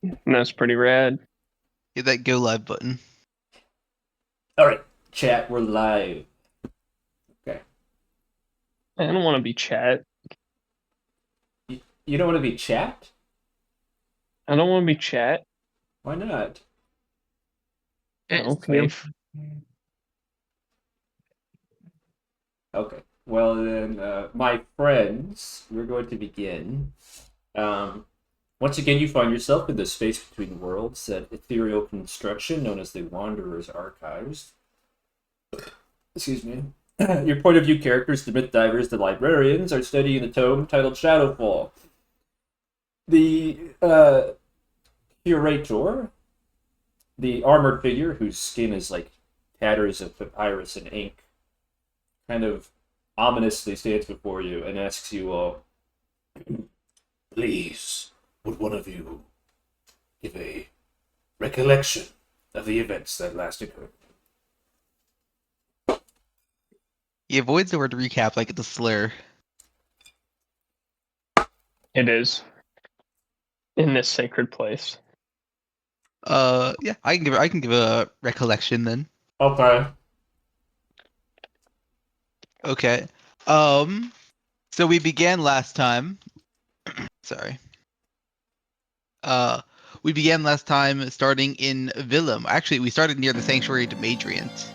And that's pretty rad. Hit that go live button. All right, chat, we're live. Okay. I don't want to be chat. You don't want to be chat? I don't want to be chat. Why not? Okay. Okay. Well, then, my friends, we're going to begin. Um, Once again, you find yourself in the space between worlds, that ethereal construction known as the Wanderer's Archives. Excuse me. Your point of view characters, the myth divers, the librarians, are studying the tome titled Shadowfall. The curator, the armored figure whose skin is like tatters of papyrus and ink, kind of ominously stands before you and asks you all, please, would one of you give a recollection of the events that last occurred? He avoids the word recap like it's a slur. It is. In this sacred place. Yeah, I can give a recollection then. Okay. Okay. So we began last time. Sorry. We began last time starting in Willem. Actually, we started near the sanctuary to Madriant.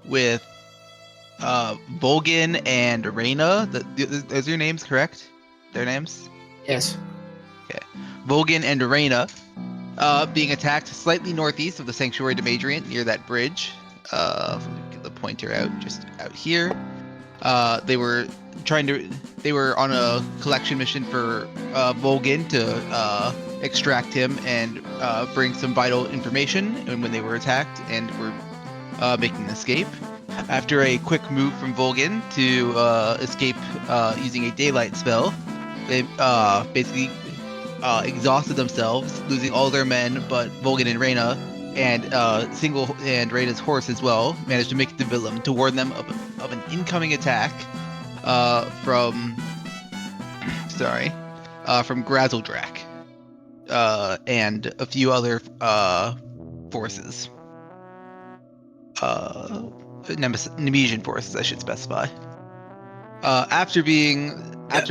With Volgin and Reyna. Those are your names, correct? Their names? Yes. Okay. Volgin and Reyna being attacked slightly northeast of the sanctuary to Madriant near that bridge. Let me get the pointer out, just out here. They were on a collection mission for Volgin to extract him and bring some vital information. And when they were attacked and were making an escape, after a quick move from Volgin to escape using a daylight spell, they basically exhausted themselves, losing all their men, but Volgin and Reyna and Reyna's horse as well managed to make it to Willem to warn them of an incoming attack from Grazeldrak and a few other forces. Nemesian forces, I should specify. After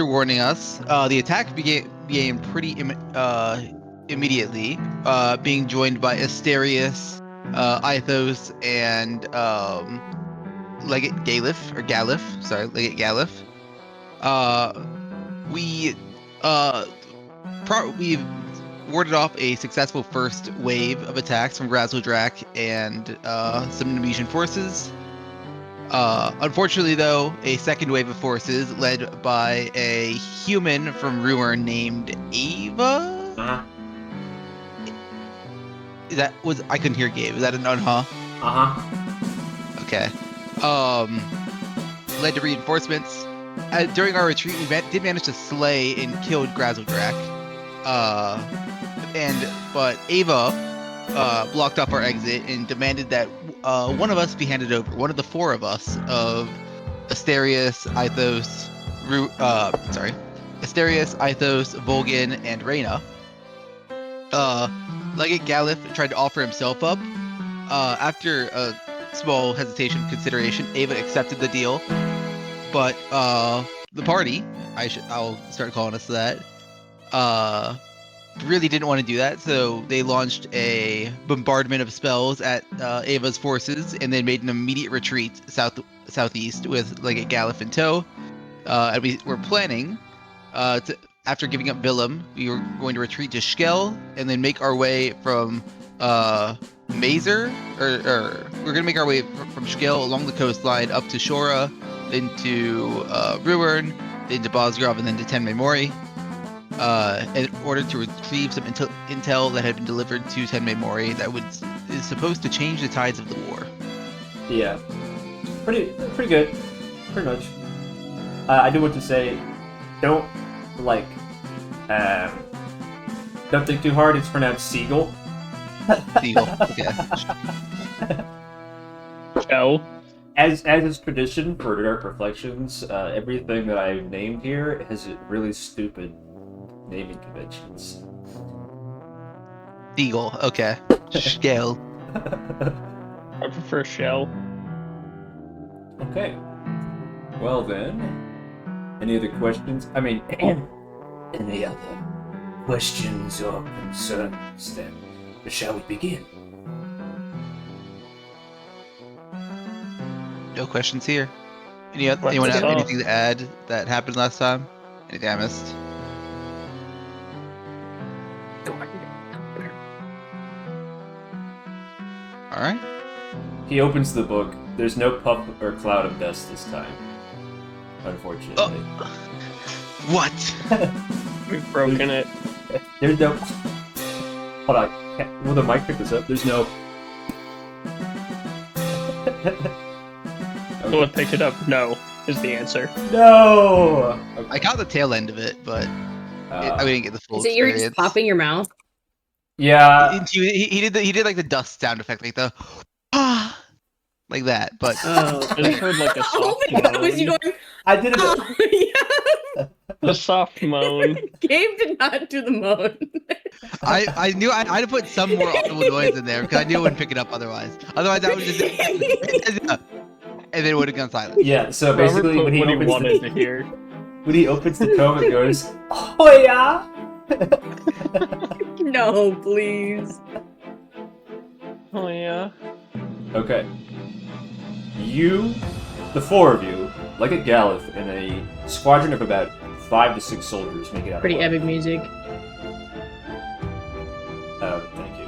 warning us, the attack began pretty immediately, being joined by Asterius, Ithos, and Legate Gallif. Sorry, Legate Gallif. We warded off a successful first wave of attacks from Razzledrak and some Nemesian forces. Unfortunately, though, a second wave of forces led by a human from Ruirn named Ava. Uh-huh. I couldn't hear Gabe. Is that an uh-huh? Uh-huh. Okay. Led to reinforcements. During our retreat, we did manage to slay and kill Grazeldrak. But Ava blocked off our exit and demanded that one of us be handed over. One of the four of us of Asterius, Ithos, Volgin, and Reyna. Legate Gallif tried to offer himself up. After a small hesitation and consideration, Ava accepted the deal. But the party, I'll start calling us that, really didn't want to do that, so they launched a bombardment of spells at Ava's forces, and then made an immediate retreat southeast with Legate Gallif in tow. And we were planning after giving up Willem, we were going to retreat to Sg'hel and then make our way from Mazer, or we're going to make our way from Sg'hel along the coastline up to Shora, then to Ruirn, then to Bosgrov, and then to Tenme Mori, in order to retrieve some intel that had been delivered to Tenme Mori that is supposed to change the tides of the war. Yeah. Pretty good. Pretty much. I do want to say, don't think too hard. It's pronounced Sg'hel. Okay. Joe. As is tradition for Dark Reflections, everything that I've named here has really stupid naming conventions. Sg'hel. Okay. Sg'hel. I prefer shell. Okay. Well then, any other questions? I mean, any other questions or concerns then? Shall we begin? No questions here. Anyone have anything to add that happened last time? Anything I missed? All right. He opens the book. There's no puff or cloud of dust this time, unfortunately. What? We've broken it. There's no. Hold on. Will the mic pick this up? There's no. Will it pick it up? No, is the answer. No. Okay. I got the tail end of it, but I didn't get the full. Is it you're experience. just popping your mouth? Yeah. He did like the dust sound effect, like the like that. But Oh, I just heard like a oh soft my god, was you moan. going? I did it. Oh, yeah. A soft moan. Gabe did not do the moan. I knew I had to put some more audible noise in there because I knew it wouldn't pick it up otherwise. Otherwise, I would just and then it would have gone silent. Yeah. So Robert basically, put when he what he opens wanted the, to hear. when he opens the tome, it goes, "Oh yeah." No, please. Oh yeah. Okay. You, the four of you, Legate Gallif, in a squadron of about 5 to 6 soldiers, make it out. Pretty alive. epic music. Thank you.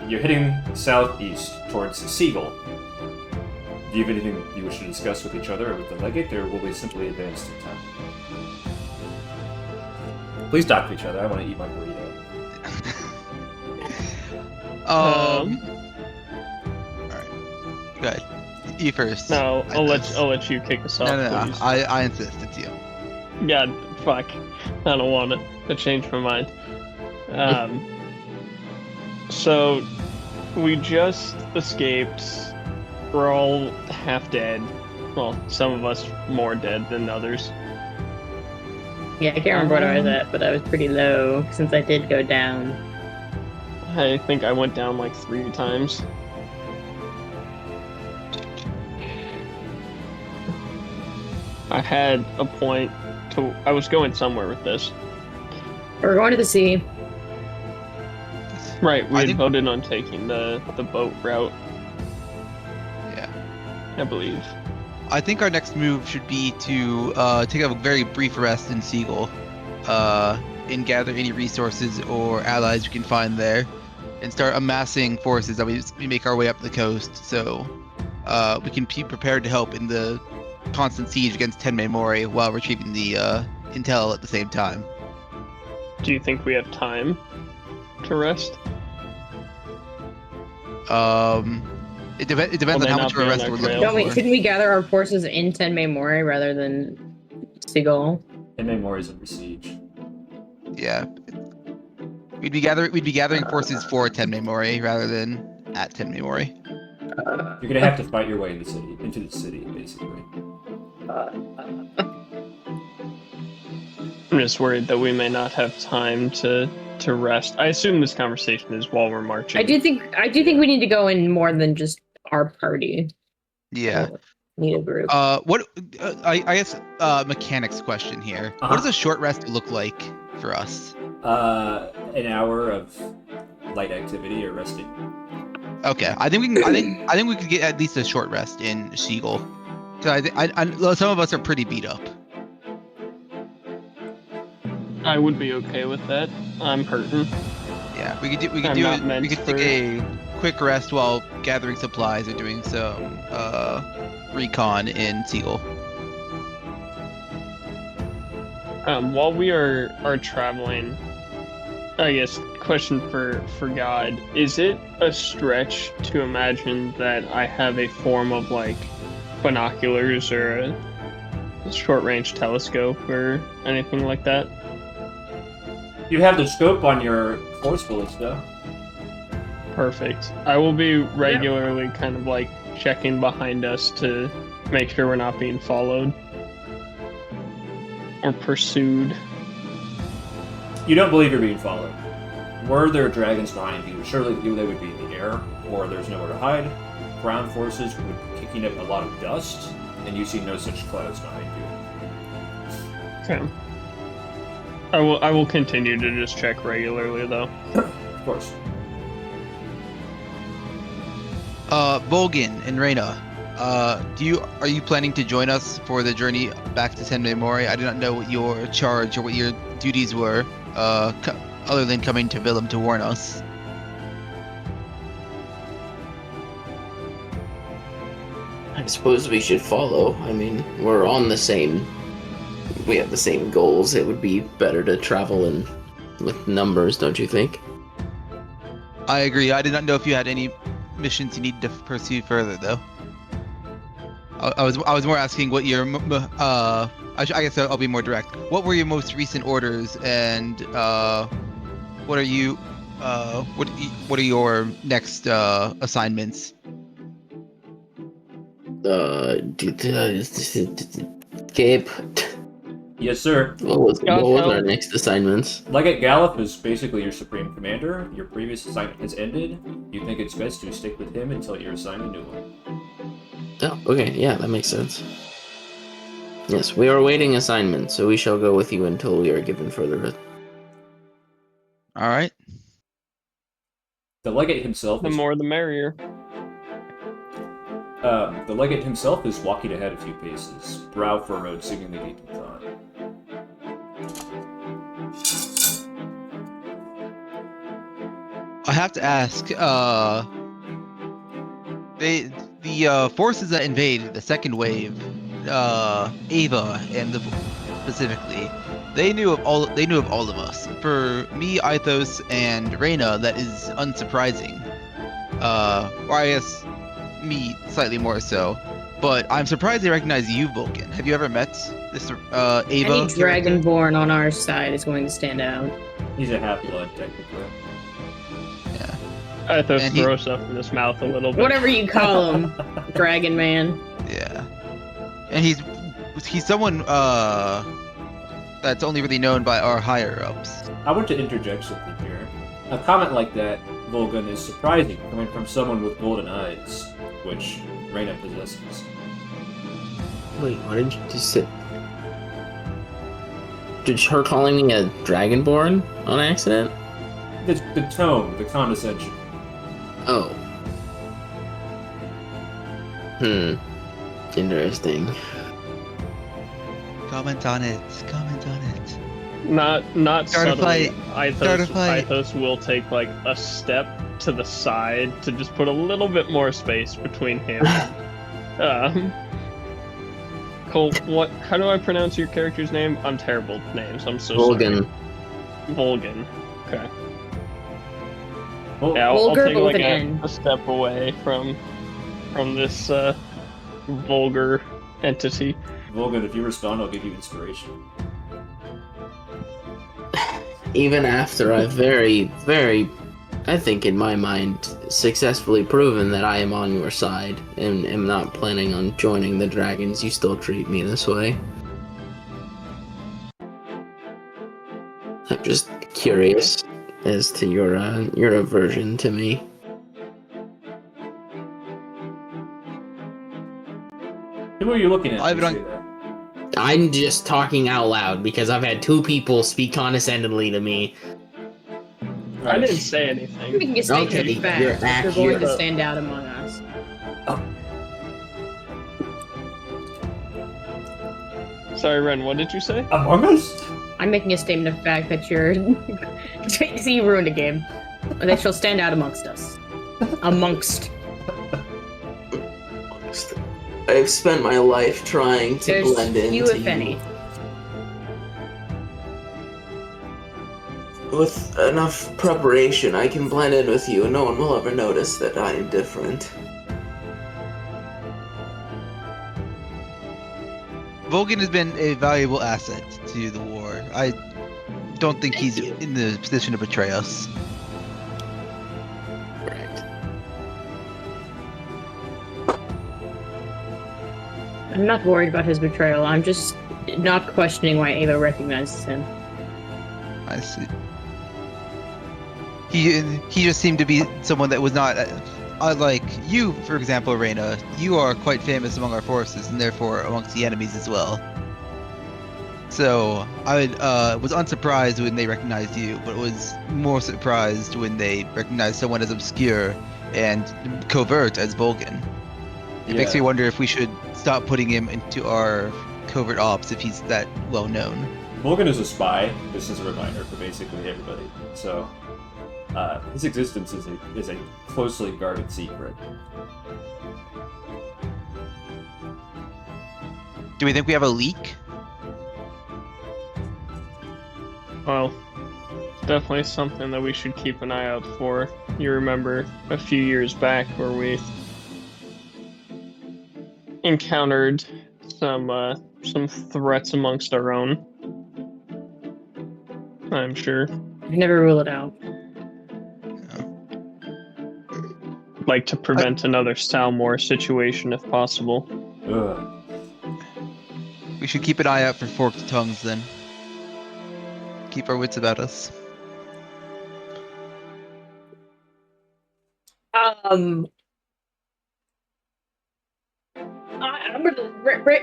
You're heading southeast towards Sg'hel. Do you have anything you wish to discuss with each other or with the Legate, or will we simply advance through time? Please talk to each other. I want to eat my burrito. Alright. Go ahead. You first. No, I I'll insist. let you kick us off. No. Please. I insist. It's you. God, fuck. I don't want it. I changed my mind. So, we just escaped. We're all half dead. Well, some of us more dead than others. Yeah, I can't remember what I was at, but I was pretty low since I did go down. I think I went down like 3 times. I had a point to... I was going somewhere with this. We're going to the sea. Right, we I had think- voted on taking the boat route, Yeah. I believe. I think our next move should be to take a very brief rest in Sg'hel, and gather any resources or allies we can find there, and start amassing forces that we make our way up the coast, so we can be prepared to help in the constant siege against Tenme Mori while retrieving the intel at the same time. Do you think we have time to rest? It depends on they how not much of be a on rest that we're trail? looking for. Shouldn't we gather our forces in Tenme Mori rather than Sg'hel? Tenme Mori is under siege. Yeah. We'd be gathering forces for Tenme Mori rather than at Tenme Mori. You're gonna have to fight your way into the city, basically. I'm just worried that we may not have time to rest. I assume this conversation is while we're marching. I do think we need to go in more than just our party. Yeah. Need a group. I guess mechanics question here. Uh-huh. What does a short rest look like for us? An hour of light activity or resting. Okay, I think we could get at least a short rest in Sg'hel. So I some of us are pretty beat up. I would be okay with that. I'm hurting. Yeah, we could I'm not meant take for- a quick rest while gathering supplies or doing some recon in Sg'hel. While we are traveling, I guess question for God: is it a stretch to imagine that I have a form of like binoculars or a short-range telescope or anything like that? You have the scope on your force bullets, though. Perfect. I will be regularly kind of like checking behind us to make sure we're not being followed or pursued. You don't believe you're being followed. Were there dragons behind you, surely they would be in the air, or there's nowhere to hide. Ground forces would be kicking up a lot of dust, and you see no such clouds behind you. Okay. I will continue to just check regularly, though. Of course. Volgin and Reyna, are you planning to join us for the journey back to Tenme Mori? I do not know what your charge or what your duties were, other than coming to Willem to warn us. I suppose we should follow. I mean, we're on the same... We have the same goals. It would be better to travel with numbers, don't you think? I agree. I did not know if you had any missions you need to pursue further, though. I was more asking what your I guess I'll be more direct. What were your most recent orders, and what are you what are your next assignments? Gabe, Yes, sir. what was our next assignments? Legate Gallif is basically your supreme commander. Your previous assignment has ended. You think it's best to stick with him until you're assigned a new one. Oh, okay, yeah, that makes sense. Yes, we are awaiting assignment, so we shall go with you until we are given further. All right. The legate himself The is more the merrier. the legate himself is walking ahead a few paces, brow furrowed, seemingly deep in thought. I have to ask. The forces that invaded the second wave, Ava and specifically, they knew of all of us. For me, Mythos, and Reyna, that is unsurprising. Or I guess me slightly more so. But I'm surprised they recognize you, Vulcan. Have you ever met this Ava? Any Dragonborn on our side is going to stand out. He's a half-blood, technically. Yeah. I thought And throw stuff in his mouth a little bit. Whatever you call him, Dragon Man. Yeah. And he's someone that's only really known by our higher ups. I want to interject something here. A comment like that, Volgun, is surprising, coming from someone with golden eyes, which Reyna possesses. Wait, what did you just say? Did her calling me a Dragonborn on accident? The tone, the condescension. Oh. Interesting. Comment on it. Comment on it. Not Start a subtly. fight. Start a fight. Ithos will take like a step to the side to just put a little bit more space between him. Cole, how do I pronounce your character's name? I'm terrible with names. I'm so Volgan. sorry. Volgan. Okay. Well, Yeah, I'll Vulgar, take but with like an N. a step away from this vulgar entity. Volgun, if you respond, I'll give you inspiration. Even after I've very, I think in my mind, successfully proven that I am on your side and am not planning on joining the dragons, you still treat me this way. I'm just curious as to your aversion to me. Who are you looking at? I've when you done- say that? I'm just talking out loud because I've had two people speak condescendingly to me. I didn't say anything. Making a statement Okay, of fact you're that you're going to accurate. stand out among us. Sorry, Ren, what did you say? Among Us? I'm making a statement of fact that you're... See, you ruined a game. That she'll stand out amongst us. Amongst. I've spent my life trying to There's blend into few, if any. With enough preparation, I can blend in with you, and no one will ever notice that I am different. Volgan has been a valuable asset to the war. I don't think he's you. in the position to betray us. Correct. I'm not worried about his betrayal. I'm just not questioning why Ava recognizes him. I see. He just seemed to be someone that was not like you, for example, Reina. You are quite famous among our forces, and therefore amongst the enemies as well. So I was unsurprised when they recognized you, but was more surprised when they recognized someone as obscure and covert as Volgan. It makes me wonder if we should stop putting him into our covert ops if he's that well known. Volgan is a spy. This is a reminder for basically everybody. So his existence is a closely guarded secret. Do we think we have a leak? Well, it's definitely something that we should keep an eye out for. You remember a few years back where we encountered some threats amongst our own. I'm sure. Never rule it out. Like to prevent another Salmore situation if possible. Ugh. We should keep an eye out for forked tongues then. Keep our wits about us. I'm gonna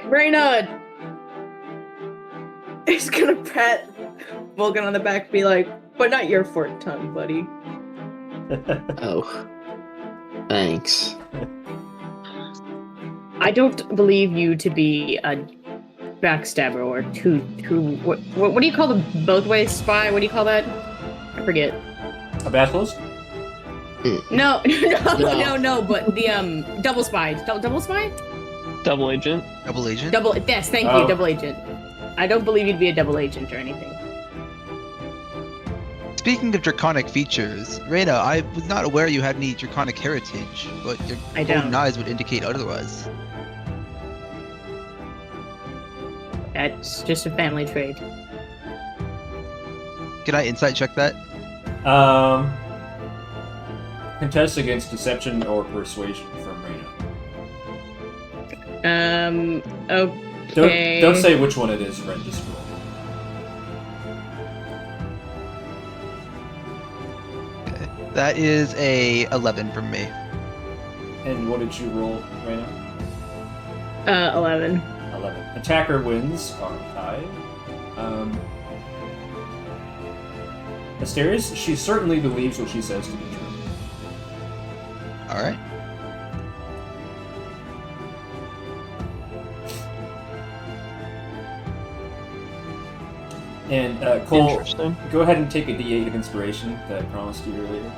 Reina is gonna pat Vulcan on the back and be like, but not your forked tongue, buddy. Oh. Thanks. I don't believe you to be a backstabber or what do you call the both ways spy? What do you call that? I forget. A battles? No, but the double spy. Double spy? Double agent? Double agent? Yes, thank you, double agent. I don't believe you'd be a double agent or anything. Speaking of draconic features, Reina, I was not aware you had any draconic heritage, but your golden eyes would indicate otherwise. That's just a family trait. Can I insight check that? Contest against deception or persuasion from Reina. Okay. Don't say which one it is, Ren. Just roll. Okay. That is a 11 from me. And what did you roll, Reina? 11. 11. Attacker wins are tied. Asterius, she certainly believes what she says to be true. Alright. And Cole, Interesting. go ahead and take a D8 of inspiration that I promised you earlier.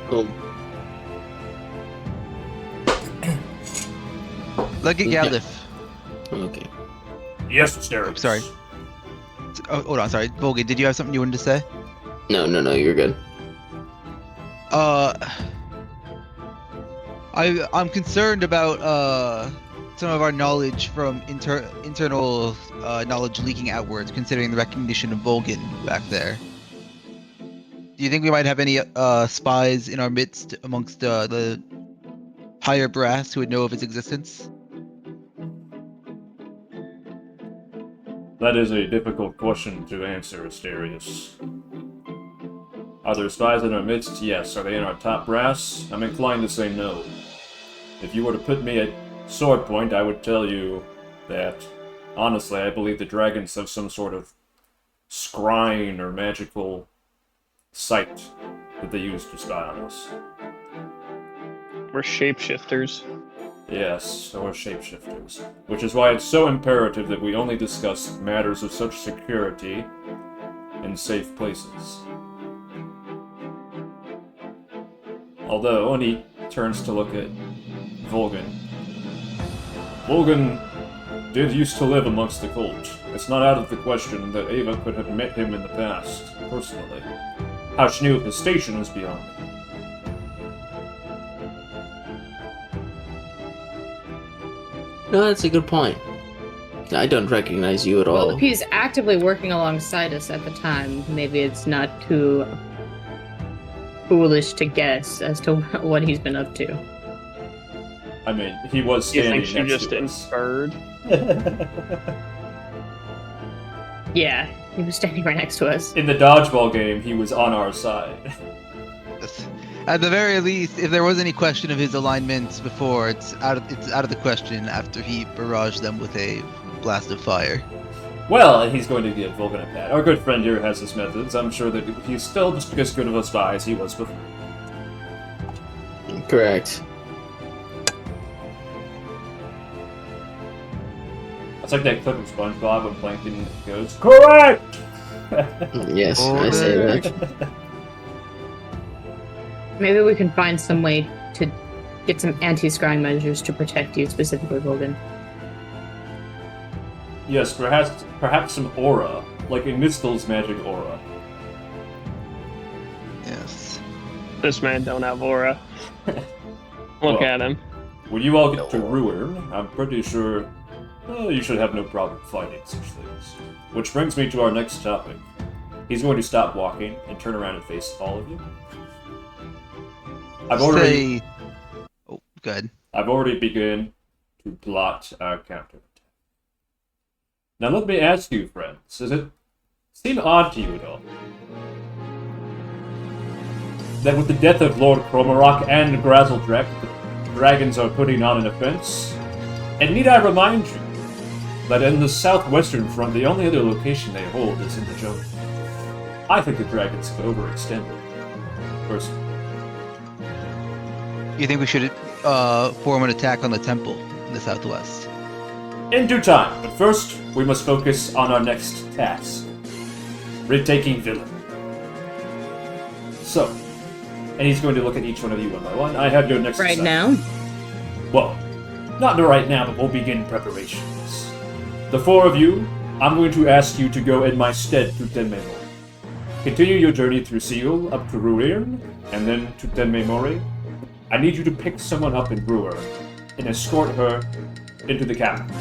Cool. Legate Gallif. Okay. Yes, Asterius. Sorry. Oh, hold on, sorry. Volga, did you have something you wanted to say? No, you're good. I'm concerned about some of our knowledge from internal knowledge leaking outwards, considering the recognition of Volgan back there. Do you think we might have any spies in our midst amongst the higher brass who would know of its existence? That is a difficult question to answer, Asterius. Are there spies in our midst? Yes. Are they in our top brass? I'm inclined to say no. If you were to put me at sword point, I would tell you that, honestly, I believe the dragons have some sort of scrying or magical sight that they use to spy on us. We're shapeshifters. Yes, or shapeshifters. Which is why it's so imperative that we only discuss matters of such security in safe places. Although, and he turns to look at Volgan. Volgan did used to live amongst the cult. It's not out of the question that Ava could have met him in the past, personally. How she knew of his station is beyond me. No, that's a good point. I don't recognize you at all. Well, if he's actively working alongside us at the time, maybe it's not too foolish to guess as to what he's been up to. I mean, he was You standing think she next just to us. inferred? Yeah, He was standing right next to us. In the dodgeball game, he was on our side. Yes. At the very least, if there was any question of his alignment before, it's out of the question after he barraged them with a blast of fire. Well, and he's going to give Vulcan a pat. Our good friend here has his methods. I'm sure that he's still just as good of a spy as he was before. Correct. It's like that clip of SpongeBob when Plankton goes, "Correct!" Yes, I say that. Maybe we can find some way to get some anti-scrying measures to protect you, specifically, Logan. Yes, perhaps some aura, like in Mistel's magic aura. Yes. This man don't have aura. Look Well, at him. When you all get to Ruirn, I'm pretty sure you should have no problem fighting such things. Which brings me to our next topic. He's going to stop walking and turn around and face all of you. I've already begun to plot our counterattack. Now let me ask you, friends, does it seem odd to you at all that with the death of Lord Cromarok and Grazeldrek, the dragons are putting on an offense? And need I remind you that in the southwestern front, the only other location they hold is in the jungle. I think the dragons have overextended, personally. You think we should form an attack on the temple in the southwest? In due time, but first, we must focus on our next task. Retaking Villa. So, and he's going to look at each one of you one by one. I have your next Right assignment. now? Well, not right now, but we'll begin preparations. The four of you, I'm going to ask you to go in my stead to Tenme Mori. Continue your journey through Sg'hel up to Ruirn, and then to Tenme Mori. I need you to pick someone up in Ruirn and escort her into the capital.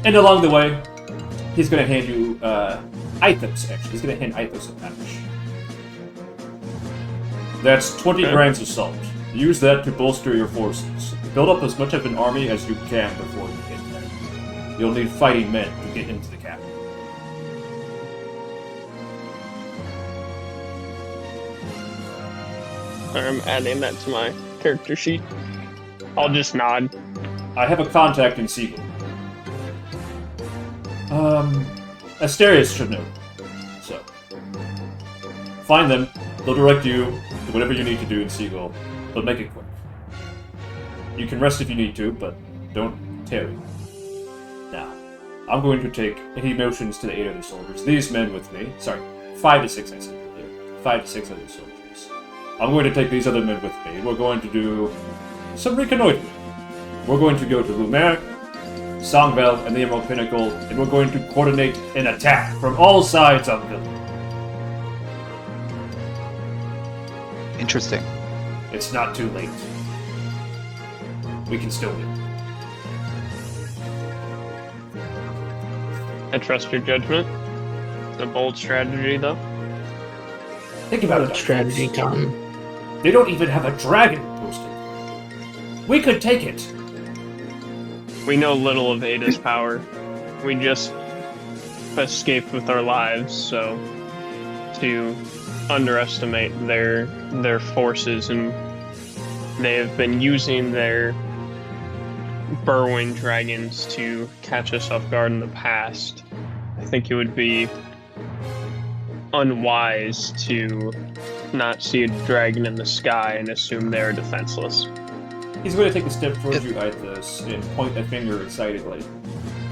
And along the way, he's going to hand you items, actually. He's going to hand items a pouch. That's 20 grams of salt. Use that to bolster your forces. Build up as much of an army as you can before you get there. You'll need fighting men to get into the capital. I'm adding that to my character sheet. I'll just nod. I have a contact in Sg'hel. Asterius should know. So, find them. They'll direct you to whatever you need to do in Sg'hel, but make it quick. You can rest if you need to, but don't tarry. Now, I'm going to take, and he motions to the 8 other soldiers, these men with me. Sorry, 5 to 6, I said earlier. 5 to 6 other soldiers. I'm going to take these other men with me. We're going to do some reconnoitering. We're going to go to Lumer, Sg'hel, and the Emerald Pinnacle, and we're going to coordinate an attack from all sides of the village. Interesting. It's not too late. We can still win. I trust your judgment. It's a bold strategy, though. Think about it. Strategy time. They don't even have a dragon posted. We could take it. We know little of Ada's power. We just escaped with our lives, so to underestimate their forces, and they have been using their burrowing dragons to catch us off guard in the past. I think it would be unwise to not see a dragon in the sky and assume they are defenseless. He's going to take a step towards you, Ithos, and point a finger excitedly.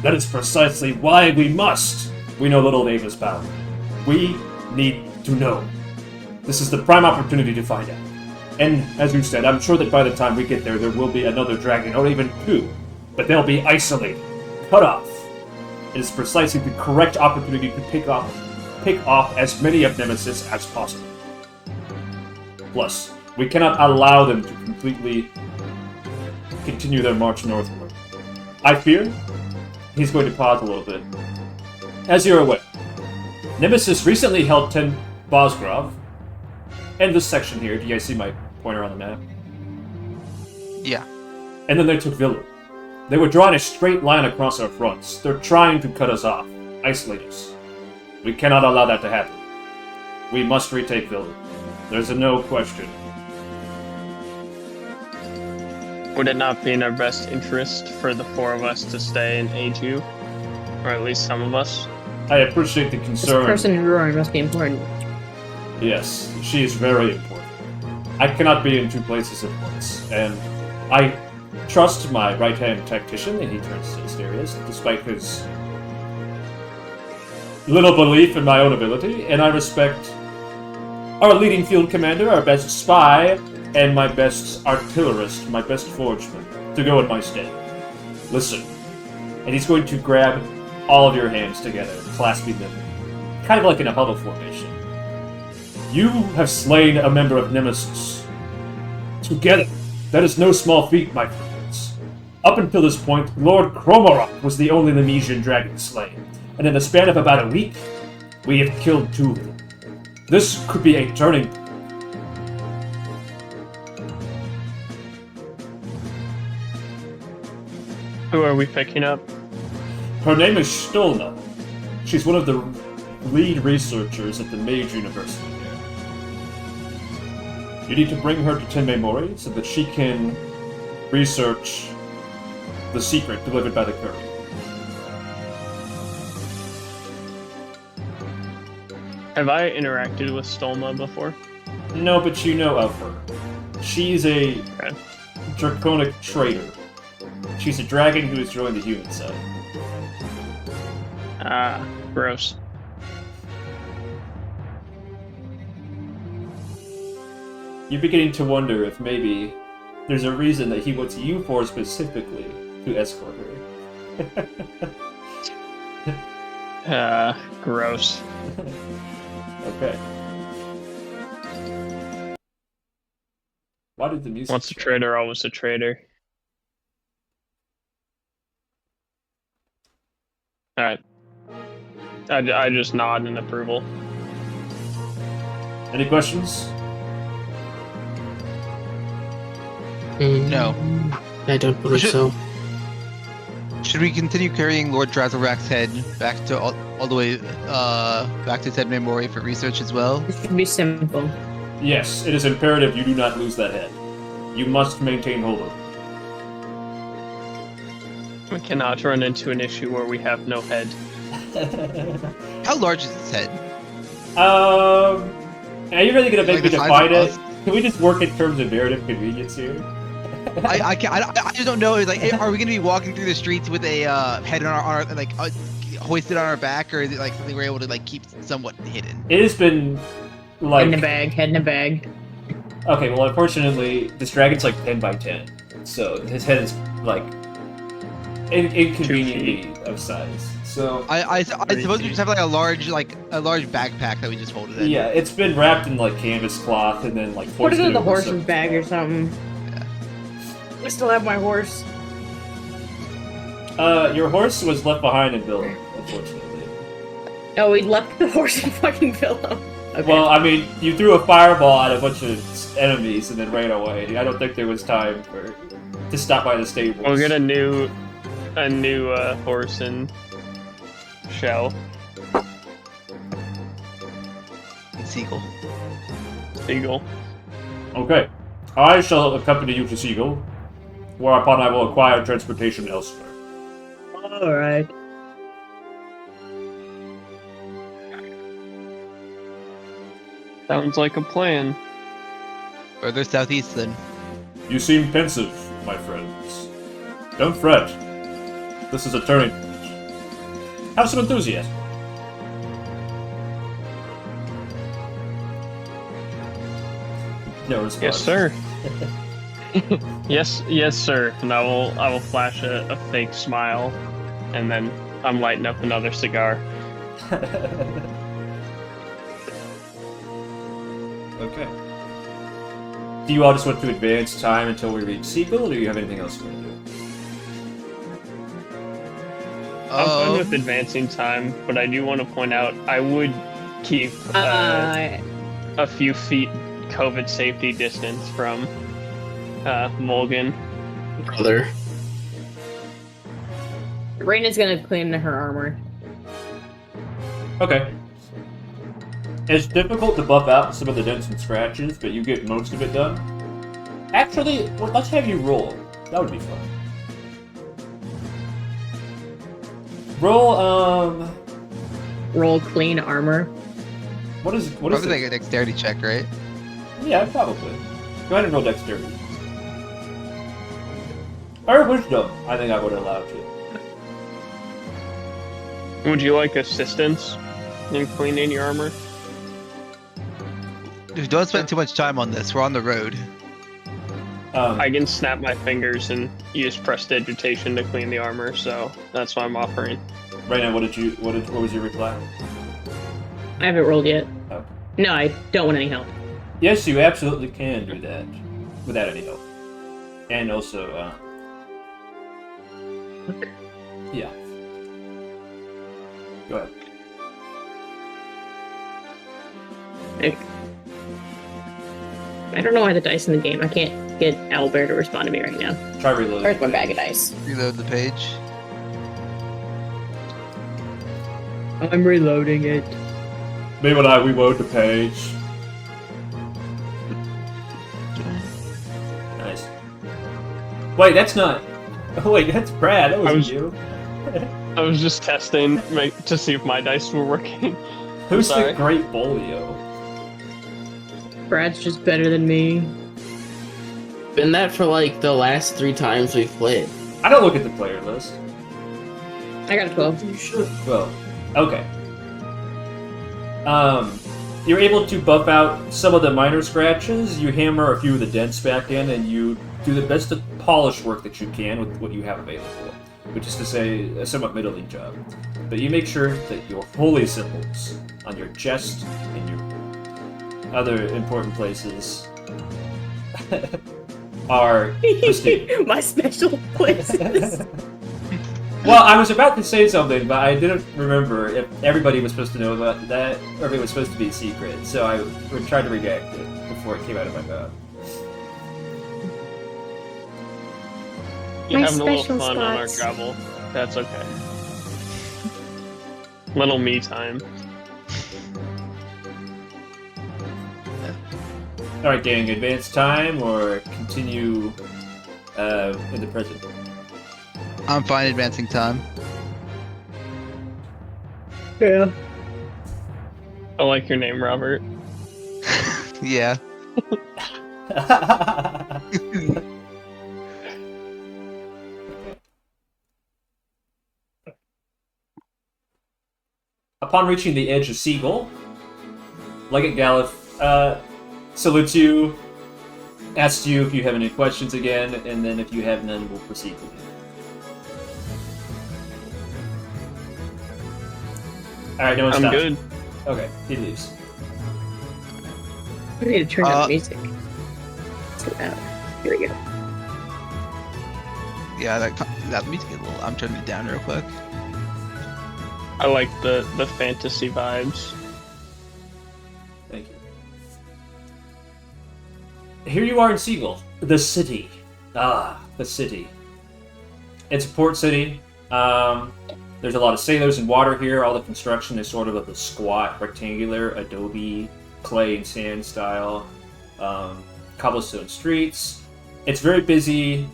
That is precisely why we must! We know little of Ava's power. We need to know. This is the prime opportunity to find out. And, as you said, I'm sure that by the time we get there, there will be another dragon, or even two. But they'll be isolated, cut off. It is precisely the correct opportunity to pick off as many of Nemesis as possible. Plus, we cannot allow them to completely continue their march northward. I fear, he's going to pause a little bit. As you're aware, Nemesis recently held 10 Bosgrov, and this section here. Do you guys see my pointer on the map? Yeah. And then they took Villa. They were drawing a straight line across our fronts. They're trying to cut us off. isolate us. We cannot allow that to happen. We must retake Vilna. There's a no question. Would it not be in our best interest for the four of us to stay and aid you? Or at least some of us? I appreciate the This concern. person in Ruirn must be important. Yes, she is very important. I cannot be in two places at once, and I trust my right-hand tactician, and he turns to Asterius, despite his little belief in my own ability, and I respect our leading field commander, our best spy, and my best artillerist, my best forgeman, to go in my stead. Listen. And he's going to grab all of your hands together, clasping them, kind of like in a huddle formation. You have slain a member of Nemesis. Together, that is no small feat, my friends. Up until this point, Lord Kromorok was the only Nemesian dragon slain, and in the span of about a week, we have killed 2 of them. This could be a turning point. Who are we picking up? Her name is Stolna. She's one of the lead researchers at the Mage University here. You need to bring her to Tenme Mori so that she can research the secret delivered by the courier. Have I interacted with Stolma before? No, but you know of her. She's a Okay. draconic traitor. She's a dragon who has joined the human side. Ah, gross. You're beginning to wonder if maybe there's a reason that he wants you four specifically to escort her. Gross. Okay. Why did the music... Once a traitor, always a traitor. Alright. I just nod in approval. Any questions? No. I don't believe so. Should we continue carrying Lord Drazelrak's head back to all the way back to Tenme Mori for research as well? This should be simple. Yes, it is imperative you do not lose that head. You must maintain hold of it. We cannot run into an issue where we have no head. How large is his head? Are you really gonna make Like me the size define of it? us? Can we just work in terms of narrative convenience here? I just don't know. It's like, are we gonna be walking through the streets with a head on our like hoisted on our back, or is it like something we're able to like keep somewhat hidden? It has been Head in a like... bag, head in a bag. Okay, well unfortunately, this dragon's like 10 by 10. So his head is like inconveniently of size. So I suppose we just have like a large backpack that we just hold it in. yeah, it's been wrapped in like canvas cloth and then like Put it foisted in the over horse's some- bag or something. Yeah. I still have my horse. Your horse was left behind in Villa, unfortunately. Oh, we left the horse in fucking Villa. Okay. Well, I mean, you threw a fireball at a bunch of enemies and then ran away. I don't think there was time to stop by the stables. We'll get a new horse and shell. Seagull. Eagle. Okay. I shall accompany you to Sg'hel, whereupon I will acquire transportation elsewhere. Alright. Sounds like a plan. Further southeast then. You seem pensive, my friends. Don't fret. This is a turning point. Have some enthusiasm. No response. Yes, sir. yes, sir. And I will flash a fake smile, and then I'm lighting up another cigar. Okay. Do you all just want to advance time until we reach Sg'hel, or do you have anything else you want to do? I'm fine with advancing time, but I do want to point out I would keep a few feet COVID safety distance from Mulgan. Brother. Raina's gonna clean her armor. Okay. It's difficult to buff out some of the dents and scratches, but you get most of it done. Actually, well, let's have you roll. That would be fun. Roll, Roll clean armor. what is Probably like it? a dexterity check, right? Yeah, probably. Go ahead and roll dexterity. Or wisdom, I think I would allow to. Would you like assistance in cleaning your armor? Dude, don't spend too much time on this. We're on the road. I can snap my fingers and use prestidigitation to clean the armor, so that's what I'm offering. Right now, what was your reply? I haven't rolled yet. Oh. No, I don't want any help. Yes, you absolutely can do that without any help. And also, Okay. yeah. Go ahead. I don't know why the dice in the game. I can't get Aerbor to respond to me right now. Try reloading. Where's my bag of dice? Reload the page. I'm reloading it. Maybe when I reload the page. Nice. Wait, that's not. Oh wait, that's Brad. That wasn't you. I was just testing to see if my dice were working. Who's Sorry. the great Bolio? Brad's just better than me. Been that for like the last 3 times we've played. I don't look at the player list. I got a 12. You should. Well, okay. You're able to buff out some of the minor scratches. You hammer a few of the dents back in, and you do the best of polish work that you can with what you have available, which is to say, a somewhat middling job. But you make sure that your holy symbols on your chest and your other important places are pristine. My special places. Well, I was about to say something, but I didn't remember if everybody was supposed to know about that, or if it was supposed to be a secret, so I tried to redact it before it came out of my mouth. You're My having a little special fun on our spots. travel. That's okay. Little me time. Alright, gang, advance time or continue in the present? I'm fine advancing time. Yeah. I like your name, Robert. Yeah. Upon reaching the edge of Sg'hel, Legate Gallif salutes you, asks you if you have any questions again, and then if you have none, we'll proceed with it. Alright, no one I'm stops. good. Okay, he leaves. I need to turn down the music. So loud. Here we go. Yeah, that music is a little. I'm turning it down real quick. I like the fantasy vibes. Thank you. Here you are in Sg'hel, the city. Ah, the city. It's a port city. There's a lot of sailors and water here. All the construction is sort of a squat, rectangular, adobe, clay and sand style, cobblestone streets. It's very busy,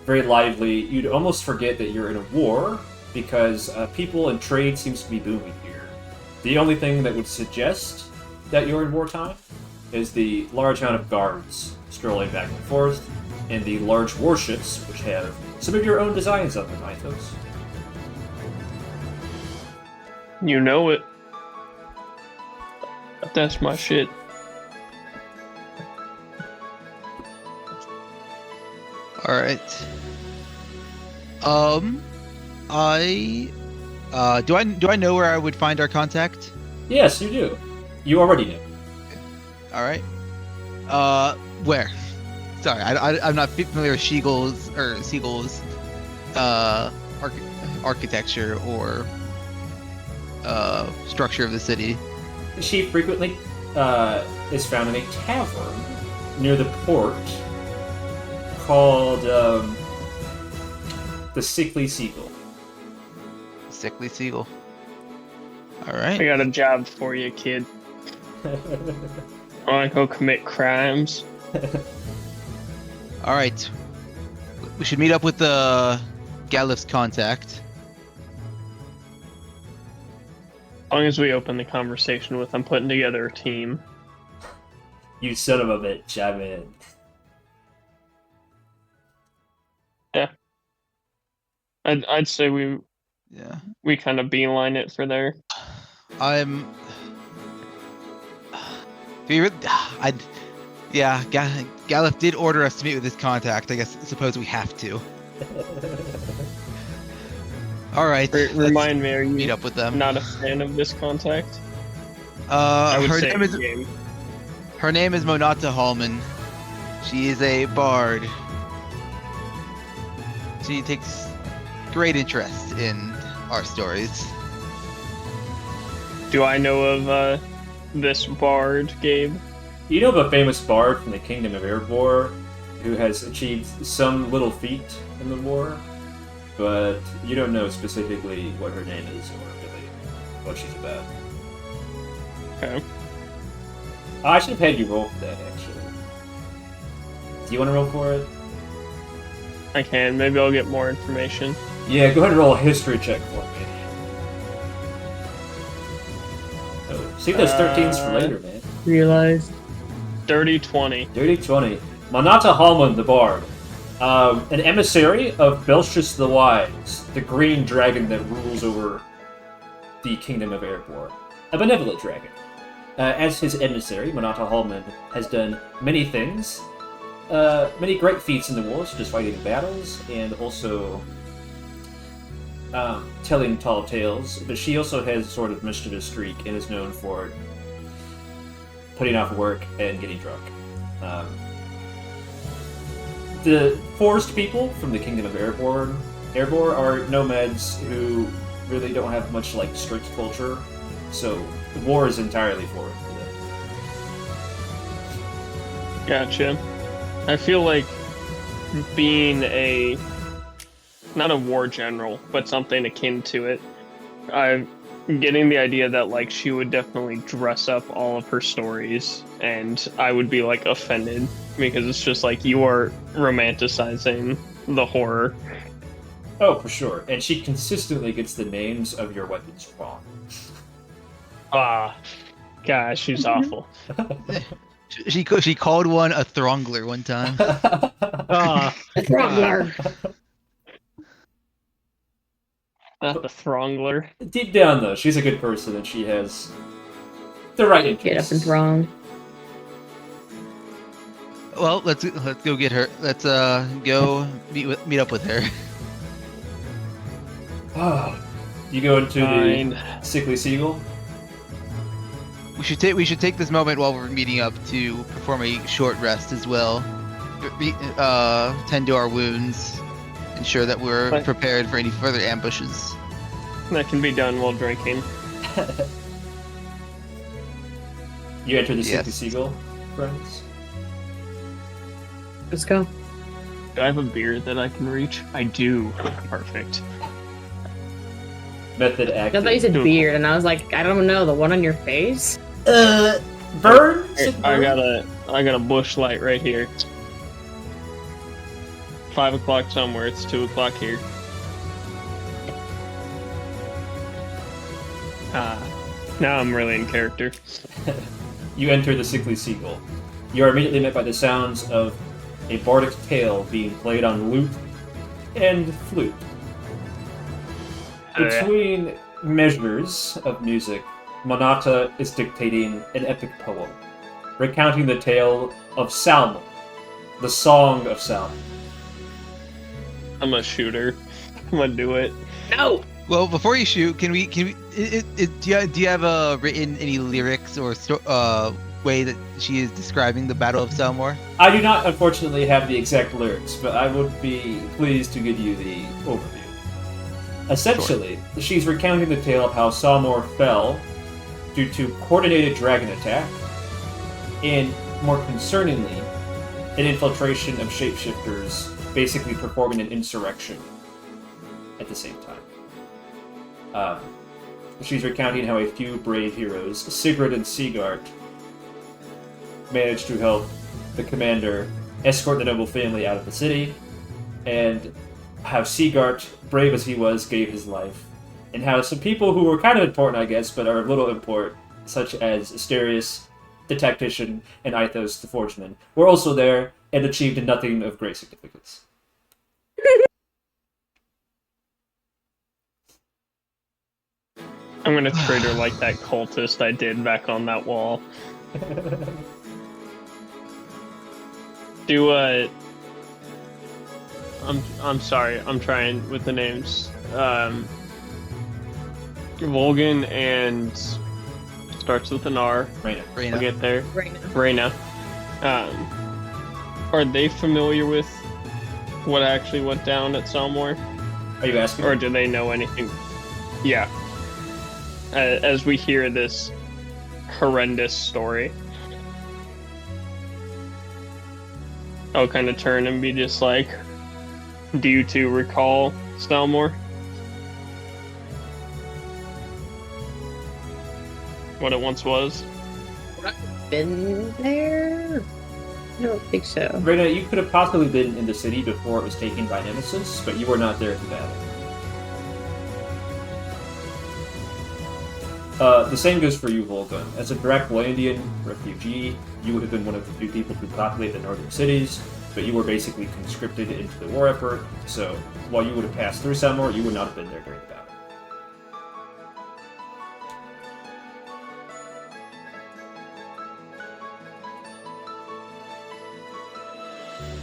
very lively. You'd almost forget that you're in a war because people and trade seems to be booming here. The only thing that would suggest that you're in wartime is the large amount of guards strolling back and forth, and the large warships, which have some of your own designs on them, Mythos. You know it. That's my shit. All right. Do I know where I would find our contact? Yes, you do. You already knew. All right. Where? Sorry, I'm not familiar with Sg'hel's architecture or structure of the city. She frequently is found in a tavern near the port called the Sickly Sg'hel. Sickly Sg'hel. All I right. got a job for you, kid. Wanna go commit crimes? All right. We should meet up with the Gallif's contact. As long as we open the conversation with, I'm putting together a team. You son of a bitch, I'm in. I'd say we Yeah. kind of beeline it for there. I'm. I. Yeah. Gallif did order us to meet with his contact. I suppose we have to. All right. let's Remind me, are you meet up with them. not a fan of this contact? I would Her say name is game. her name is Monata Hallman. She is a bard. She takes great interest in our stories. Do I know of this bard, Gabe? You know of a famous bard from the kingdom of Aerbor who has achieved some little feat in the war, but you don't know specifically what her name is or really what she's about. Okay. I should have had you roll for that, actually. Do you want to roll for it? I can. Maybe I'll get more information. Yeah, go ahead and roll a history check for me. Oh, save those 13s for later, man. Realized. Dirty 20. Dirty 20. Monata Hallman the Bard. An emissary of Belstrus the Wise, the green dragon that rules over the kingdom of Aerbor. A benevolent dragon. As his emissary, Monata Hallman has done many things. Many great feats in the war, such as fighting battles, and also telling tall tales. But she also has a sort of mischievous streak and is known for putting off work and getting drunk. The forest people from the kingdom of Aerbor are nomads who really don't have much strict culture, so the war is entirely foreign to them. Gotcha. I feel like being not a war general, but something akin to it, I'm getting the idea that she would definitely dress up all of her stories, and I would be offended because it's just you are romanticizing the horror. Oh, for sure. And she consistently gets the names of your weapons wrong. Ah, gosh, she's awful. She called one a throngler one time. Throngler. Not the throngler. Deep down, though, she's a good person and she has the right interests. Get up and throng. Well, let's go get her. Let's go meet up with her. You go into Fine. the Sickly Seagull? We should take this moment while we're meeting up to perform a short rest as well. Tend to our wounds, ensure that we're Right. prepared for any further ambushes. That can be done while drinking. You enter the Sickly Yes. Seagull, friends? Let's go. Do I have a beer that I can reach? I do. Perfect. Method I active. thought you said beard, and I was like, I don't know, the one on your face? Burn? Here, I got a bush light right here. 5 o'clock somewhere. It's 2 o'clock here. Now I'm really in character. You enter the Sickly Seagull. You are immediately met by the sounds of a bardic tale being played on lute and flute. Between measures of music, Monata is dictating an epic poem, recounting the tale of Salmon, the Song of Salmon. I'm a shooter. I'm gonna do it. No! Well, before you shoot, do you have written any lyrics or way that she is describing the Battle of Salmor? I do not, unfortunately, have the exact lyrics, but I would be pleased to give you the overview. Essentially, she's recounting the tale of how Salmor fell due to coordinated dragon attack, and more concerningly, an infiltration of shapeshifters basically performing an insurrection at the same time. she's recounting how a few brave heroes, Sigrid and Sigart, managed to help the commander escort the noble family out of the city, and how Sigart, brave as he was, gave his life, and how some people who were kind of important, I guess, but are of little import, such as Asterius, the tactician, and Ithos, the forgeman, were also there and achieved nothing of great significance. I'm gonna treat her like that cultist I did back on that wall. I'm sorry, I'm trying with the names. Volgan and starts with an R. Reyna. We'll get there. Right now. Reyna. Are they familiar with what actually went down at Selmore? Are you asking? Or do they know anything? Yeah. As we hear this horrendous story, I'll kind of turn and be just like, do you two recall Selmore? What it once was? Been there? I don't think so. Reyna, you could have possibly been in the city before it was taken by Nemesis, but you were not there at the battle. The same goes for you, Volgan. As a Dracolandian refugee, you would have been one of the few people to populate the northern cities, but you were basically conscripted into the war effort, so while you would have passed through Selmore, you would not have been there during the battle.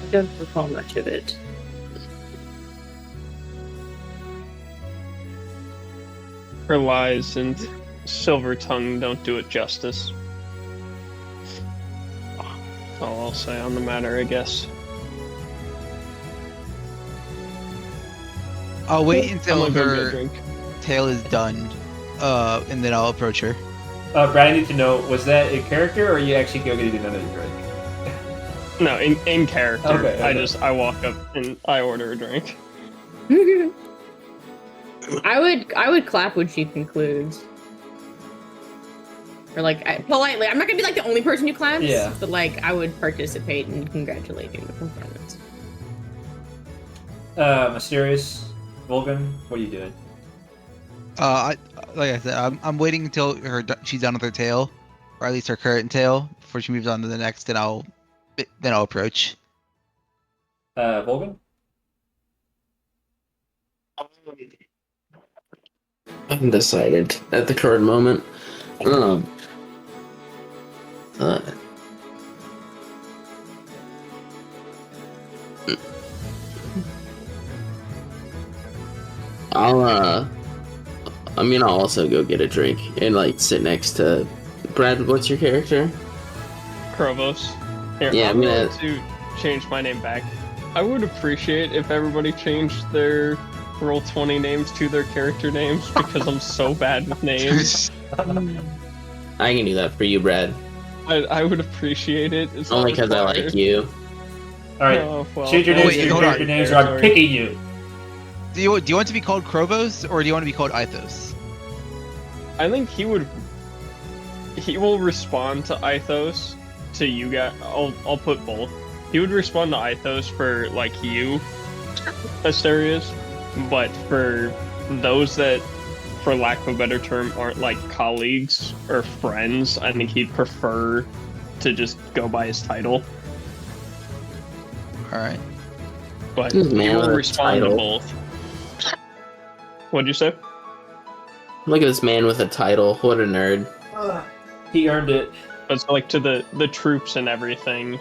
I don't recall much of it. Her lies and silver tongue don't do it justice. That's all I'll say on the matter, I guess. I'll wait I'm until gonna go get a her drink. tale is done, and then I'll approach her. Brad, I need to know, was that a character, or are you actually going to do another drink? No, in character. Okay, okay. I walk up and I order a drink. I would clap when she concludes. Or like politely. I'm not gonna be like the only person who claps. Yeah. But like I would participate in congratulating the performance. Asterius, Volgan, what are you doing? Like I said, I'm waiting until she's done with her tale, or at least her current tale, before she moves on to the next. Then I'll approach. Volgan? Undecided at the current moment. I'll also go get a drink and like sit next to Brad. What's your character? Krovos. Here, Yeah, I'm I'm going to change my name back. I would appreciate if everybody changed their Roll20 names to their character names because I'm so bad with names. I can do that for you, Brad. I would appreciate it. It's Only not because I required. like you. Alright, Oh, well, change your well, names to wait, your hold on. character names, or I'm Sorry. kicking you! Do you want to be called Krovos, or do you want to be called Ithos? I think he will respond to Ithos to you guys. I'll put both. He would respond to Ithos for like you, Asterius, but for those that, for lack of a better term, aren't like colleagues or friends, I think he'd prefer to just go by his title. All right. But This he man will with a respond to title. both. What'd you say? Look at this man with a title. What a nerd. He earned it. It's like to the troops and everything.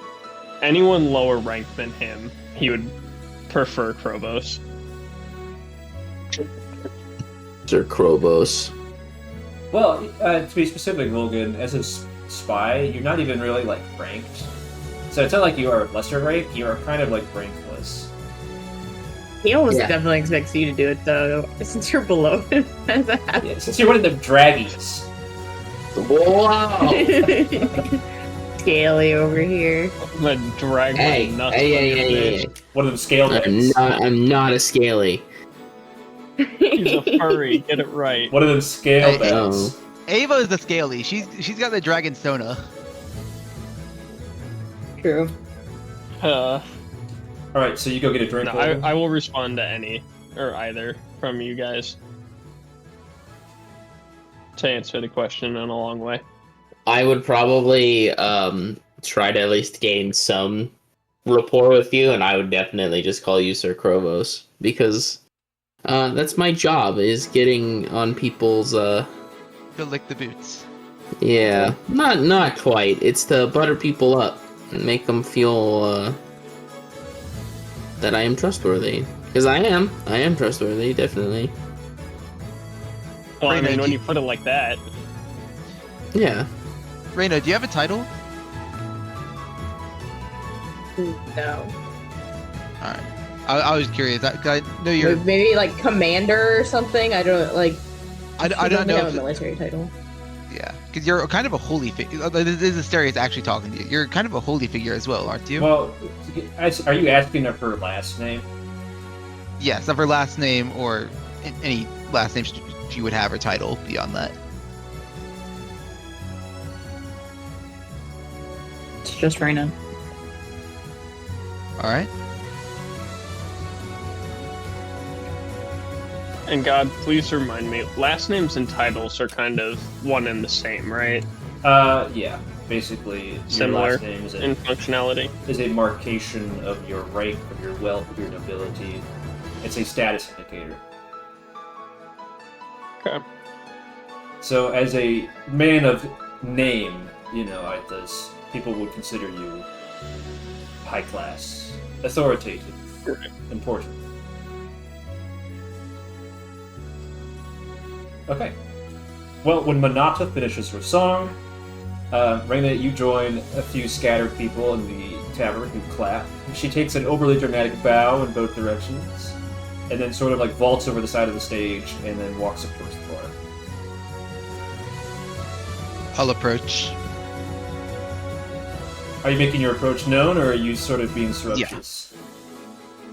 Anyone lower ranked than him, he would prefer Krovos. Sir Krobos. Well, to be specific, Volgan, as a spy, you're not even really, like, ranked. So it's not like you are lesser rank, you are kind of, like, rankless. He almost Yeah. definitely expects you to do it though, since you're below him. As a half. Yeah, since you're one of them draggies. Wow! Scaly over here. I'm gonna drag Hey, my nuts hey, on your hey, bitch. hey, One of them scale hey. days. I'm not a scaly. He's a furry. Get it right. One of them scale Hey, bats. Ava is the scaly. She's got the dragon sona. True. Uh, All right, so you go get a drink. no, I will respond to any or either from you guys to answer the question in a long way. I would probably try to at least gain some rapport with you, and I would definitely just call you Sir Krovos, because that's my job, is getting on people's To lick the boots. yeah, not quite. It's to butter people up and make them feel that I am trustworthy, because I am trustworthy, definitely. Well, I Raina, mean, do when you- you put it like that, Yeah. Reina, do you have a title? No. Alright. I was curious. I know you're. Maybe like commander or something. I don't like. I she don't doesn't know. have If a military title. Yeah, because you're kind of a holy figure. This is Asterius actually talking to you. You're kind of a holy figure as well, aren't you? Well, are you asking of her last name? Yes, of her last name or any last name she would have, or title beyond that. It's just Raina. All right. and God, please remind me, last names and titles are kind of one and the same, right? Yeah. Basically, Similar your last name is in functionality. is a marcation of your rank, of your wealth, of your nobility. It's a status indicator. Okay. So, as a man of name, Ithas, people would consider you high class, authoritative, important. Okay. Well, when Monata finishes her song, Raina, you join a few scattered people in the tavern who clap. She takes an overly dramatic bow in both directions, and then sort of like vaults over the side of the stage, and then walks up towards the bar. I'll approach. Are you making your approach known, or are you sort of being surreptitious?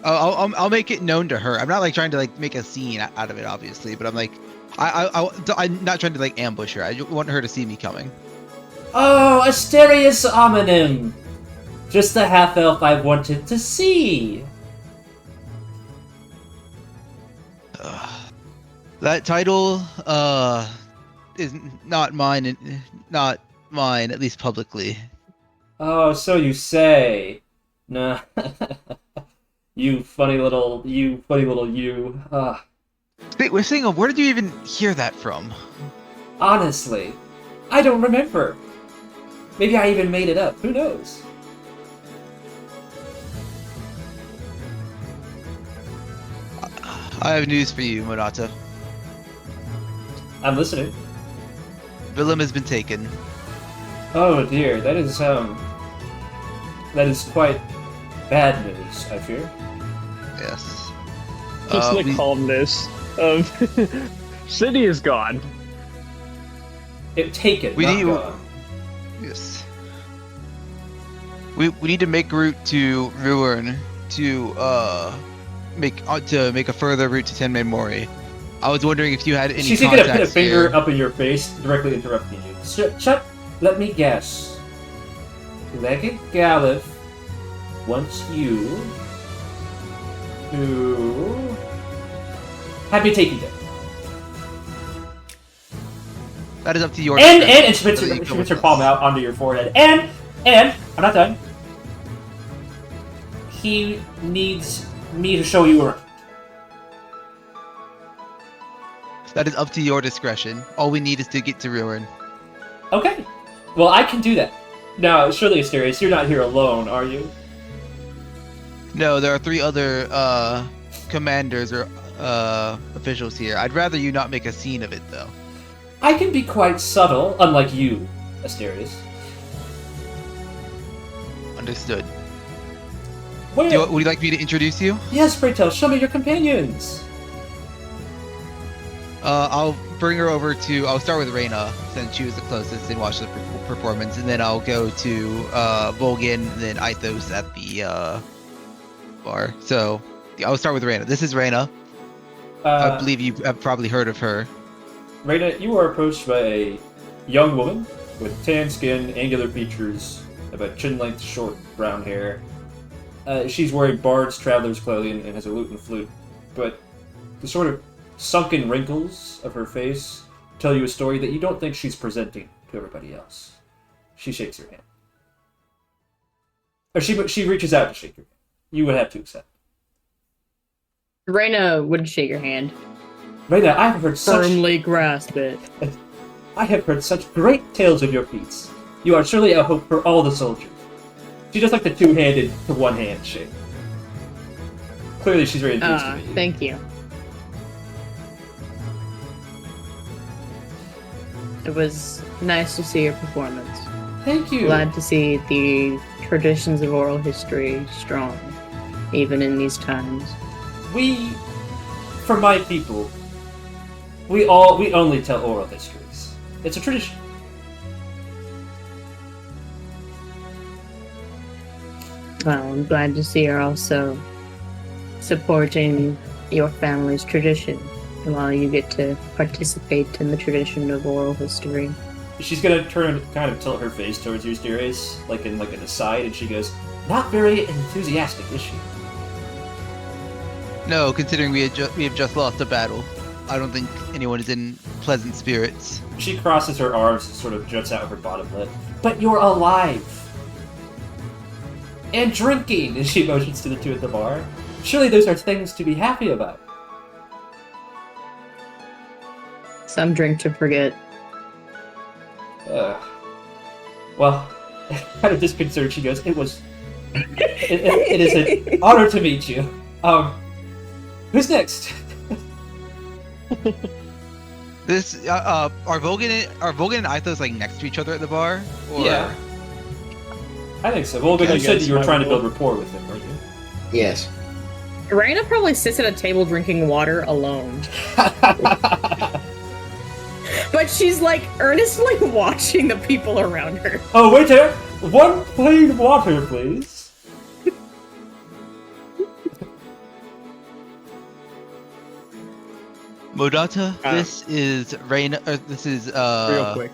I'll make it known to her. I'm not like trying to like make a scene out of it, obviously, but I'm like, I'm not trying to like ambush her. I just want her to see me coming. Oh, Asterius Hominim! Just the half-elf I wanted to see! That title is not mine, at least publicly. Oh, so you say. Nah. you funny little you. We're saying, where did you even hear that from? Honestly, I don't remember. Maybe I even made it up. Who knows? I have news for you, Monata. I'm listening. Willem has been taken. Oh dear, that is quite bad news, I fear. Yes. Just the we- calmness of city is gone. Take it, We not need- gone. Yes. We need to make route to Ruirn to make a further route to Tenme Mori. I was wondering if you had any She's gonna put a contacts finger here. up in your face, directly interrupting you. Shut. Let me guess. Legate Gallif wants you to have me taken down. That is up to your And discretion, she whether you puts go her with us. palm out onto your forehead. And I'm not done. He needs me to show you around. That is up to your discretion. All we need is to get to Ruirn. Okay. Well, I can do that. Now, surely, Asterius, you're not here alone, are you? No, there are 3 other commanders or officials here. I'd rather you not make a scene of it, though. I can be quite subtle, unlike you, Asterius. Understood. Where? Would you like me to introduce you? Yes, pray tell, show me your companions. I'll bring her over to. I'll start with Reina, since she was the closest and watch the performance, and then I'll go to Volgin, and then Ithos at the bar. So I'll start with Reina. This is Reina. I believe you have probably heard of her. Reina, you are approached by a young woman with tan skin, angular features, about chin-length, short brown hair. She's wearing bard's traveler's clothing and has a lute and flute, but the sort of sunken wrinkles of her face tell you a story that you don't think she's presenting to everybody else. She shakes her hand. Or she reaches out to shake your hand. You would have to accept. Reyna would shake your hand. Reina, I have heard Firmly grasp it. I have heard such great tales of your feats. You are surely a hope for all the soldiers. She does like the two-handed to one-hand shake. Clearly, she's very enthused to meet you. Thank you. It was nice to see your performance. Thank you. Glad to see the traditions of oral history strong, even in these times. We, for my people, we only tell oral histories. It's a tradition. Well, I'm glad to see you're also supporting your family's tradition while you get to participate in the tradition of oral history. She's gonna turn and kind of tilt her face towards you, Asterius, like an aside, and she goes, "Not very enthusiastic, is she?" No, considering we have just lost a battle, I don't think anyone is in pleasant spirits. She crosses her arms and sort of juts out her bottom lip. "But you're alive! And drinking!" And she motions to the two at the bar. "Surely those are things to be happy about." Some drink to forget. Well, kind of disconcerted, she goes, it is an honor to meet you. Who's next? This are Vogan and Ithos like next to each other at the bar? Or... Yeah. I think so. Well, you said you were trying to build rapport with him, weren't you? Yes. Reyna probably sits at a table drinking water alone. But she's like earnestly watching the people around her. Oh, waiter! One plain water, please. Monata, this is Reyna. This is Real quick,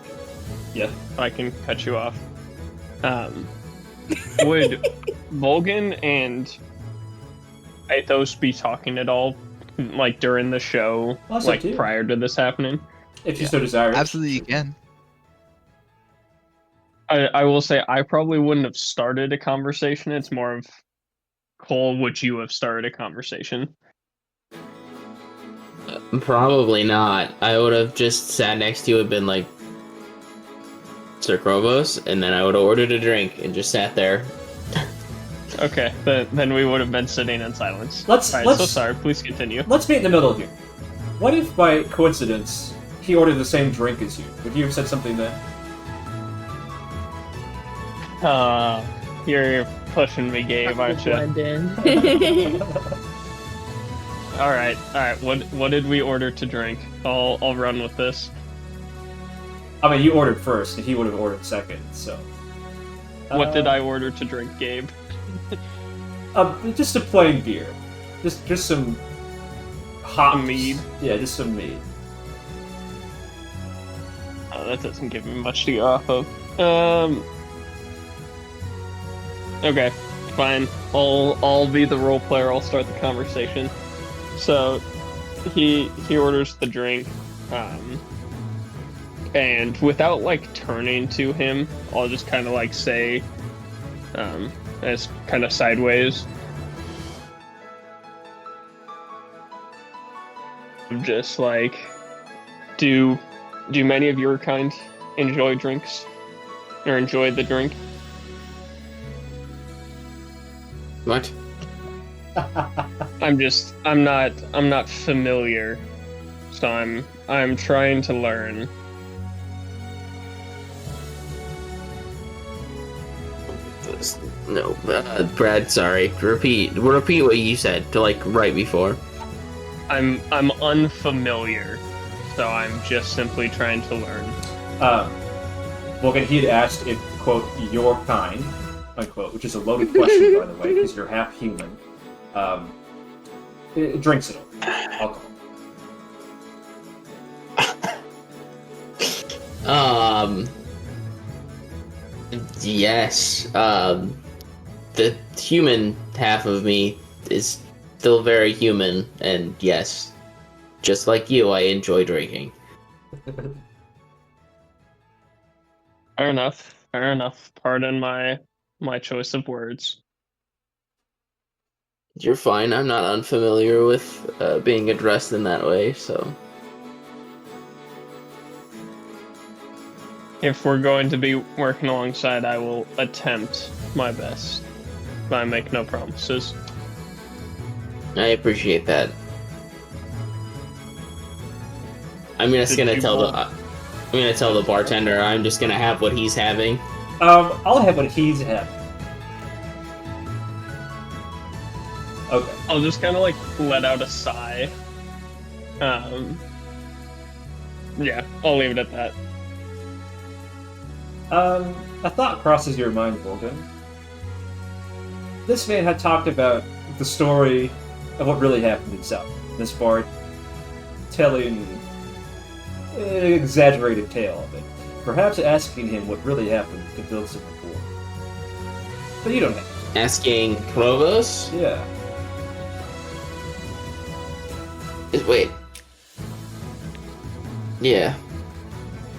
Yeah. if I can cut you off. Would Volgan and Athos be talking at all, like during the show, Well, that's like up to you. prior to this happening? If you so desire. Absolutely, you can. I will say I probably wouldn't have started a conversation. It's more of, Cole, would you have started a conversation? Probably not. I would have just sat next to you and been like, Sir Krovos, and then I would have ordered a drink and just sat there. Okay, then we would have been sitting in silence. Let's- Alright, let's- so sorry, please continue. Let's meet in the middle here. What if, by coincidence, he ordered the same drink as you? Would you have said something then? You're pushing me, Gabe, aren't you? Blend in. Alright. What did we order to drink? I'll run with this. I mean, you ordered first, and he would have ordered second, so... What did I order to drink, Gabe? Just a plain beer. Just some... hops. Mead? Yeah, just some mead. Oh, that doesn't give me much to go off of. Okay, fine. I'll be the role player. I'll start the conversation. So, he orders the drink, and without like turning to him, I'll just kind of like say, as kind of sideways, just like, do many of your kind enjoy drinks or enjoy the drink? What? I'm not familiar, so I'm trying to learn. No, Brad, sorry. Repeat what you said to like right before. I'm unfamiliar, so I'm just simply trying to learn. Well, again, he had asked if, quote, your kind, unquote, which is a loaded question, by the way, because you're half human, it drinks it all. Alcohol. Yes. The human half of me is still very human, and yes, just like you, I enjoy drinking. Fair enough. Fair enough. Pardon my choice of words. You're fine. I'm not unfamiliar with being addressed in that way, so. If we're going to be working alongside, I will attempt my best. But I make no promises. I appreciate that. I'm just Did gonna you tell want- I'm gonna tell the bartender I'm just gonna have what he's having. I'll have what he's having. Okay. I'll just kind of like let out a sigh. Yeah, I'll leave it at that. A thought crosses your mind, Vulcan. This man had talked about the story of what really happened himself. This bard telling an exaggerated tale of it. Perhaps asking him what really happened could build some rapport. But you don't have Asking Provos? to. Yeah. Wait. Yeah.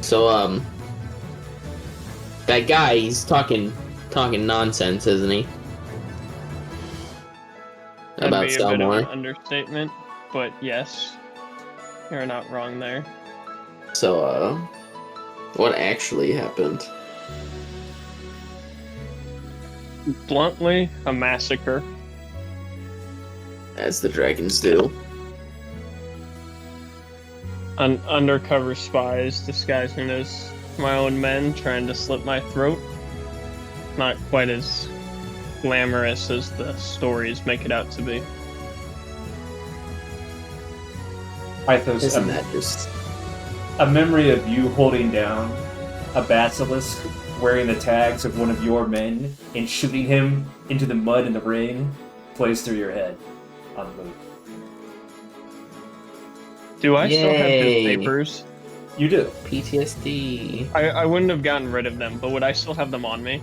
So, that guy, he's talking nonsense, isn't he? That'd About be a bit of an Selmore. understatement, but yes, you're not wrong there. So, what actually happened? Bluntly, a massacre. As the dragons do. Undercover spies disguising as my own men trying to slit my throat. Not quite as glamorous as the stories make it out to be. Mythos, Isn't that just... a memory of you holding down a basilisk, wearing the tags of one of your men, and shooting him into the mud in the rain, plays through your head on loop. Do I still have his Yay. papers? You do. PTSD. I wouldn't have gotten rid of them, but would I still have them on me?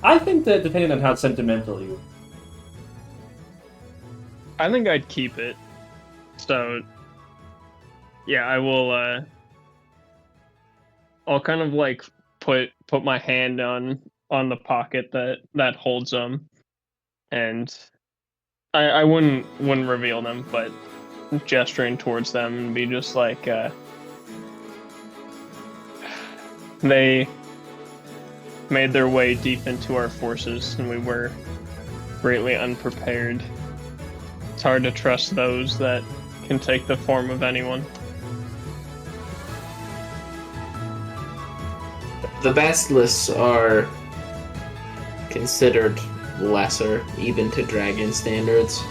I think that depending on how sentimental you... I think I'd keep it. So, yeah, I will. I'll kind of like put my hand on the pocket that holds them, and I wouldn't reveal them, but gesturing towards them and be just like, they made their way deep into our forces, and we were greatly unprepared. It's hard to trust those that can take the form of anyone. The basilisks are considered lesser, even to dragon standards.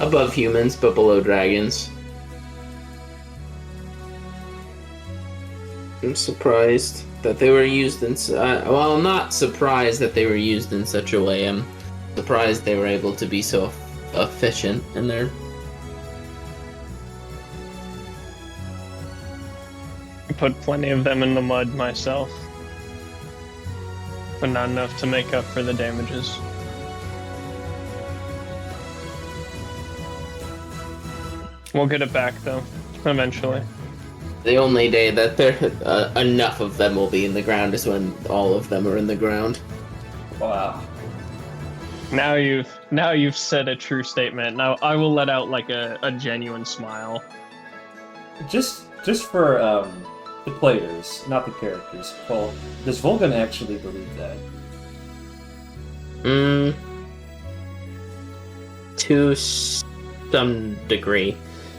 Above humans, but below dragons. I'm surprised that they were used in... well, I'm not surprised that they were used in such a way. I'm surprised they were able to be so efficient in their... I put plenty of them in the mud myself, but not enough to make up for the damages. We'll get it back, though, eventually. The only day that there enough of them will be in the ground is when all of them are in the ground. Wow. Now you've said a true statement. Now I will let out like a genuine smile. Just for the players, not the characters. Well, does Vulcan actually believe that? To some degree.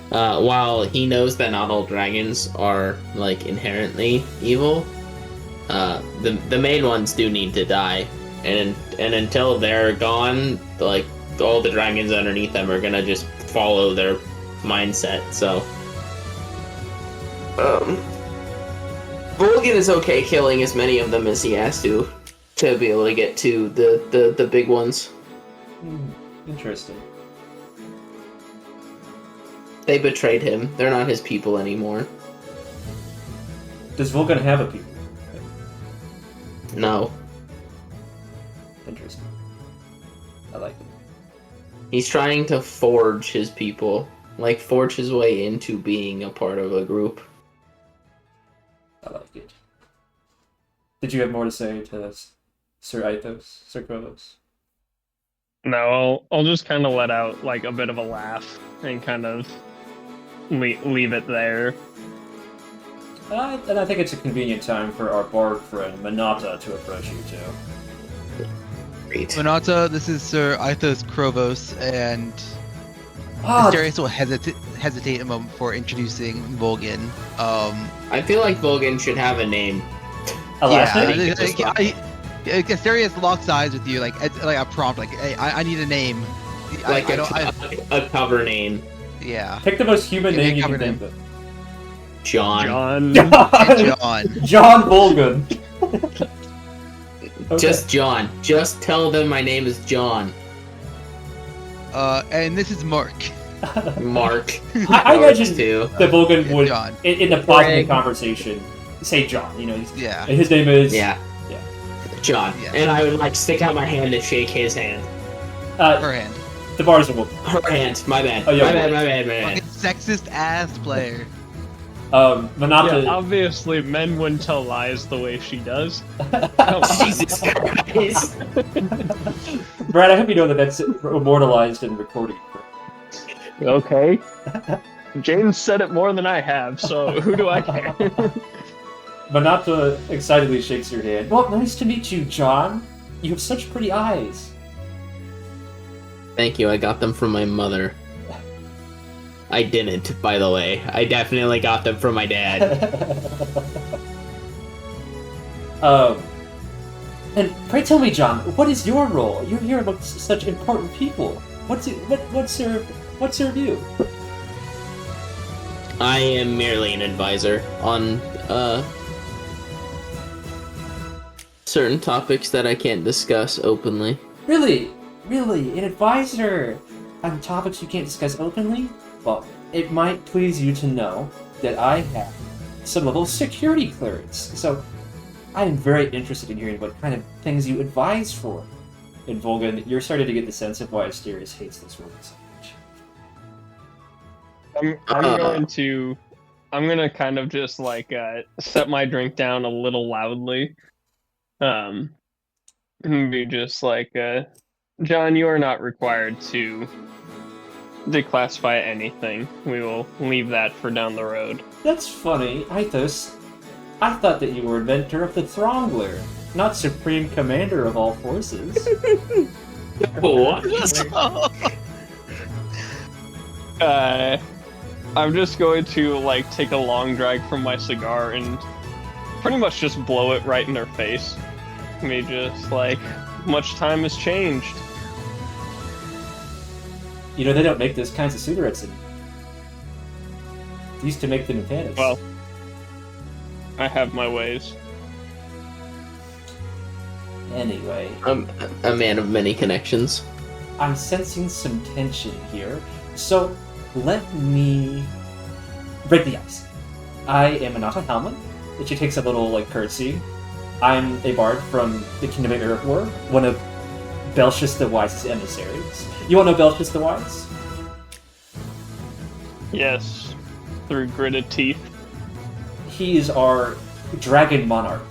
While he knows that not all dragons are like inherently evil, the main ones do need to die, and until they're gone, like all the dragons underneath them are gonna just follow their mindset. So, Vulcan is okay killing as many of them as he has to be able to get to the big ones. Interesting. They betrayed him. They're not his people anymore. Does Vulcan have a people? No. Interesting. I like it. He's trying to forge his people. Like, forge his way into being a part of a group. I like it. Did you have more to say to Sir Aethos, Sir Krovos? No, I'll just kind of let out like a bit of a laugh and kind of leave it there. And I think it's a convenient time for our bard friend Monata to approach you too. Great. Monata, this is Sir Ithos Krovos, and Asterius will hesitate a moment before introducing Vulcan. I feel like Vulcan should have a name. A last name? Asterius locks eyes with you, like a prompt, like, hey, I need a name. Like a cover name. Yeah. Pick the most human Give me a name you cover can name. think of. John. John. John Vulcan. Okay. Just John. Just tell them my name is John. And this is Mark. Mark. I imagine too. the Vulcan would, John. in the positive conversation, say John. You know, Yeah. his name is Yeah. John. Yeah. And I would like stick out my hand and shake his hand. Her hand. The bar is a woman. Her hand. My bad. Oh, yeah, my bad. Fucking sexist ass player. Manata. Yeah, obviously, men wouldn't tell lies the way she does. Jesus Christ. Brad, I hope you know that that's immortalized in recording. Okay. James said it more than I have, so who do I care? Manata excitedly shakes your hand. Well, nice to meet you, John. You have such pretty eyes. Thank you, I got them from my mother. I didn't, by the way. I definitely got them from my dad. And pray tell me, John, what is your role? You're here amongst such important people. What's your view? I am merely an advisor on, certain topics that I can't discuss openly. Really? An advisor on topics you can't discuss openly? Well, it might please you to know that I have some level of security clearance, so I am very interested in hearing what kind of things you advise for. And Vulcan, you're starting to get the sense of why Asterius hates this world so much. I'm gonna kind of just like set my drink down a little loudly. And be just like, John, you are not required to declassify anything. We will leave that for down the road. That's funny, Aethos. I thought that you were inventor of the Throngler, not supreme commander of all forces. What? I'm just going to like take a long drag from my cigar and pretty much just blow it right in her face. Me just like, much time has changed. You know, they don't make those kinds of cigarettes anymore. They used to make them in Paris. Well, I have my ways. Anyway, I'm a man of many connections. I'm sensing some tension here, so let me break the ice. I am Monata Halman, and she takes a little, like, curtsy. I'm a bard from the Kingdom of Aerbor, one of Belcius the Wise's emissaries. You all know Belcius the Wise? Yes, through gritted teeth. He is our dragon monarch.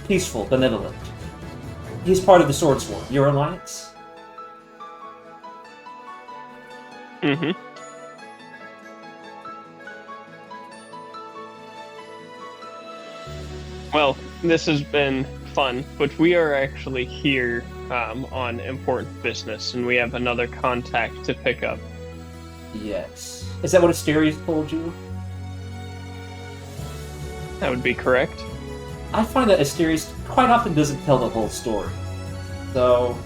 Peaceful, benevolent. He's part of the Swordswarm, your alliance. Mm-hmm. Well, this has been fun, but we are actually here on important business, and we have another contact to pick up. Yes. Is that what Asterius told you? That would be correct. I find that Asterius quite often doesn't tell the whole story. So,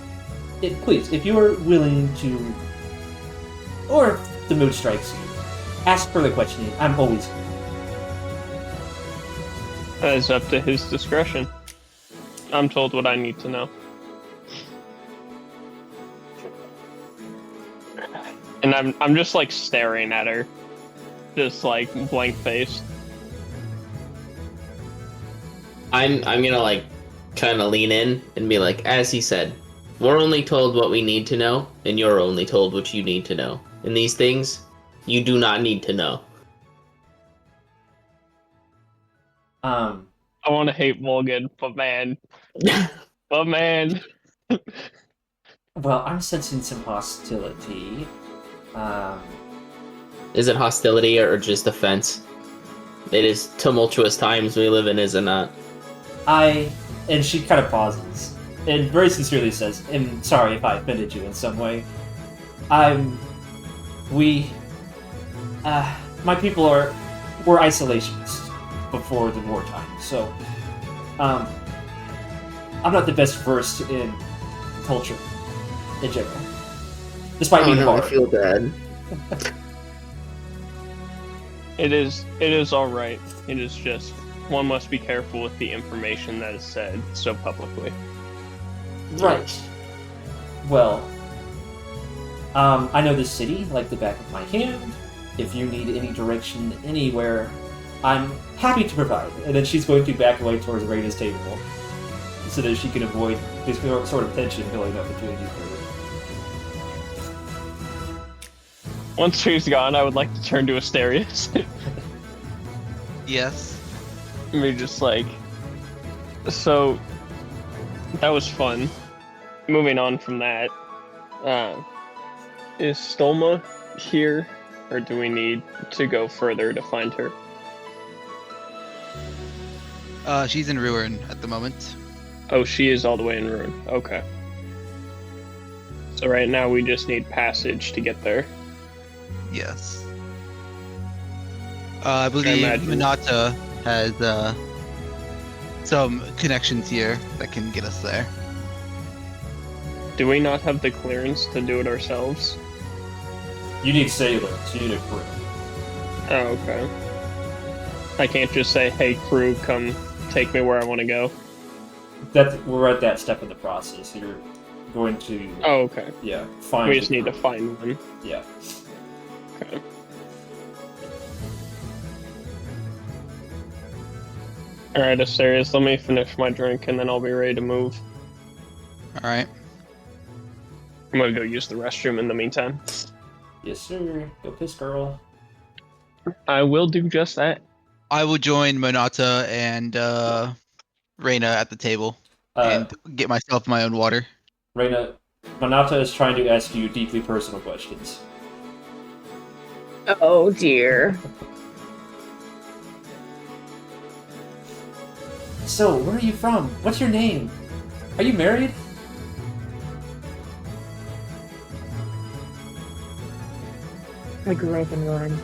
please, if you are willing to, or if the mood strikes you, ask further questioning. I'm always here. That is up to his discretion. I'm told what I need to know. And I'm just like staring at her. Just like blank faced. I'm gonna like kind of lean in and be like, as he said, we're only told what we need to know, and you're only told what you need to know. And these things, you do not need to know. I want to hate Morgan, but man. Well, I'm sensing some hostility. Is it hostility or just offense? It is tumultuous times we live in, is it not? And she kind of pauses, and very sincerely says, I'm sorry if I offended you in some way. My people were isolationists before the wartime, so, I'm not the best versed in culture, in general. Despite being hard. I feel bad. It is alright. It is just, one must be careful with the information that is said so publicly. Right. Well, I know this city like the back of my hand. If you need any direction anywhere, I'm happy to provide. And then she's going to back away towards Raina's table so that she can avoid this sort of tension building up between you two. Once she's gone, I would like to turn to Asterius. Yes. We're just like, so that was fun. Moving on from that, is Stolma here, or do we need to go further to find her? She's in Ruirn at the moment. Oh, she is all the way in Ruirn. Okay. So right now we just need passage to get there. Yes. I believe imagine. Monata has some connections here that can get us there. Do we not have the clearance to do it ourselves? You need sailors. You need a crew. Oh, okay. I can't just say, hey, crew, come take me where I want to go. We're at that step in the process. You're going to... Oh, okay. Yeah, find... We just need to find one. Yeah. Okay. Alright, Asterius, let me finish my drink and then I'll be ready to move. Alright. I'm gonna go use the restroom in the meantime. Yes, sir. Go piss, girl. I will do just that. I will join Monata and Reina at the table and get myself my own water. Reina, Monata is trying to ask you deeply personal questions. Oh dear. So, where are you from? What's your name? Are you married? I grew up in Ruirn.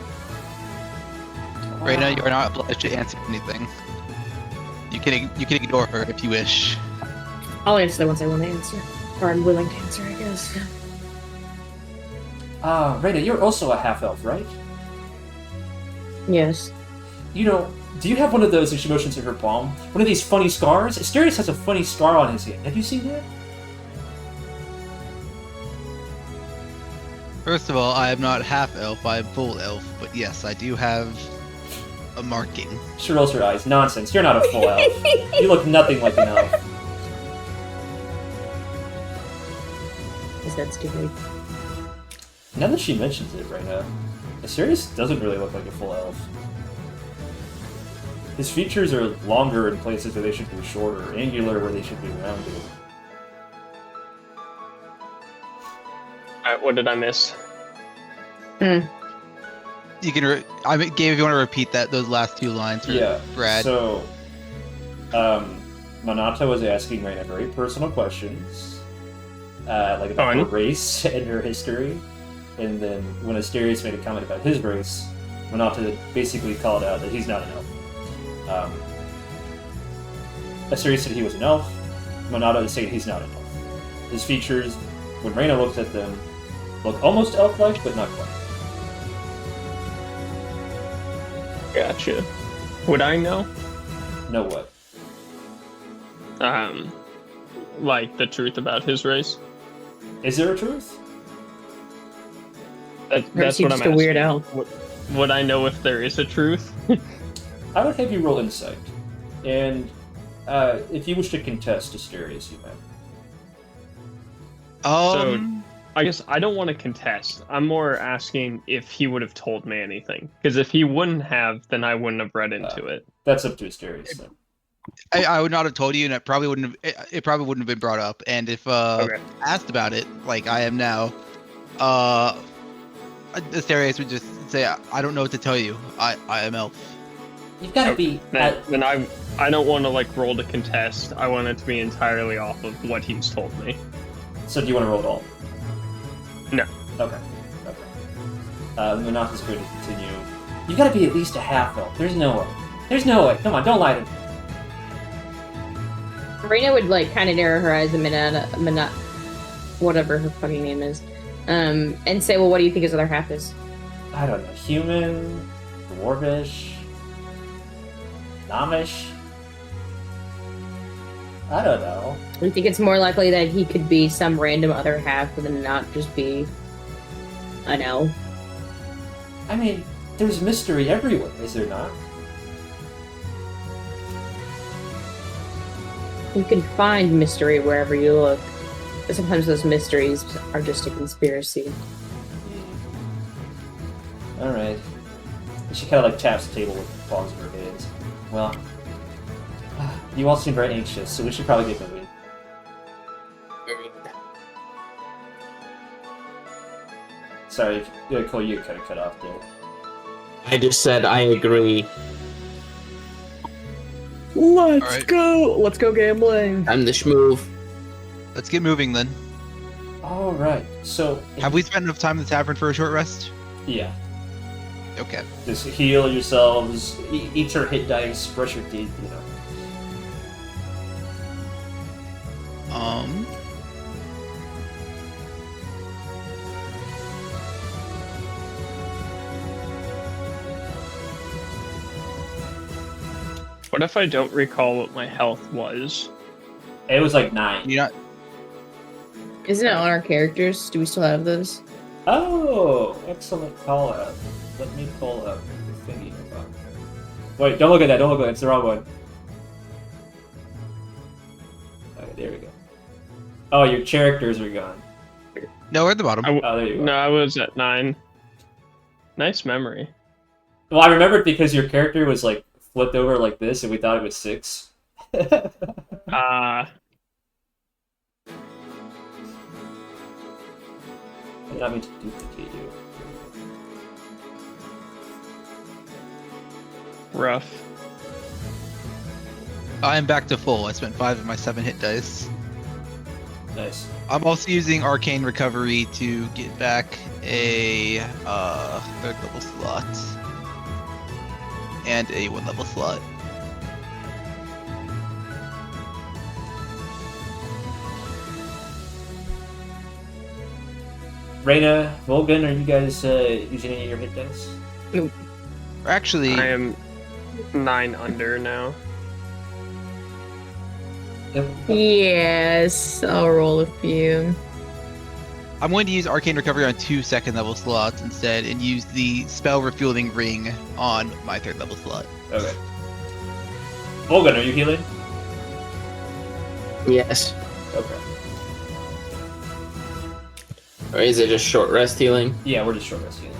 Reina, you are not obliged to answer anything. You can ignore her if you wish. I'll answer the ones I want to answer. Or I'm willing to answer, I guess. Reina, you're also a half-elf, right? Yes. You know, do you have one of those, and she motions in her palm, one of these funny scars? Asterius has a funny scar on his hand. Have you seen that? First of all, I am not half elf, I am full elf, but yes, I do have a marking. She rolls her eyes. Nonsense, you're not a full elf. You look nothing like an elf. Is that stupid? Now that she mentions it right now, Asterius doesn't really look like a full elf. His features are longer in places where they should be shorter, angular where they should be rounded. Alright, what did I miss? You can. Gabe, if you want to repeat those last two lines for Brad. So, Monata was asking Reina very personal questions, like about her race and her history, and then when Asterius made a comment about his race, Monata basically called out that he's not an elf. Asterius said he was an elf. Monata is saying he's not an elf. His features, when Reina looks at them, look almost elf-like, but not quite. Gotcha. Would I know? Know what? Like the truth about his race? Is there a truth? That's Or is he what I'm just a asking. weird elf? Would I know if there is a truth? I would have you roll insight. And if you wish to contest Asterius, you may. I guess I don't want to contest. I'm more asking if he would have told me anything. Because if he wouldn't have, then I wouldn't have read into it. That's up to Asterius. Then. I would not have told you, and it probably wouldn't have been brought up. And if asked about it, like I am now, Asterius would just say, "I don't know what to tell you. I am elf." You've got to be. Then I don't want to like roll to contest. I want it to be entirely off of what he's told me. So do you want to roll it all? No. Okay. Monata's going to continue. You got to be at least a half elf. There's no way. Come on, don't lie to me. Marina would like kind of narrow her eyes a minute, whatever her fucking name is, and say, "Well, what do you think his other half is?" I don't know. Human, dwarvish, Amish. I don't know. I think it's more likely that he could be some random other half than not just be an elf. I mean, there's mystery everywhere, is there not? You can find mystery wherever you look. But sometimes those mysteries are just a conspiracy. Alright. She kind of like taps the table with the palms of her hands. Well, you all seem very anxious, so we should probably get moving. Sorry, Cole, you kind of cut off there. I just said I agree. Let's go! Let's go gambling! I'm the schmoove. Let's get moving then. Alright, so... Have we spent enough time in the tavern for a short rest? Yeah. Okay. Just heal yourselves, eat your hit dice, brush your teeth, you know. What if I don't recall what my health was? It was like 9. You not? Isn't it on our characters? Do we still have those? Oh, excellent call out. Let me pull up the thingy. Wait, don't look at that, it's the wrong one. Okay, there we go. Oh, your characters are gone. No, we're at the bottom. Oh, there you go. No, I was at 9. Nice memory. Well, I remembered because your character was like flipped over like this and we thought it was 6. Ah. I did not mean to duplicate you. Rough. I am back to full. I spent 5 of my 7 hit dice. Nice. I'm also using Arcane Recovery to get back a 3rd level slot. And a 1 level slot. Reyna, Volgan, are you guys using any of your hit dice? Nope. Actually, I am 9 under now. Yes, I'll roll a few. I'm going to use Arcane Recovery on 2 2nd level slots instead and use the Spell Refueling Ring on my 3rd level slot. Okay. Volgan, are you healing? Yes. Okay. Or is it just short rest healing? Yeah, we're just short rest healing.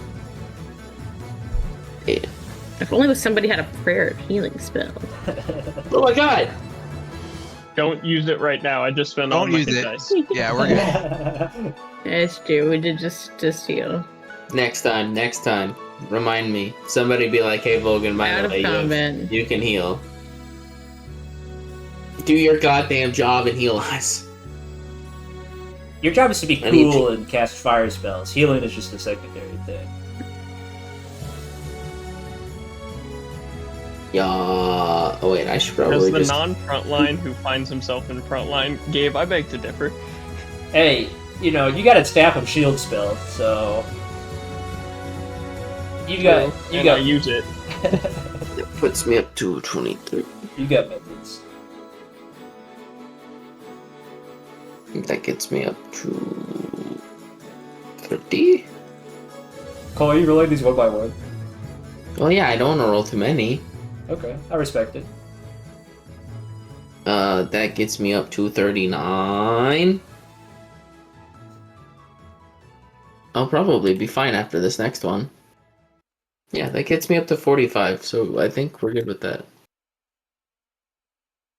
Yeah. If only somebody had a prayer healing spell. Oh my god! Don't use it right now. I just spent all Don't my use hit it. dice. Yeah, we're good. That's true. We did just heal. Next time. Remind me. Somebody be like, hey Volgan, by Out the of way, combat. you can heal. Do your goddamn job and heal us. Your job is to be I need cool and cast fire spells. Healing is just a secondary thing. Yeah. Oh wait, I should probably As the just. non-frontline who finds himself in frontline, Gabe, I beg to differ. Hey, you know, you got a staff of shield spell, so you got I use it. That puts me up to 23. you got methods. That gets me up to 30. Cole, are you rolling these one by one? Well, yeah, I don't want to roll too many. Okay, I respect it. That gets me up to 39. I'll probably be fine after this next one. Yeah, that gets me up to 45, so I think we're good with that.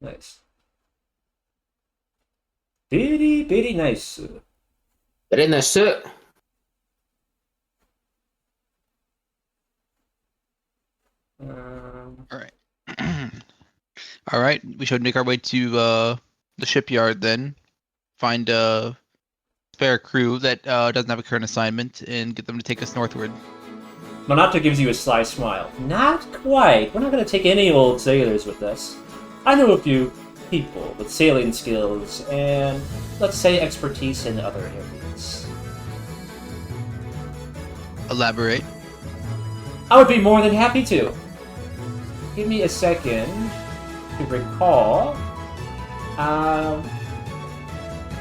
Nice. Very nice. But in the suit. All right. All right. We should make our way to the shipyard then. Find a spare crew that doesn't have a current assignment and get them to take us northward. Monata gives you a sly smile. Not quite. We're not going to take any old sailors with us. I know a few people with sailing skills and, let's say, expertise in other areas. Elaborate. I would be more than happy to. Give me a second to recall.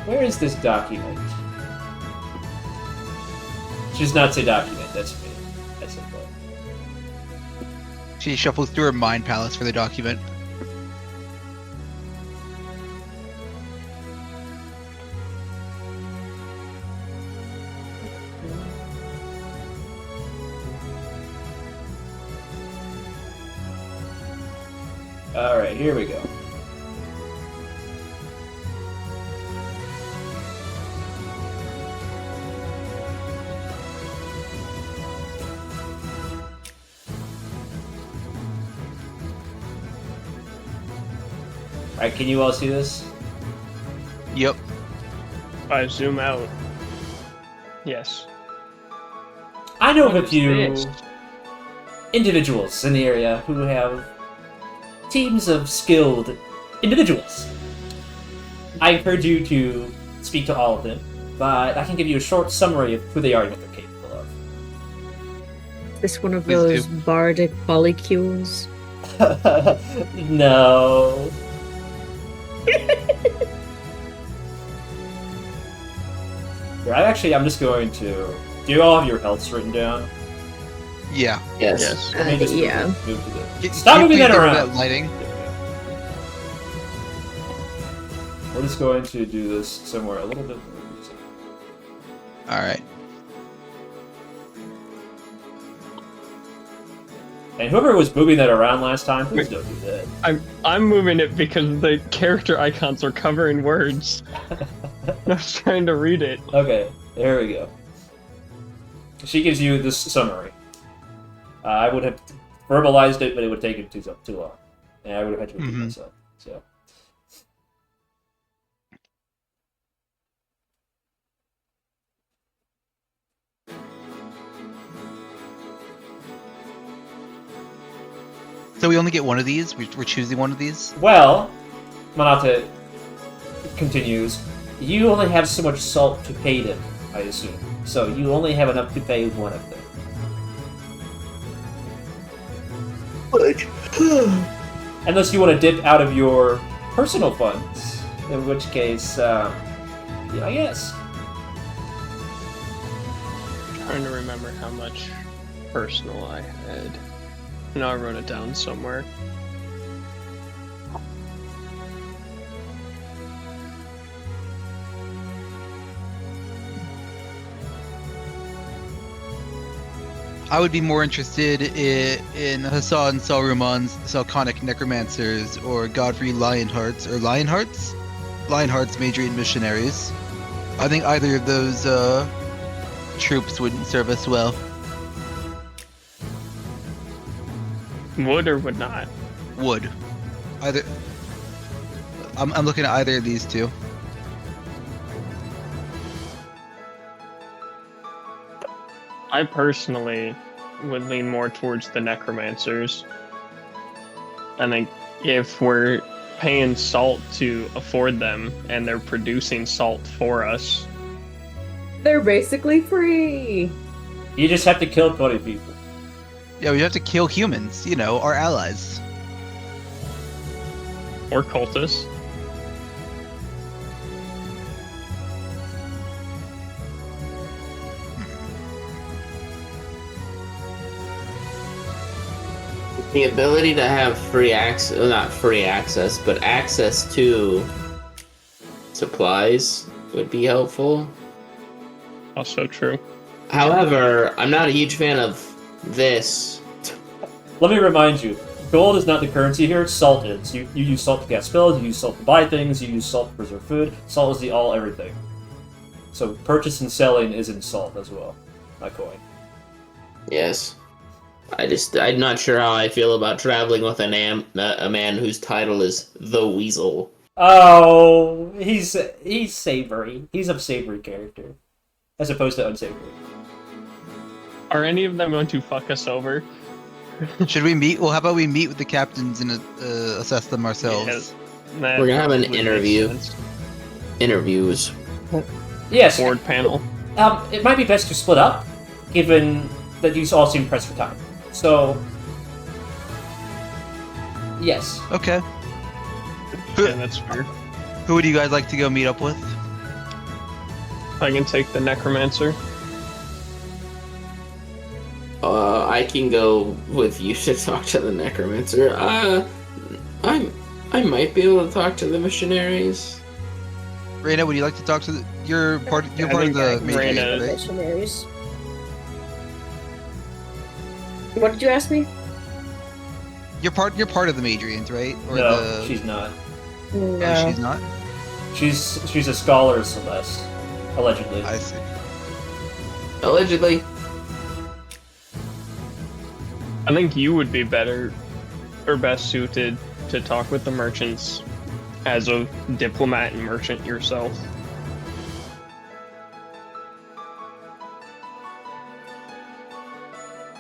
Where is this document? She does not say document. That's me. That's it. She shuffles through her mind palace for the document. Alright, here we go. Alright, can you all see this? Yep. If I zoom out. Yes. I know of What a is few this? individuals in the area who have teams of skilled individuals. I encourage you to speak to all of them, but I can give you a short summary of who they are and what they're capable of. This one of Please those do. bardic polycules. No. Here, I'm just going to. Do you all have your healths written down? Yeah. Yes. Yes. Let me just Yeah. move to the. Can- Stop can you moving please that give her around. that lighting. We're just going to do this somewhere a little bit more. All right. And whoever was moving that around last time, please don't do that. I'm moving it because the character icons are covering words. I was trying to read it. Okay, there we go. She gives you this summary. I would have verbalized it, but it would take too long, and I would have had to repeat Mhm. myself. So. So we only get one of these? We're choosing one of these? Well, Monata continues, you only have so much salt to pay them, I assume. So you only have enough to pay one of them. Unless you want to dip out of your personal funds, in which case, yeah, I guess. Trying to remember how much personal I had. No, I wrote it down somewhere. I would be more interested in Hassan Saruman's Salconic Necromancers or Godfrey Lienhaart's Lienhaart's Madriant Missionaries. I think either of those troops wouldn't serve us well. Would or would not? Would. Either. I'm looking at either of these two. I personally would lean more towards the necromancers. I think if we're paying salt to afford them and they're producing salt for us, They're basically free. You just have to kill 20 people. Yeah, we have to kill humans, you know, our allies. or cultists. The ability to have free access, well, not free access, but access to supplies would be helpful. Also true. However, I'm not a huge fan of this. Let me remind you, gold is not the currency here, salt is. You use salt to cast spells, you use salt to buy things, you use salt to preserve food. Salt is the all everything. So purchase and selling is in salt as well. My coin. Yes. I'm not sure how I feel about traveling with a man whose title is the Weasel. Oh, he's savory. He's a savory character, as opposed to unsavory. Are any of them going to fuck us over? Should we meet? Well, how about we meet with the captains and assess them ourselves? That We're gonna have an would make interview. sense. Interviews. Yes. Board panel. It might be best to split up, given that you all seem pressed for time. So, yes. Okay. Yeah, that's fair. Who would you guys like to go meet up with? I can take the necromancer. I can go with you to talk to the necromancer. I might be able to talk to the missionaries. Raina, would you like to talk to you're part of the Raina- Madriant, right? Missionaries. What did you ask me? You're part of the Madriant, right? Or No, she's not. No. Oh, she's not? She's a scholar, Celeste, allegedly. I see. Allegedly. I think you would be better or best suited to talk with the merchants as a diplomat and merchant yourself.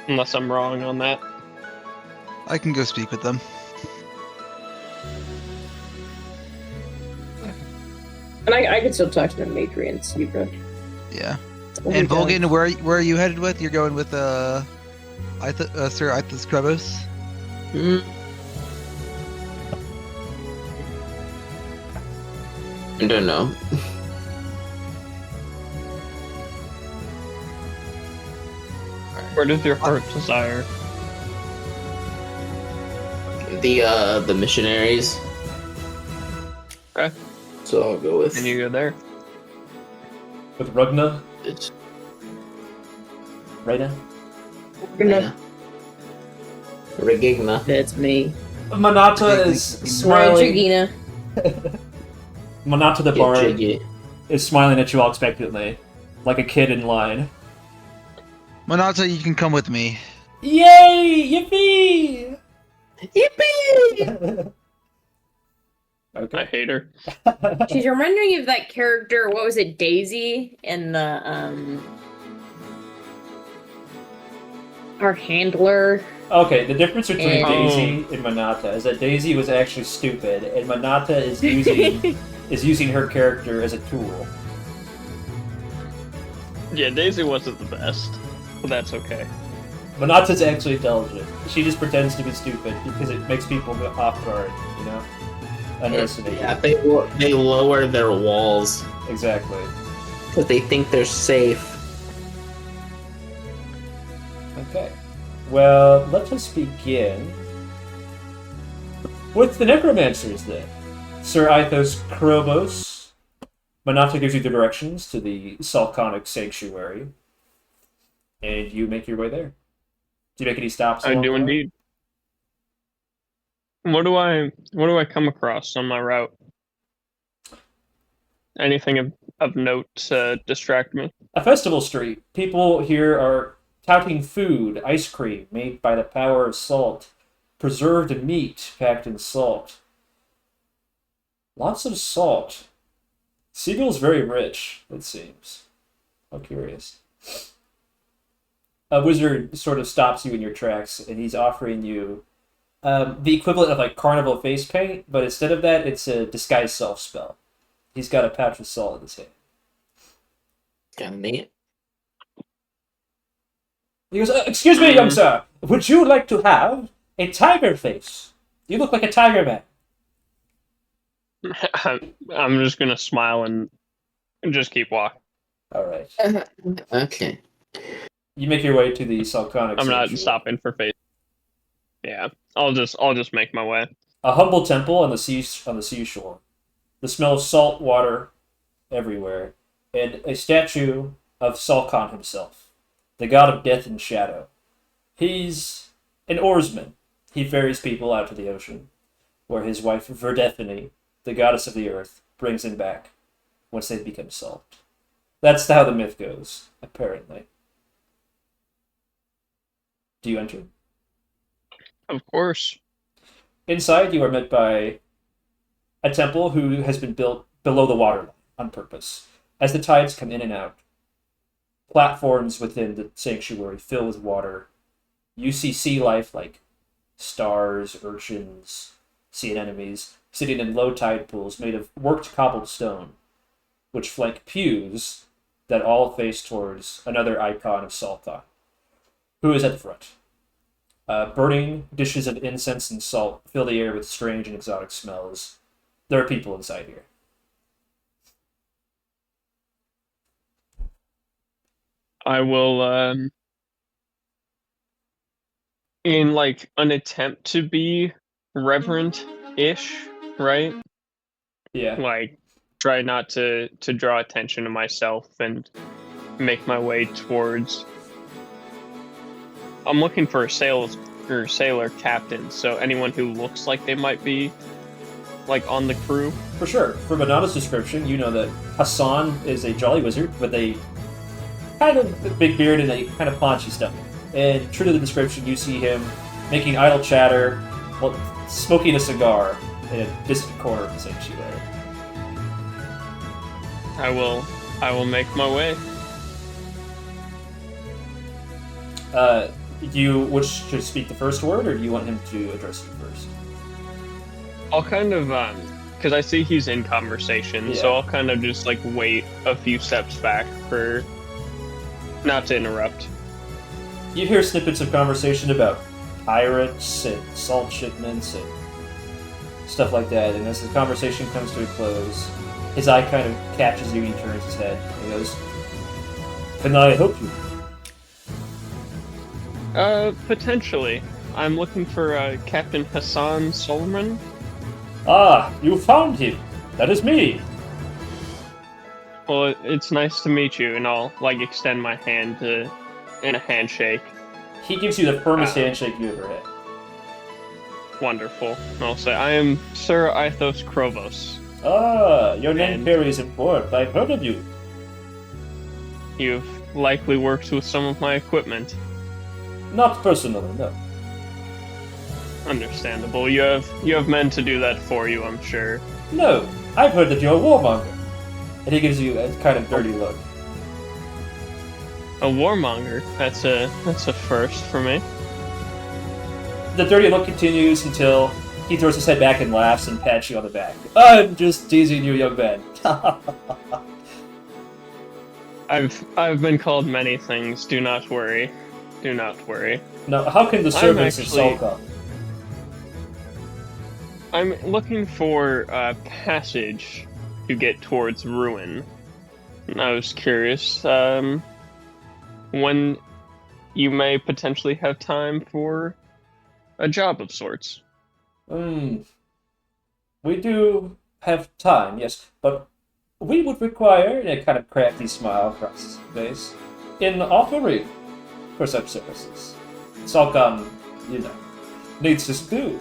Unless I'm wrong on that. I can go speak with them. And I could still talk to the Madrians, you bro. Yeah. And Volgan, where are you headed with? You're going with Sir Ithas Krebos? I don't know. Where does your heart desire? The missionaries. Okay. So I'll go with And you go there. With Rugna, it. right now. Yeah. Regigna. That's me. Monata is smiling. Regina. Monata the Get Bard jiggy. is smiling at you all expectantly, like a kid in line. Monata, you can come with me. Yay! Yippee! Yippee! I Okay. hate her. She's reminding me of that character, what was it, Daisy in the our handler. Okay, the difference between And- Daisy and Monata is that Daisy was actually stupid, and Monata is using her character as a tool. Yeah, Daisy wasn't the best, but that's okay. Monata's actually intelligent. She just pretends to be stupid because it makes people go off guard, you know? Underestimate. Yeah, they lower their walls Exactly. because they think they're safe. Okay. Well, let us begin with the necromancers then. Sir Ithos Krobos. Monata gives you the directions to the Salconic Sanctuary, and you make your way there. Do you make any stops? I along do the way? indeed. What do I come across on my route? Anything of note to distract me? A festival street. People here are touting food, ice cream made by the power of salt, preserved meat packed in salt. Lots of salt. Sg'hel's very rich, it seems. How curious. A wizard sort of stops you in your tracks, and he's offering you the equivalent of like carnival face paint, but instead of that, it's a disguise self spell. He's got a patch of salt in his hand. Kind of neat. He goes, "Excuse me, young sir. Would you like to have a tiger face? You look like a tiger man." I'm just gonna smile and just keep walking. All right. Okay. You make your way to the Salconic I'm not Sanctuary. stopping for face. Yeah, I'll just make my way. A humble temple on the seashore. The smell of salt water everywhere, and a statue of Salkon himself, the god of death and shadow. He's an oarsman. He ferries people out to the ocean, where his wife Verdephine, the goddess of the earth, brings him back once they've become salt. That's how the myth goes, apparently. Do you enter? Of course. Inside, you are met by a temple who has been built below the waterline on purpose. As the tides come in and out, platforms within the sanctuary fill with water. You see sea life like stars, urchins, sea anemones, sitting in low tide pools made of worked cobbled stone, which flank pews that all face towards another icon of Salka, who is at the front. Burning dishes of incense and salt fill the air with strange and exotic smells. There are people inside here. I will, in like an attempt to be reverent-ish, right? Yeah. Like, try not to draw attention to myself and make my way towards. I'm looking for a sailor captain, so anyone who looks like they might be like on the crew. For sure. From Monata's description, you know that Hassan is a jolly wizard with a kind of big beard and a kind of paunchy stomach. And true to the description, you see him making idle chatter while smoking a cigar in a distant corner of the sanctuary. I will make my way. Do you wish to speak the first word, or do you want him to address you first? I'll kind of because I see he's in conversation, so I'll kind of just like wait a few steps back for not to interrupt. You hear snippets of conversation about pirates and salt shipments and stuff like that, and as the conversation comes to a close, his eye kind of catches you and he turns his head and he goes, "Can I help you?" Potentially. I'm looking for Captain Hassan Solomon. Ah, you found him. That is me. Well, it's nice to meet you, and I'll like extend my hand in a handshake. He gives you the firmest handshake you ever had. Wonderful. And I'll say, I am Sir Ithos Krovos. Ah, your name And- carries import. I've heard of you. You've likely worked with some of my equipment. Not personally, no. Understandable. You have men to do that for you, I'm sure. No, I've heard that you're a warmonger. And he gives you a kind of dirty look. A warmonger. That's a first for me. The dirty look continues until he throws his head back and laughs and pats you on the back. I'm just teasing you, young man. I've been called many things. Do not worry. Do not worry. Now, how can the servants of Salka? I'm looking for a passage to get towards Ruirn. And I was curious when you may potentially have time for a job of sorts. We do have time, yes, but we would require, and a kind of crafty smile across his face, an offering for such services. Salkam, needs his due.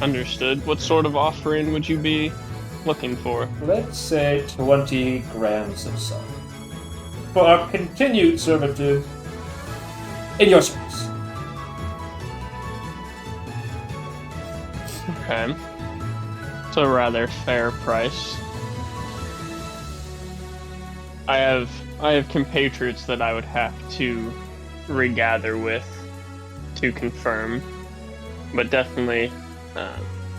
Understood. What sort of offering would you be looking for? Let's say 20 grams of salt. For our continued servitude in your service. Okay. It's a rather fair price. I have compatriots that I would have to regather with to confirm, but definitely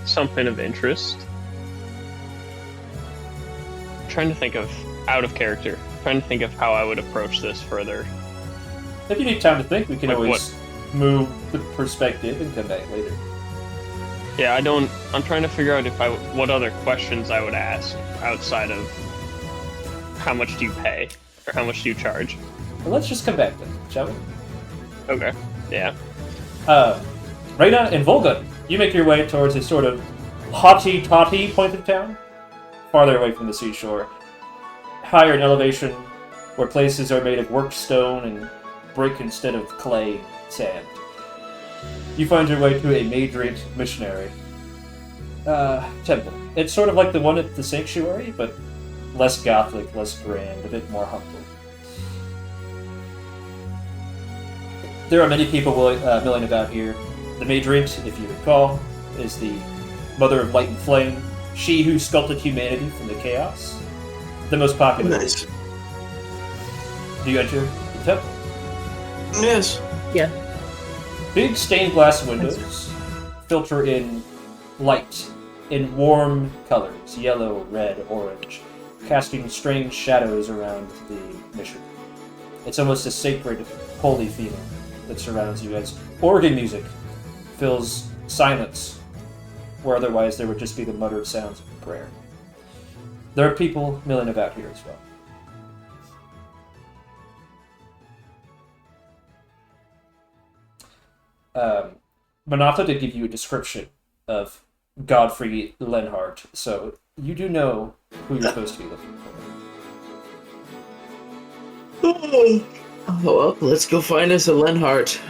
something of interest. Trying to think of out of character. Trying to think of how I would approach this further. If you need time to think, we can Like always move the perspective and come back later. Yeah, I'm trying to figure out what other questions I would ask outside of how much do you pay or how much do you charge. Well, let's just come back then, shall we? Okay. Yeah. Reyna and Volga, you make your way towards a sort of haughty-taughty point of town, farther away from the seashore, higher in elevation, where places are made of worked stone and brick instead of clay and sand. You find your way to a Madriant Missionary temple. It's sort of like the one at the Sanctuary, but less gothic, less grand, a bit more humble. There are many people milling about here. The Madriant, if you recall, is the mother of light and flame, she who sculpted humanity from the chaos. The most popular. Nice. Do you enter the temple? Yes. Yeah. Big stained glass windows filter in light in warm colors, yellow, red, orange, casting strange shadows around the mission. It's almost a sacred, holy feeling that surrounds you as organ music fills silence, where otherwise there would just be the muttered sounds of prayer. There are people milling about here as well. Monata did give you a description of Godfrey Lienhaart, so you do know who you're supposed to be looking for. Oh, well, let's go find us a Lienhaart.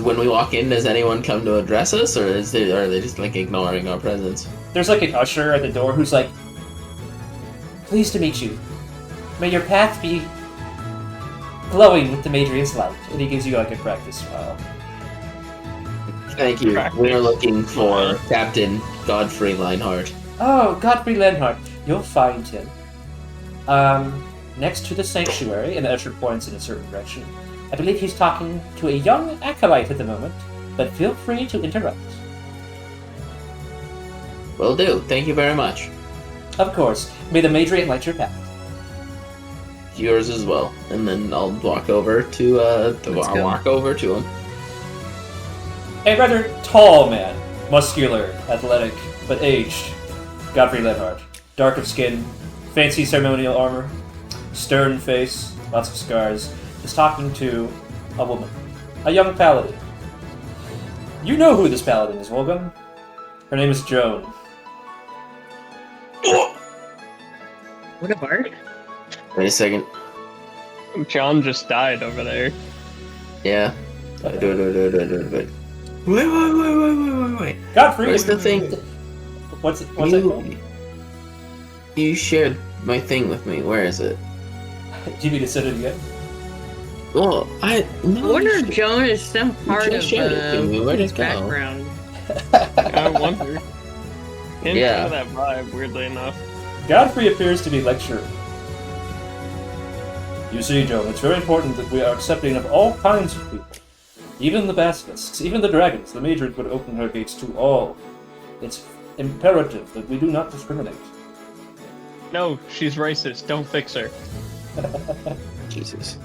When we walk in, does anyone come to address us, or are they just like ignoring our presence? There's like an usher at the door who's like, "Pleased to meet you. May your path be glowing with the Madriant's light." And he gives you like a practice smile. Thank you. We are looking for Captain Godfrey Lienhaart. Oh, Godfrey Lienhaart. You'll find him. Next to the sanctuary, and the usher points in a certain direction. I believe he's talking to a young acolyte at the moment, but feel free to interrupt. Will do. Thank you very much. Of course. May the Madriant light your path. Yours as well. And then I'll walk over to him. A rather tall man, muscular, athletic, but aged. Godfrey Lienhaart. Dark of skin, fancy ceremonial armor, stern face, lots of scars, is talking to a woman. A young paladin. You know who this paladin is, Wolgun. Her name is Joan. What a bard. Wait a second. John just died over there. Yeah. Wait. Godfrey! What's the thing? What's that called? You shared my thing with me. Where is it? Do you need to send it again? Well, I wonder if Joan is some part of his background. I wonder. Didn't Yeah. feel that vibe, weirdly enough. Godfrey appears to be lecturing. You see, Joan, it's very important that we are accepting of all kinds of people. Even the basilisks, even the dragons. The Madriant would open her gates to all. It's imperative that we do not discriminate. No, she's racist. Don't fix her. Jesus.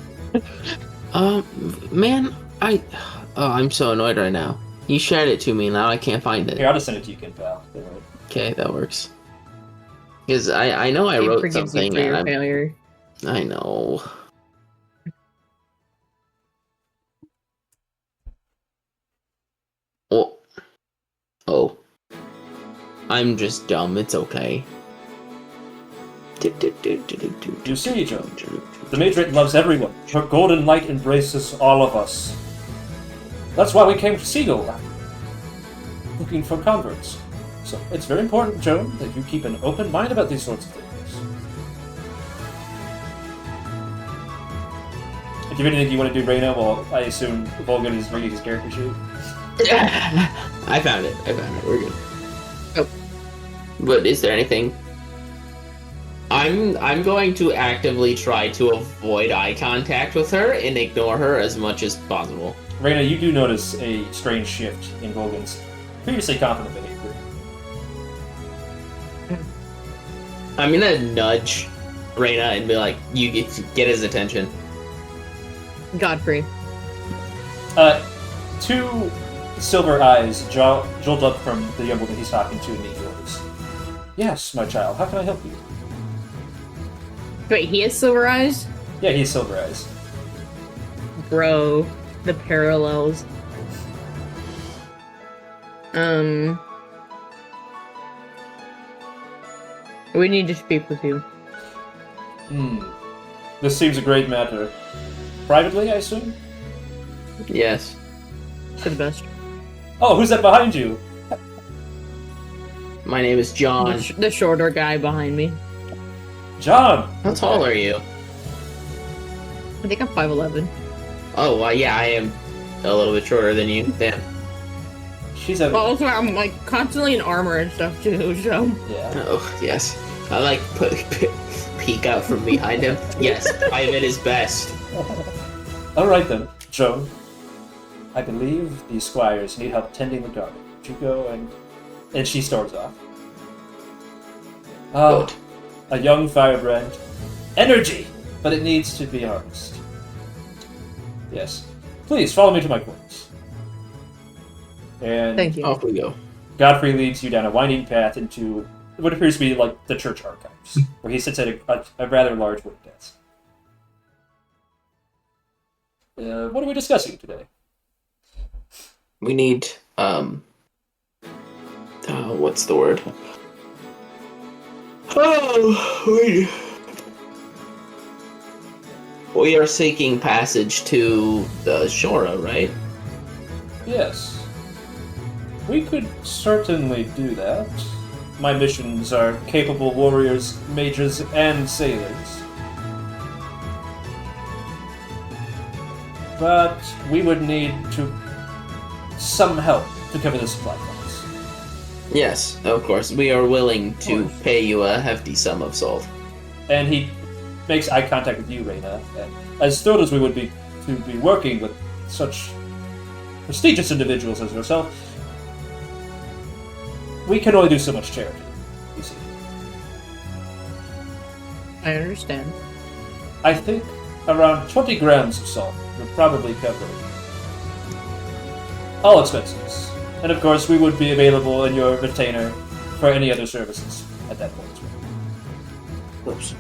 Man, I'm so annoyed right now. You shared it to me, now I can't find it. Here, I'll just send it to you, Ken Pal. Okay, that works. Because I know I He wrote forgives something you for your and failure. I know. Oh. I'm just dumb, it's okay. You see, Joan, the Madriant loves everyone. Her golden light embraces all of us. That's why we came to Sg'hel, looking for converts. So it's very important, Joan, that you keep an open mind about these sorts of things. If you have anything you want to do, Reyna, well, I assume Volgan is reading his character sheet. I found it. We're good. Oh. But is there anything? I'm going to actively try to avoid eye contact with her and ignore her as much as possible. Reyna, you do notice a strange shift in Volgan's previously confident behavior. I'm gonna nudge Reyna and be like, "You get his attention." Godfrey. Two silver eyes jolt up from the young woman he's talking to and meet yours. Yes, my child, how can I help you? Wait, he has silver eyes? Yeah, he has silver eyes. bro, the parallels. We need to speak with you. This seems a great matter. Privately, I assume? Yes. For the best. Oh, who's that behind you? My name is John. The shorter guy behind me. John! How tall are you? I think I'm 5'11". Oh, yeah, I am a little bit shorter than you. Damn. She's a... Well, also, I'm like constantly in armor and stuff too, so. Yeah. Oh, yes. I like peek out from behind him. Yes, private is best. Alright then, Joan. I believe the squires need help tending the garden. Would you go and she storms off. Good. A young firebrand. Energy! But it needs to be harnessed. Yes. Please, follow me to my quarters. And Thank you. Off we go. Godfrey leads you down a winding path into what appears to be like the church archives, where he sits at a rather large wooden desk. What are we discussing today? We need, what's the word? Oh, we are seeking passage to the Shora, right? Yes. We could certainly do that. My missions are capable warriors, mages, and sailors. But we would need some help to cover the supply costs. Yes, of course. We are willing to pay you a hefty sum of salt. And he makes eye contact with you, Reyna. And as thrilled as we would be to be working with such prestigious individuals as yourself, we can only do so much charity, you see. I understand. I think around 20 grams of salt would probably cover all expenses. And of course, we would be available in your retainer for any other services at that point as well. Oops.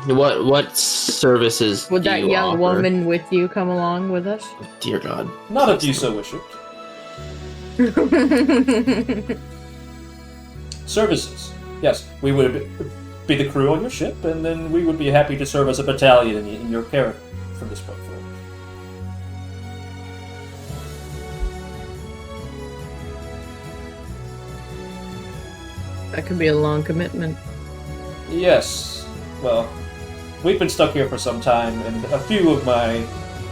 What services Would do that you young offer? woman with you come along with us? Dear God. Not if you so wish it. Services. Yes, we would be the crew on your ship, and then we would be happy to serve as a battalion in your care from this point forward. That could be a long commitment. Yes. Well, we've been stuck here for some time, and a few of my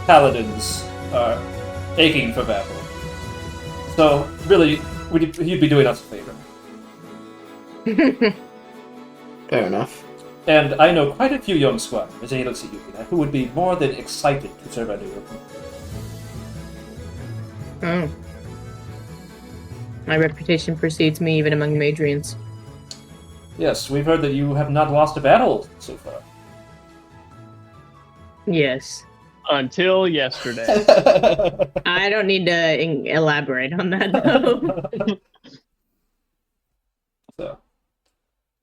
paladins are aching for battle. So, really, you'd be doing us a favor. Fair enough. And I know quite a few young squires, and he looks at you, who would be more than excited to serve under your command. Oh. My reputation precedes me even among Madrians. Yes, we've heard that you have not lost a battle so far. Yes. Until yesterday. I don't need to elaborate on that, though. So,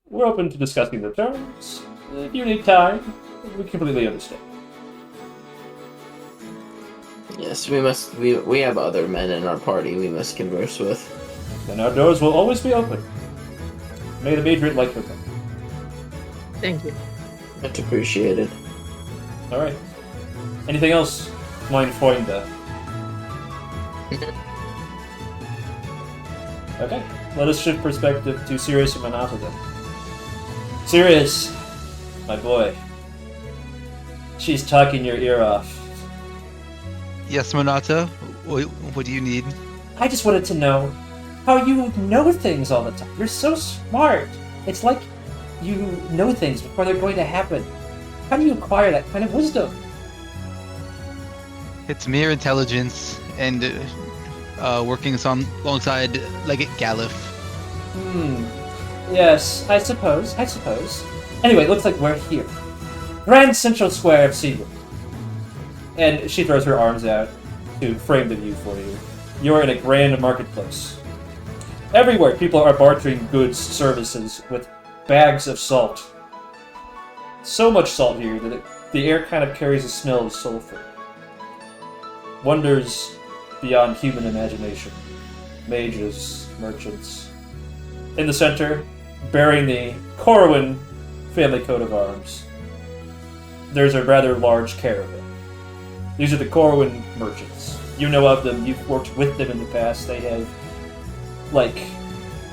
we're open to discussing the terms. If you need time, we completely understand. Yes, we must. We have other men in our party we must converse with. And our doors will always be open. May the Madriant like your company. Thank you. Much appreciated. Alright. Anything else, mein Freunde? Okay, let us shift perspective to Sirius and Monata then. Sirius, my boy. She's talking your ear off. Yes, Monata? What do you need? I just wanted to know how you know things all the time. You're so smart. It's like you know things before they're going to happen. How do you acquire that kind of wisdom? It's mere intelligence and working alongside Legate Gallif. Yes, I suppose. Anyway, it looks like we're here. Grand Central Square of Seawood. And she throws her arms out to frame the view for you. You're in a grand marketplace. Everywhere, people are bartering goods, services, with bags of salt. So much salt here that the air kind of carries a smell of sulfur. Wonders beyond human imagination. Mages, merchants. In the center, bearing the Corwin family coat of arms, there's a rather large caravan. These are the Corwin merchants. You know of them, you've worked with them in the past. They have, like,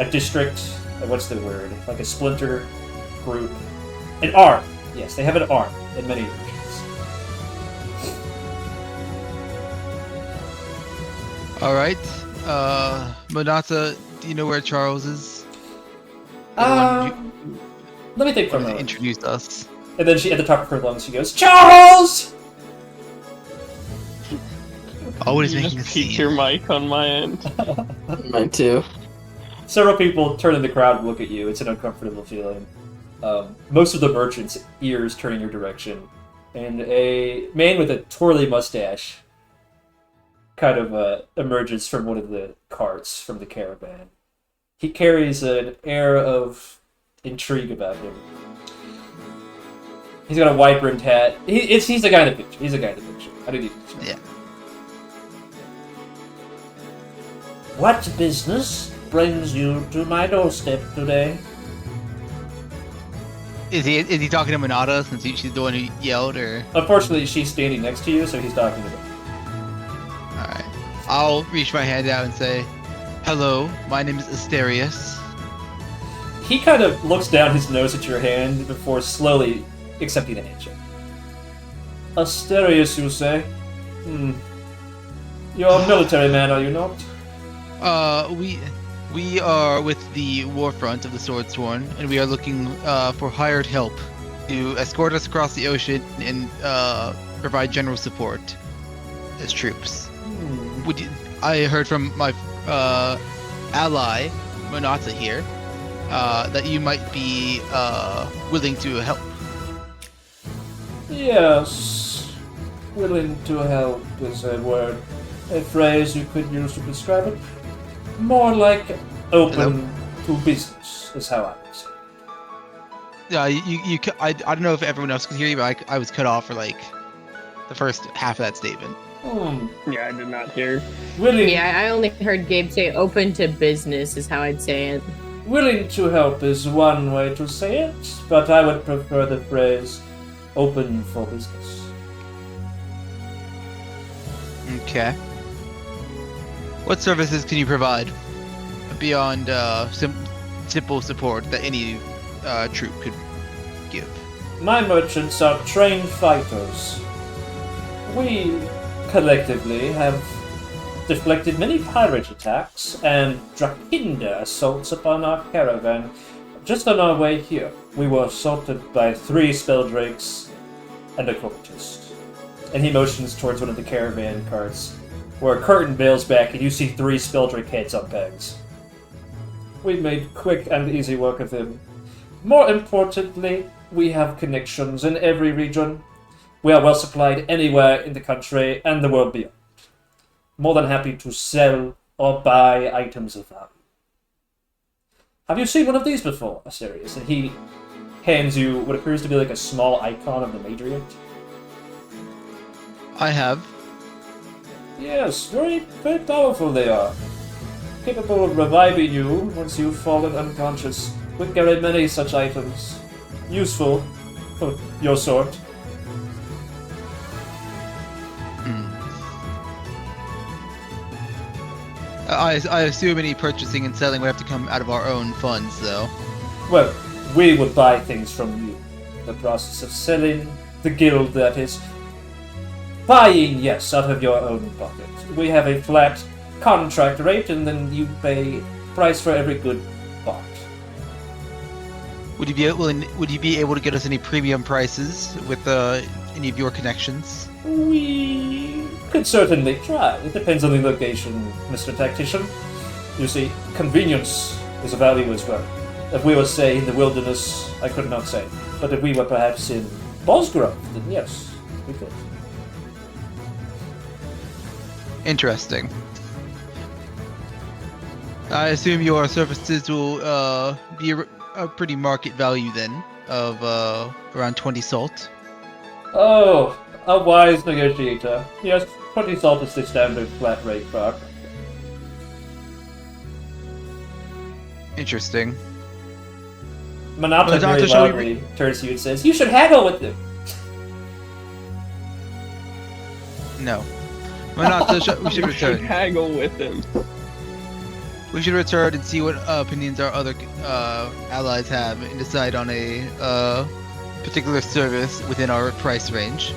a district, what's the word? Like a splinter group. An arm! Yes, they have an arm in many regions. Alright. Monata, do you know where Charles is? Let me think for a Want to moment. introduce us. And then she, at the top of her lungs, she goes, Charles! Always You making a just peek scene. your mic on my end. Mine too. Several people turn in the crowd and look at you. It's an uncomfortable feeling. Most of the merchants' ears turn in your direction. And a man with a twirly mustache kind of emerges from one of the carts from the caravan. He carries an air of intrigue about him. He's got a wide-brimmed hat. He's the guy in the picture. He's the guy in the picture. I don't need to. Yeah. What business brings you to my doorstep today? Is he talking to Monata since she's the one who yelled, or? Unfortunately, she's standing next to you, so he's talking to her. Alright. I'll reach my hand out and say, hello, my name is Asterius. He kind of looks down his nose at your hand before slowly accepting a handshake. Asterius, you say? You're a military man, are you not? We are with the Warfront of the Swordsworn, and we are looking for hired help to escort us across the ocean and provide general support as troops. I heard from my ally, Monata here, that you might be willing to help. Yes. Willing to help is a word, a phrase you could use to describe it. More like open to business is how I would say. Yeah, I don't know if everyone else could hear you, but I was cut off for like the first half of that statement. Yeah, I did not hear. Willing, Yeah, I only heard Gabe say open to business is how I'd say it. willing to help is one way to say it, but I would prefer the phrase open for business. Okay. What services can you provide beyond simple support that any troop could give? My merchants are trained fighters. We collectively have deflected many pirate attacks and Drakinda assaults upon our caravan. Just on our way here, we were assaulted by 3 spelldrakes and a cultist. And he motions towards one of the caravan carts, where a curtain bails back and you see 3 spelldrake heads on pegs. We made quick and easy work of him. More importantly, we have connections in every region. We are well supplied anywhere in the country and the world beyond. More than happy to sell or buy items of value. Have you seen one of these before, Asterius? And he hands you what appears to be like a small icon of the Madriant. I have. Yes, very, very powerful they are. Capable of reviving you once you've fallen unconscious. We carry many such items. Useful for your sort. I assume any purchasing and selling would have to come out of our own funds, though. Well, we would buy things from you. The process of selling, the guild that is. Buying, yes, out of your own pocket. We have a flat contract rate, and then you pay price for every good bought. Would you be able to get us any premium prices with any of your connections? We could certainly try. It depends on the location, Mr. Tactician. You see, convenience is a value as well. If we were, say, in the wilderness, I could not say. But if we were perhaps in Bosgrove, then yes, we could. Interesting. I assume your services will be a pretty market value then of around 20 salt. Oh, a wise negotiator. Yes, 20 salt is the standard flat rate for our contract. Interesting. Monata Monata, very shall we loudly turns to you and says, "You should haggle with them." No. Monata, we should return. Haggle with him. We should return and see what opinions our other allies have and decide on a particular service within our price range.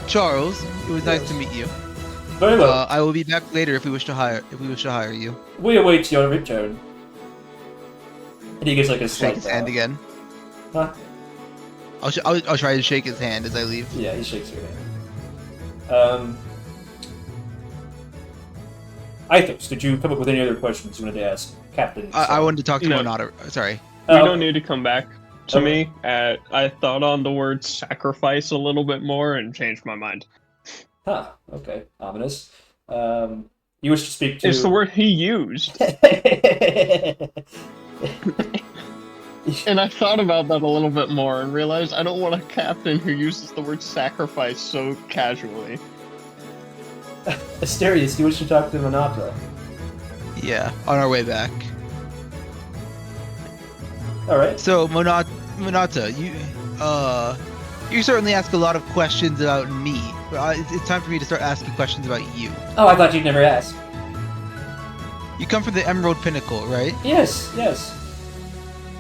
Charles, it was nice to meet you. Very well. I will be back later if we wish to hire you. We await your return. And he gives like a Shake slight his bow. hand again. Huh? I'll try to shake his hand as I leave. Yeah, he shakes your hand. Mythos, did you come up with any other questions you wanted to ask Captain? I wanted to talk to No. Monata. Sorry. We Oh, don't need to come back to Okay. me. I thought on the word sacrifice a little bit more and changed my mind. Huh, okay. Ominous. You wish to speak to... It's the word he used. And I thought about that a little bit more and realized I don't want a captain who uses the word sacrifice so casually. Asterius, you wish to talk to Monata. Yeah, on our way back. Alright. So Monata, you certainly ask a lot of questions about me. It's time for me to start asking questions about you. Oh, I thought you'd never ask. You come from the Emerald Pinnacle, right? Yes, yes.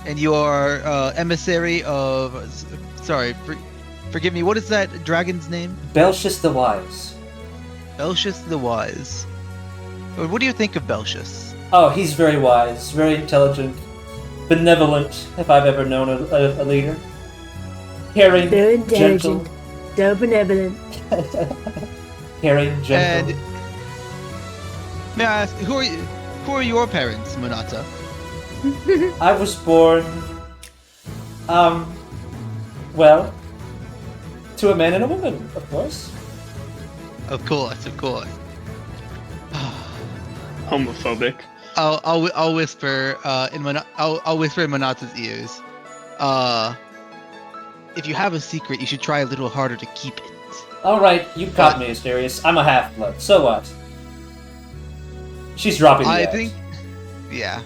And you are emissary of. Sorry, forgive me. What is that dragon's name? Belcius the Wise. Belcius the Wise. What do you think of Belcius? Oh, he's very wise, very intelligent, benevolent, if I've ever known a leader. Caring, So gentle. intelligent, so benevolent. Caring, gentle. And may I ask, who are your parents, Monata? I was born, well, to a man and a woman, of course. Of course, of course. Homophobic. I'll whisper I'll whisper in Monata's ears. If you have a secret, you should try a little harder to keep it. Alright, you caught me, Asterius. I'm a half-blood. So what? She's dropping the I axe. think, yeah.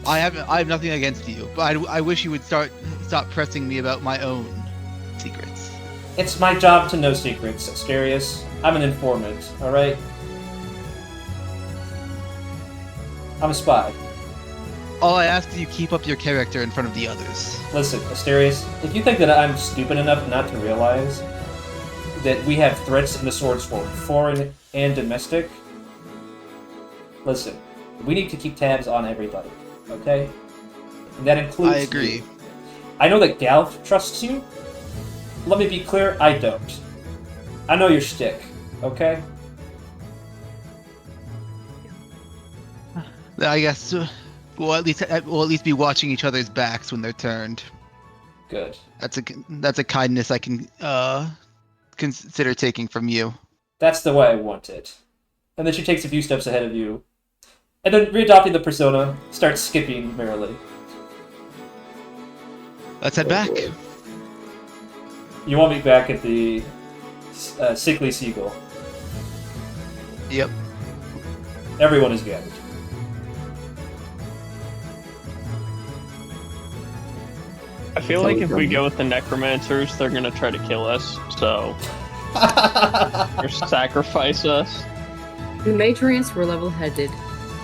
I have nothing against you, but I wish you would stop pressing me about my own secrets. It's my job to know secrets, Asterius. I'm an informant, alright? I'm a spy. All I ask is you keep up your character in front of the others. Listen, Asterius, if you think that I'm stupid enough not to realize that we have threats in the Swords Form, foreign and domestic, listen, we need to keep tabs on everybody, okay? And that includes I agree. you. I know that Gallif trusts you. Let me be clear, I don't. I know your shtick, okay? I guess we'll at least be watching each other's backs when they're turned. Good. That's a kindness I can consider taking from you. That's the way I want it. And then she takes a few steps ahead of you. And then, readopting the persona, starts skipping merrily. Let's head back. You want me back at the Sickly Seagull. Yep. Everyone is gathered. I feel like if we go with the necromancers, they're gonna try to kill us, so or sacrifice us. The Madriants were level-headed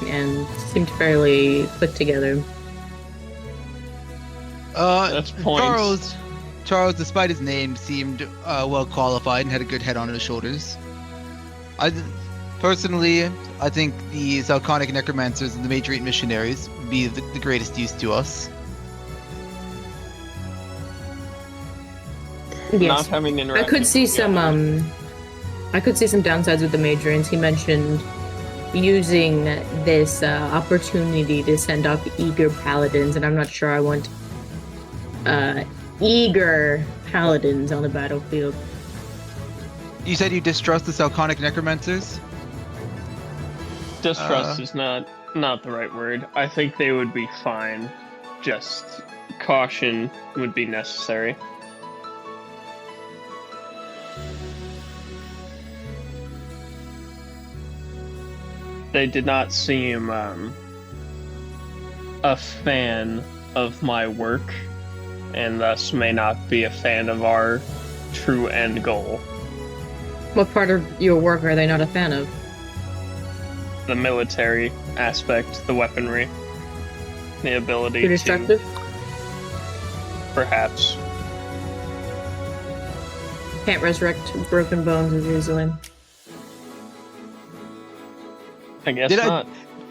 and seemed fairly put together. That's points. Charles, despite his name, seemed well qualified and had a good head on his shoulders. Personally, I think the Zalconic Necromancers and the Madriant Missionaries would be the greatest use to us. Not Yes, having I interaction. could see some downsides with the Madrians. He mentioned using this opportunity to send off eager paladins, and I'm not sure I want eager paladins on the battlefield. You said you distrust the Zalconic Necromancers? Distrust is not the right word. I think they would be fine. Just caution would be necessary. They did not seem a fan of my work, and thus may not be a fan of our true end goal. What part of your work are they not a fan of? The military aspect, the weaponry, the ability Too destructive? to... Perhaps. Can't resurrect broken bones as easily. I guess not.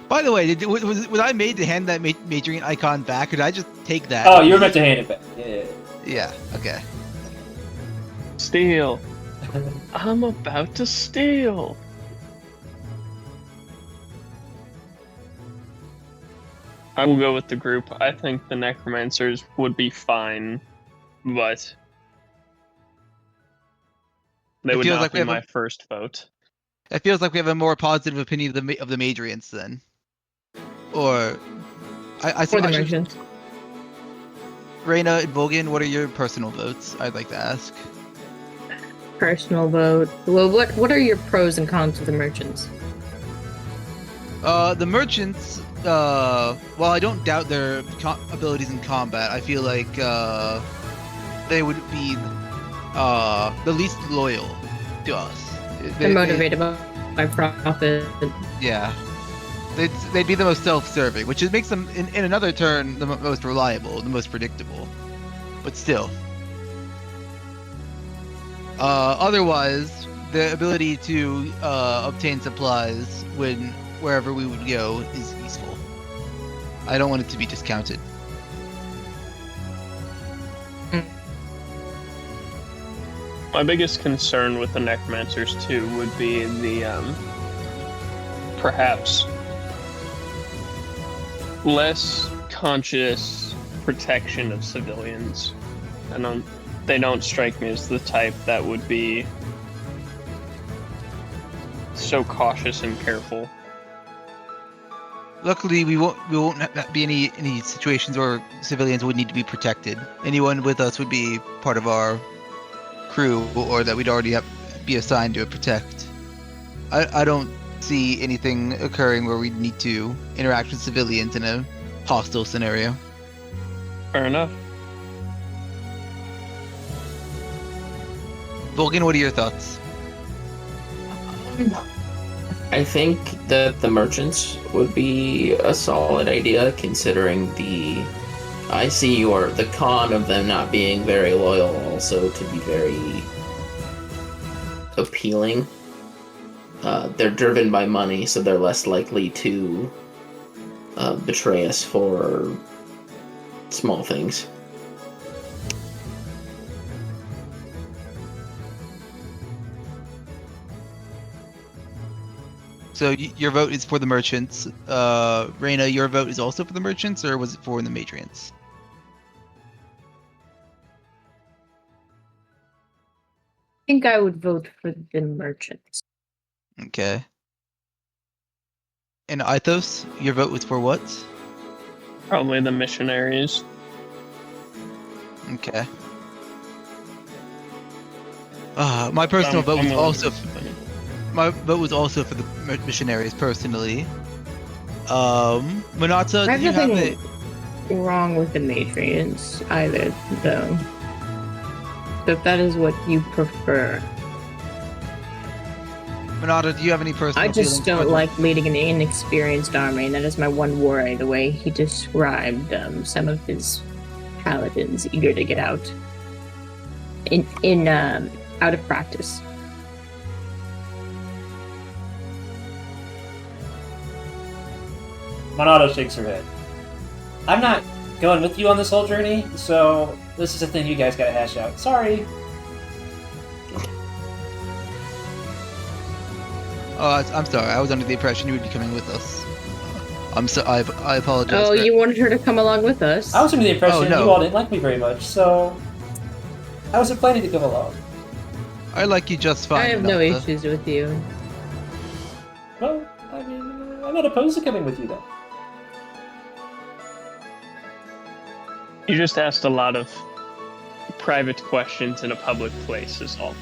By the way, was I made to hand that Madriant icon back, or did I just take that? Oh, you were meant to hand it back. Yeah. Yeah, okay. Steal. I'm about to steal. I will go with the group. I think the necromancers would be fine, but they would not be my first vote. It feels like we have a more positive opinion of the Madriants then. Or I For the merchants. Reyna and Vulgan, what are your personal votes? I'd like to ask. Personal vote. Well, what are your pros and cons of the merchants? The merchants, while I don't doubt their abilities in combat, I feel like they would be the least loyal to us. They're motivated by profit. Yeah. They'd be the most self-serving, which makes them, in another turn, the most reliable, the most predictable. But still. Otherwise, the ability to obtain supplies wherever we would go is useful. I don't want it to be discounted. My biggest concern with the necromancers too would be the perhaps less conscious protection of civilians. They don't strike me as the type that would be so cautious and careful. Luckily, we won't be any situations where civilians would need to be protected. Anyone with us would be part of our crew, or that we'd already be assigned to protect. I don't see anything occurring where we need to interact with civilians in a hostile scenario. Fair enough. Vulcan, what are your thoughts? I think that the merchants would be a solid idea, considering I see the con of them not being very loyal also to be very appealing. They're driven by money, so they're less likely to betray us for small things. So your vote is for the merchants. Reyna, your vote is also for the merchants, or was it for the Madriants? I think I would vote for the merchants. Okay. And Mythos, your vote was for what? Probably the missionaries. Okay. My personal vote was also... My vote was also for the missionaries, personally. Monata, I have nothing wrong with the Madriants either, though. So if that is what you prefer. Monata, do you have any personal I just feelings don't like leading an inexperienced army, and that is my one worry, the way he described some of his paladins eager to get out out of practice. Monata shakes her head. I'm not going with you on this whole journey, so this is a thing you guys gotta hash out. Sorry. Oh, I'm sorry. I was under the impression you would be coming with us. I apologize. Oh, you wanted her to come along with us? I was under the impression no. you all didn't like me very much, so I wasn't planning to come along. I like you just fine. I have no Monata. issues with you. Well, I mean, not opposed to coming with you, then. You just asked a lot of private questions in a public place, is all.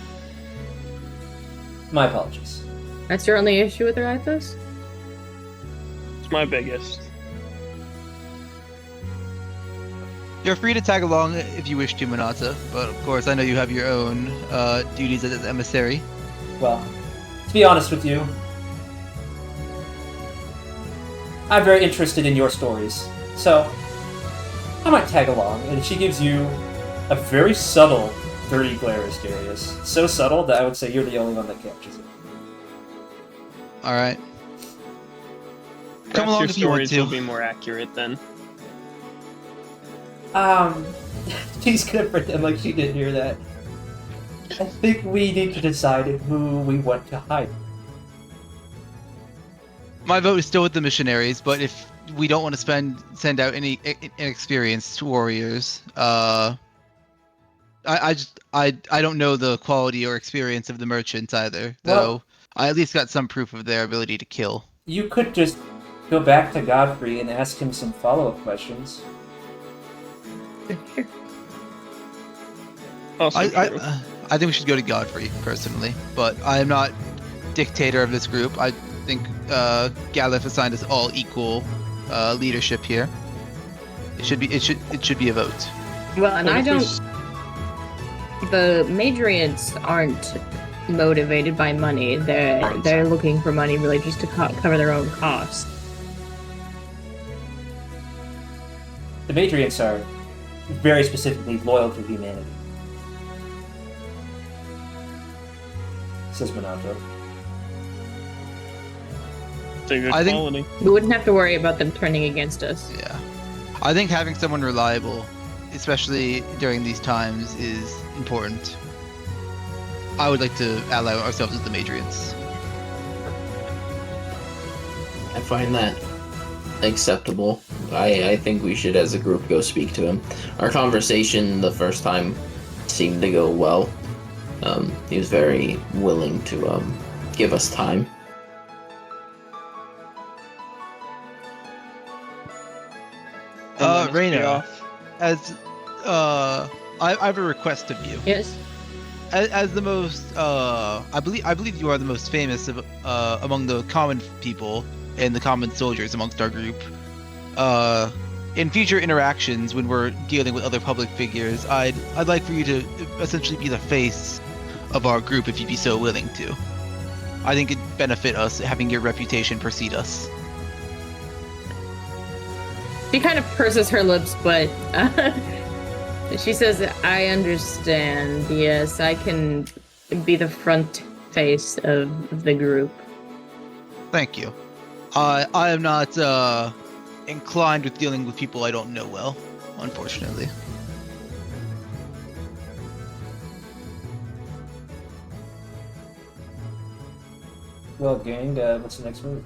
My apologies. That's your only issue with her, Mythos? It's my biggest. You're free to tag along if you wish to, Monata, but of course I know you have your own duties as an emissary. Well, to be honest with you, I'm very interested in your stories, so I might tag along. And she gives you a very subtle, dirty glare, Asterius. So subtle that I would say you're the only one that catches it. Alright. Come Perhaps along your if you want stories to. will be more accurate then. She's gonna pretend like she didn't hear that. I think we need to decide who we want to hide. My vote is still with the missionaries, but if we don't want to send out any inexperienced warriors, I don't know the quality or experience of the merchants either, though Well, I at least got some proof of their ability to kill. you could just go back to Godfrey and ask him some follow-up questions. Also true. I think we should go to Godfrey personally, but I am not dictator of this group. I think Gallif assigned us all equal leadership here. It should be a vote. Well, and What I if we don't. s- The Madriants aren't motivated by money. They're looking for money really just to cover their own costs. The Madriants are very specifically loyal to humanity, says Monata. It's a good I think- quality. We wouldn't have to worry about them turning against us. Yeah. I think having someone reliable, especially during these times, is important. I would like to ally ourselves with the Madriants. I find that acceptable. I think we should, as a group, go speak to him. Our conversation the first time seemed to go well. He was very willing to give us time. And let us be Reyna, off. as I have a request of you. Yes. As the most, I believe you are the most famous of, among the common people and the common soldiers amongst our group. In future interactions, when we're dealing with other public figures, I'd like for you to essentially be the face of our group, if you'd be so willing to. I think it'd benefit us having your reputation precede us. She kind of purses her lips, but she says, I understand. Yes, I can be the front face of the group. Thank you. I am not inclined with dealing with people I don't know well, unfortunately. Well, gang, what's the next move?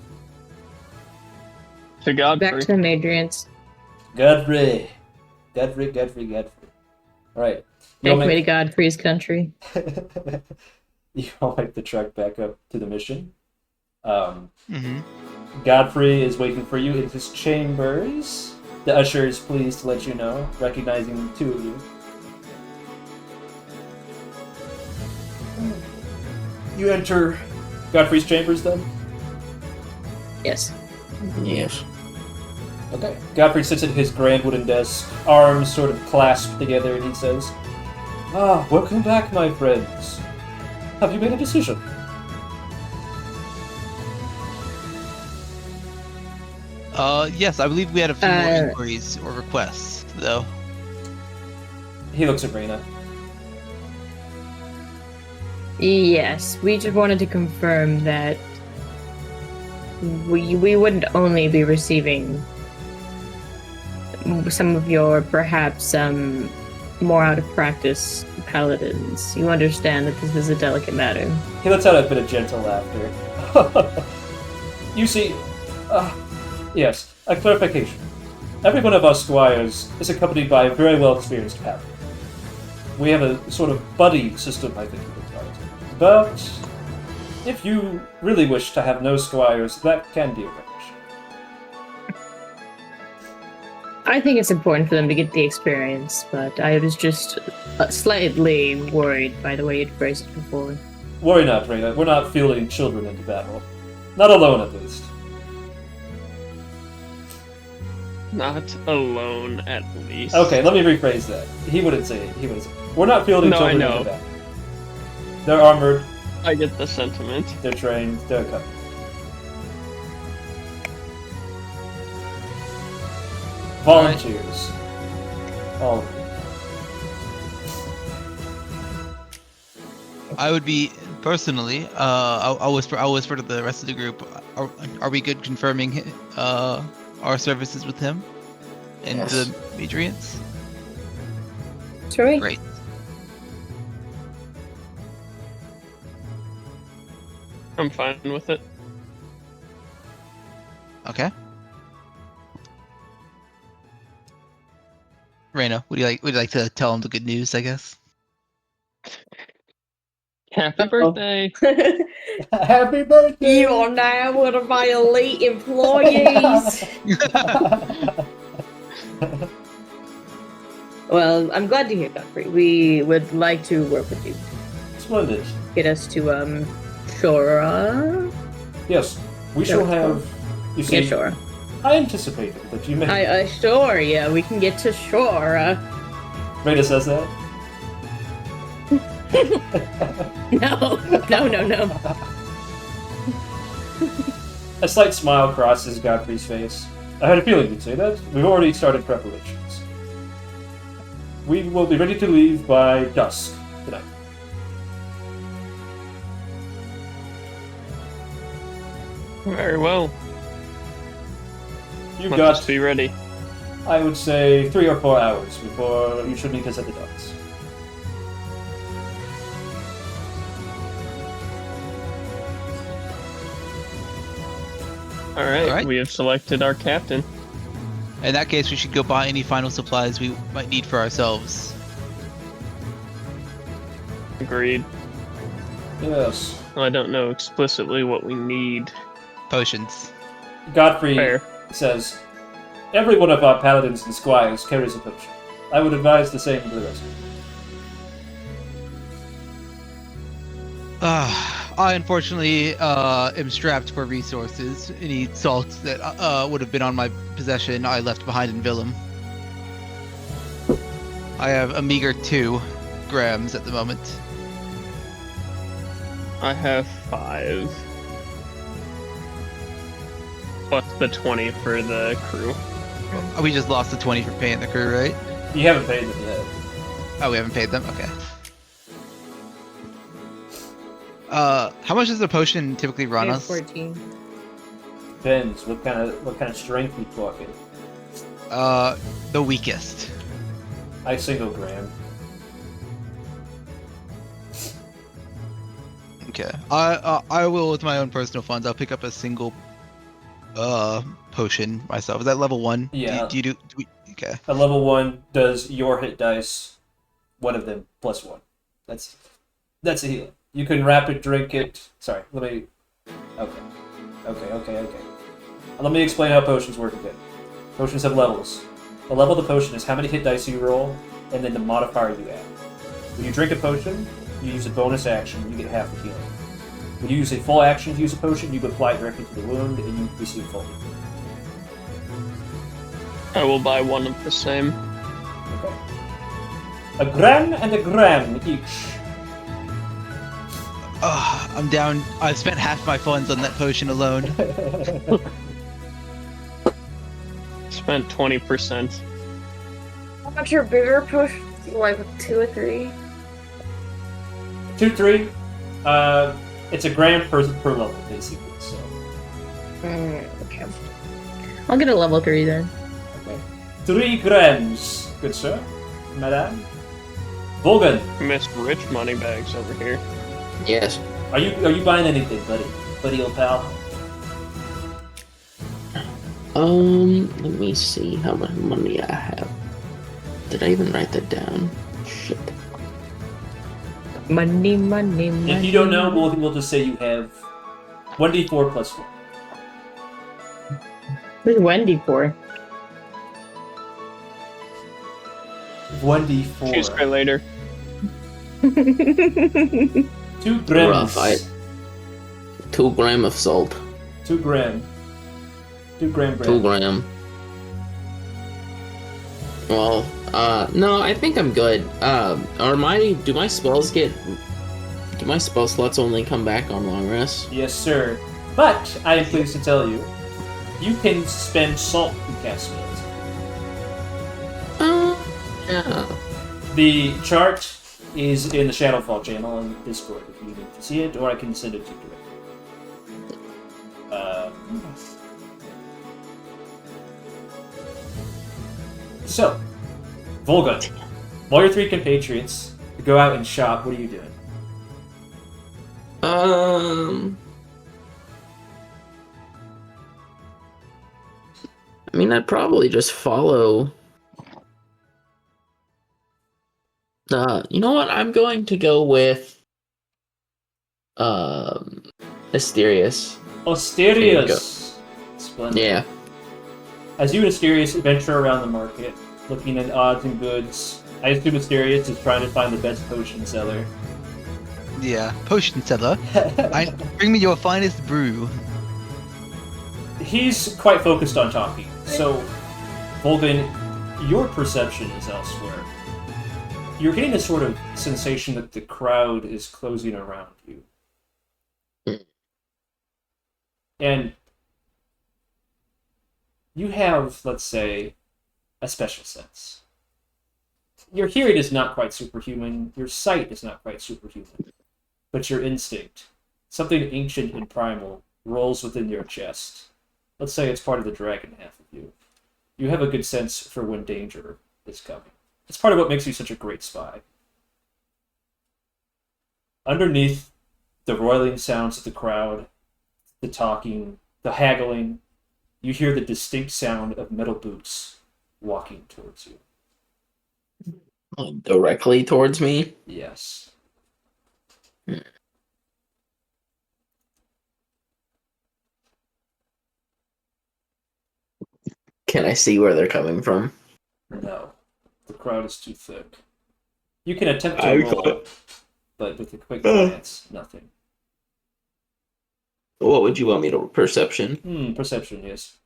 To Godfrey. Back to the Madriants. Godfrey. Alright. Make way to Godfrey's country. You all make the trek back up to the mission. Mm-hmm. Godfrey is waiting for you in his chambers. The usher is pleased to let you know, recognizing the two of you. You enter Godfrey's chambers then? Yes. Yes. Okay. Godfrey sits at his grand wooden desk, arms sort of clasped together, and he says, "Ah, welcome back, my friends. Have you made a decision?" Yes, I believe we had a few more inquiries or requests, though. He looks at Reyna. Yes, we just wanted to confirm that we wouldn't only be receiving some of your perhaps more out of practice paladins. You understand that this is a delicate matter. He lets out a bit of gentle laughter. You see, yes, a clarification. Every one of our squires is accompanied by a very well-experienced paladin. We have a sort of buddy system, I think you could call it. But if you really wish to have no squires, that can be arranged. I think it's important for them to get the experience, but I was just slightly worried by the way you'd phrased it before. Worry not, Reyna. We're not fielding children into battle. Not alone, at least. Not alone, at least. Okay, let me rephrase that. He wouldn't say it. We're not fielding No, I children know. into battle. They're armored, I get the sentiment. they're trained, they're covered. Volunteers. All of them. I would be personally. I'll whisper to the rest of the group. Are we good confirming our services with him and Yes. the Madriants? Sorry? Great. I'm fine with it. Okay. Reyna, would you like to tell him the good news? I guess. Happy birthday! Happy birthday! You are now one of my elite employees! Well, I'm glad to hear, Godfrey. We would like to work with you. Splendid. Get us to, Shora? Yes, we shall have. You see, Yeah, Shora. I anticipated that you may. Sure, yeah, we can get to Shora. Reyna says that. No. A slight smile crosses Godfrey's face. I had a feeling you'd say that. We've already started preparations. We will be ready to leave by dusk tonight. Very well. You've Let's got, be ready. I would say, 3 or 4 hours before you should meet us at the docks. Alright, we have selected our captain. In that case, we should go buy any final supplies we might need for ourselves. Agreed. Yes. Well, I don't know explicitly what we need. Potions. Godfrey Fair. says, every one of our paladins and squires carries a potion. I would advise the same for the rest of you. I unfortunately am strapped for resources. Any salt that would have been on my possession, I left behind in Willem. I have a meager 2 grams at the moment. I have 5. Plus the 20 for the crew. We just lost the 20 for paying the crew, right? You haven't paid them yet. Oh, we haven't paid them? Okay. How much does a potion typically run us? 14. Depends. What kind of strength we talking? The weakest. I single gram. Okay. I will, with my own personal funds, I'll pick up a single potion myself. Is that level 1? Yeah. Okay. A level 1 does your hit dice, one of them plus 1. That's a healing. You can rapid drink it. Sorry, let me. Okay. Let me explain how potions work again. Potions have levels. The level of the potion is how many hit dice you roll, and then the modifier you add. When you drink a potion, you use a bonus action, you get half the healing. When you use a full action to use a potion, you apply it directly to the wound, and you receive full healing. I will buy one of the same. Okay. A gram and a gram each. I'm down. I've spent half my funds on that potion alone. Spent 20%. How much are bigger potions? Like 2 or 3? 2, 3. It's a gram per level, basically. So. Okay. I'll get a level 3 then. Okay. 3 grams, good sir, madame. Volgan, Missed rich money bags over here. Yes. are you buying anything, buddy old pal? Let me see how much money I have. Did I even write that down? Shit. Money. If you don't know, we'll just say you have 1d4 plus 1. Who's Wendy for? 1d4. Choose cry later. 2 grams. Rough. 2 gram of salt. 2 gram. 2 gram bread. 2 gram. Well, no, I think I'm good. Do my spell slots only come back on long rest? Yes, sir. But I am pleased to tell you, you can spend salt to cast spells. Yeah. The chart is in the Shadowfall channel on Discord if you need to see it, or I can send it to you directly. So, Volgun, while your 3 compatriots go out and shop, what are you doing? I mean, I'd probably just follow. You know what? I'm going to go with Asterius. Asterius! Splendid. Yeah. As you and Asterius venture around the market, looking at odds and goods, I assume Asterius is trying to find the best potion seller. Yeah, potion seller. Bring me your finest brew. He's quite focused on talking, so, Volgan, your perception is elsewhere. You're getting a sort of sensation that the crowd is closing around you. And you have, let's say, a special sense. Your hearing is not quite superhuman, your sight is not quite superhuman, but your instinct, something ancient and primal, rolls within your chest. Let's say it's part of the dragon half of you. You have a good sense for when danger is coming. It's part of what makes you such a great spy. Underneath the roiling sounds of the crowd, the talking, the haggling, you hear the distinct sound of metal boots walking towards you. Directly towards me? Yes. Can I see where they're coming from? No. The crowd is too thick. You can attempt to roll, but with a quick glance, nothing. What would you want me to perception? Perception, yes.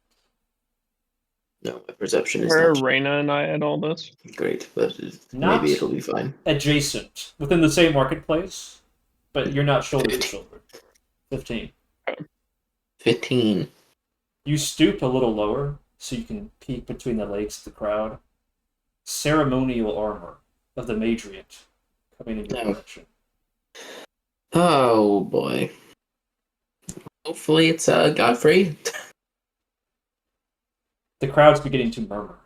No, my perception is Where are not Reyna and I at all this? great, but Not maybe it'll be fine. adjacent, within the same marketplace, but you're not shoulder to shoulder. 15. 15. You stoop a little lower, so you can peek between the legs of the crowd. Ceremonial armor of the Madriant coming in your direction. Oh boy. Hopefully it's Godfrey. The crowd's beginning to murmur.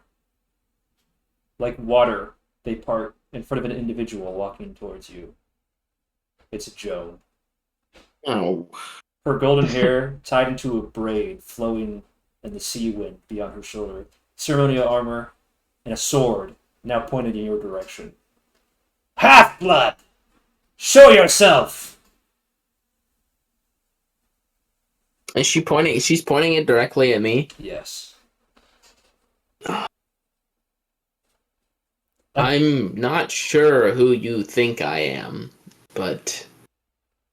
Like water, they part in front of an individual walking towards you. It's Joan. Oh. Her golden hair tied into a braid flowing in the sea wind beyond her shoulder. Ceremonial armor and a sword now pointed in your direction. Half-blood! Show yourself! Is she pointing? She's pointing it directly at me? Yes. I'm not sure who you think I am, but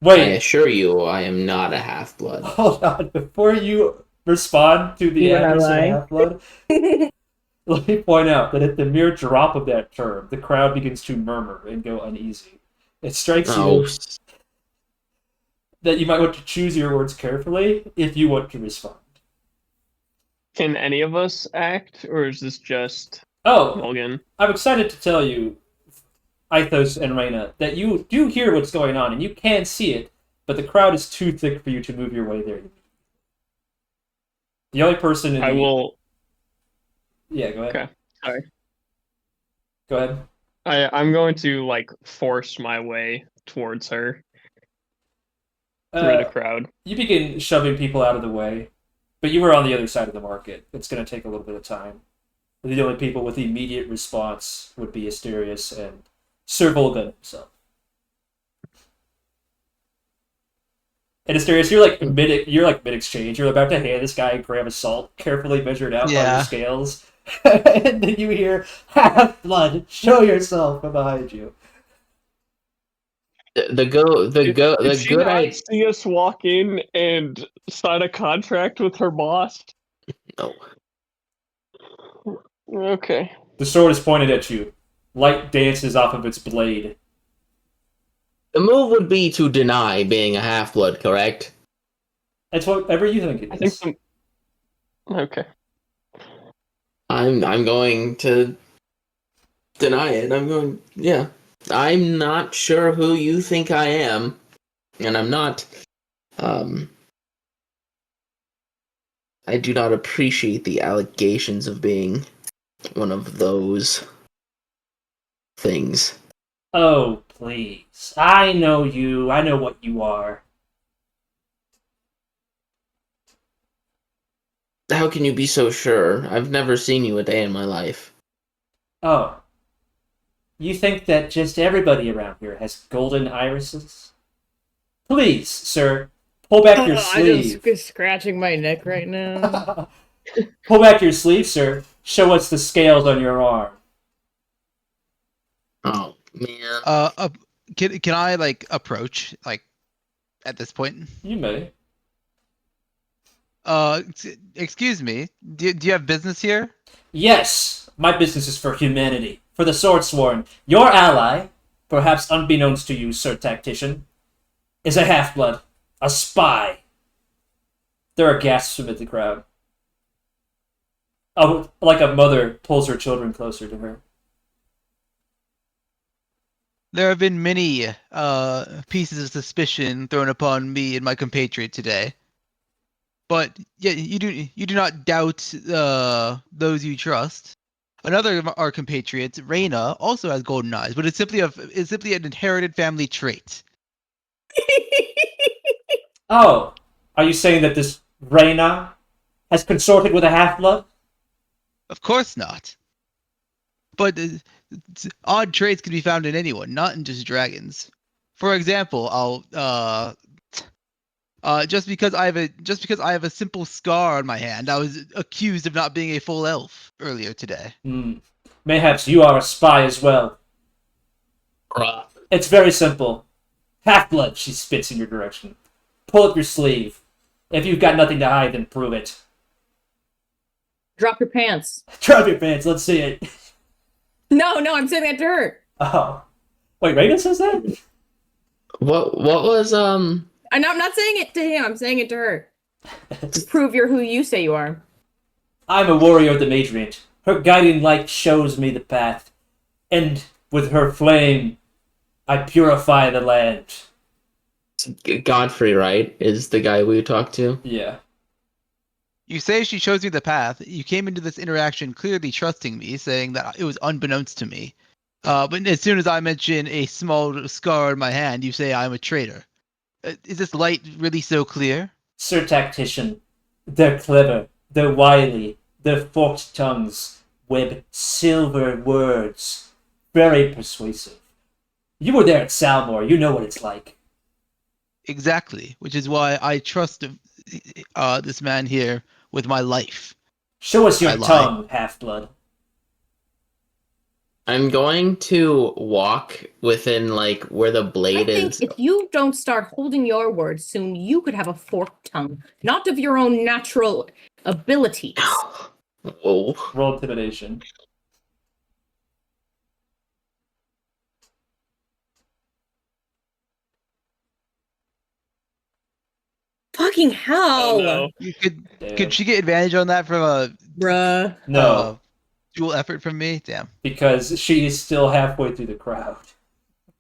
I Wait, assure you I am not a half-blood. hold on. Before you respond to the You address of lie. half-blood, let me point out that at the mere drop of that term, the crowd begins to murmur and go uneasy. It strikes Oh, you that you might want to choose your words carefully if you want to respond. Can any of us act, or is this just Oh, Morgan? I'm excited to tell you, Mythos and Reyna, that you do hear what's going on and you can see it, but the crowd is too thick for you to move your way there. The only person in I will. Yeah, go ahead. Okay, sorry. Go ahead. I'm going to force my way towards her through the crowd. You begin shoving people out of the way, but you were on the other side of the market. It's going to take a little bit of time. The only people with immediate response would be Asterius and Sir Volgun himself. And Asterius, you're mid exchange. You're about to hand this guy a gram of salt, carefully measured out by Yeah. the scales, And then you hear Half-Blood, show yourself from behind you. The Did she good not I see us walk in and sign a contract with her boss? no. Okay. The sword is pointed at you. Light dances off of its blade. The move would be to deny being a half-blood, correct? It's whatever you think it I think is. some. Okay. I'm going to deny it. Yeah. I'm not sure who you think I am, and I'm not. I do not appreciate the allegations of being one of those things. Oh, please. I know you. I know what you are. How can you be so sure? I've never seen you a day in my life. Oh. You think that just everybody around here has golden irises? Please, sir, pull back your I'm sleeve. just scratching my neck right now. Pull back your sleeve, sir. Show us the scales on your arm. Oh man. Can I like approach like at this point? You may. Excuse me. Do you have business here? Yes, my business is for humanity, for the Swordsworn. Your ally, perhaps unbeknownst to you, Sir Tactician, is a half-blood, a spy. There are gasps amid the crowd. Oh, like a mother pulls her children closer to her. There have been many pieces of suspicion thrown upon me and my compatriot today. But yeah, you do not doubt those you trust. Another of our compatriots, Reyna, also has golden eyes, but it's simply an inherited family trait. Oh, are you saying that this Reyna has consorted with a half-blood? Of course not. But odd traits can be found in anyone, not in just dragons. For example, just because I have a simple scar on my hand, I was accused of not being a full elf earlier today. Mayhaps you are a spy as well. Bruh. It's very simple. Half-blood, she spits in your direction. Pull up your sleeve. If you've got nothing to hide, then prove it. Drop your pants. Drop your pants, let's see it. No, I'm saying that to her. Oh. Wait, Reagan says that? What was And I'm not saying it to him. I'm saying it to her. To prove you're who you say you are. I'm a warrior of the Madriant. Her guiding light shows me the path. And with her flame, I purify the land. Godfrey, right? Is the guy we talked to? Yeah. You say she shows me the path. You came into this interaction clearly trusting me, saying that it was unbeknownst to me. But as soon as I mention a small scar on my hand, you say I'm a traitor. Is this light really so clear? Sir Tactician, they're clever, they're wily, their forked tongues web silver words. Very persuasive. You were there at Salmore, you know what it's like. Exactly, which is why I trust this man here with my life. Show us your I lie. tongue, Half-Blood. I'm going to walk within like where the I blade think is. if you don't start holding your words soon, you could have a forked tongue. Not of your own natural abilities. Whoa. Roll intimidation. Fucking hell! Oh, no. You Damn. could she get advantage on that from a Bruh. No, dual effort from me? Damn. because she is still halfway through the crowd.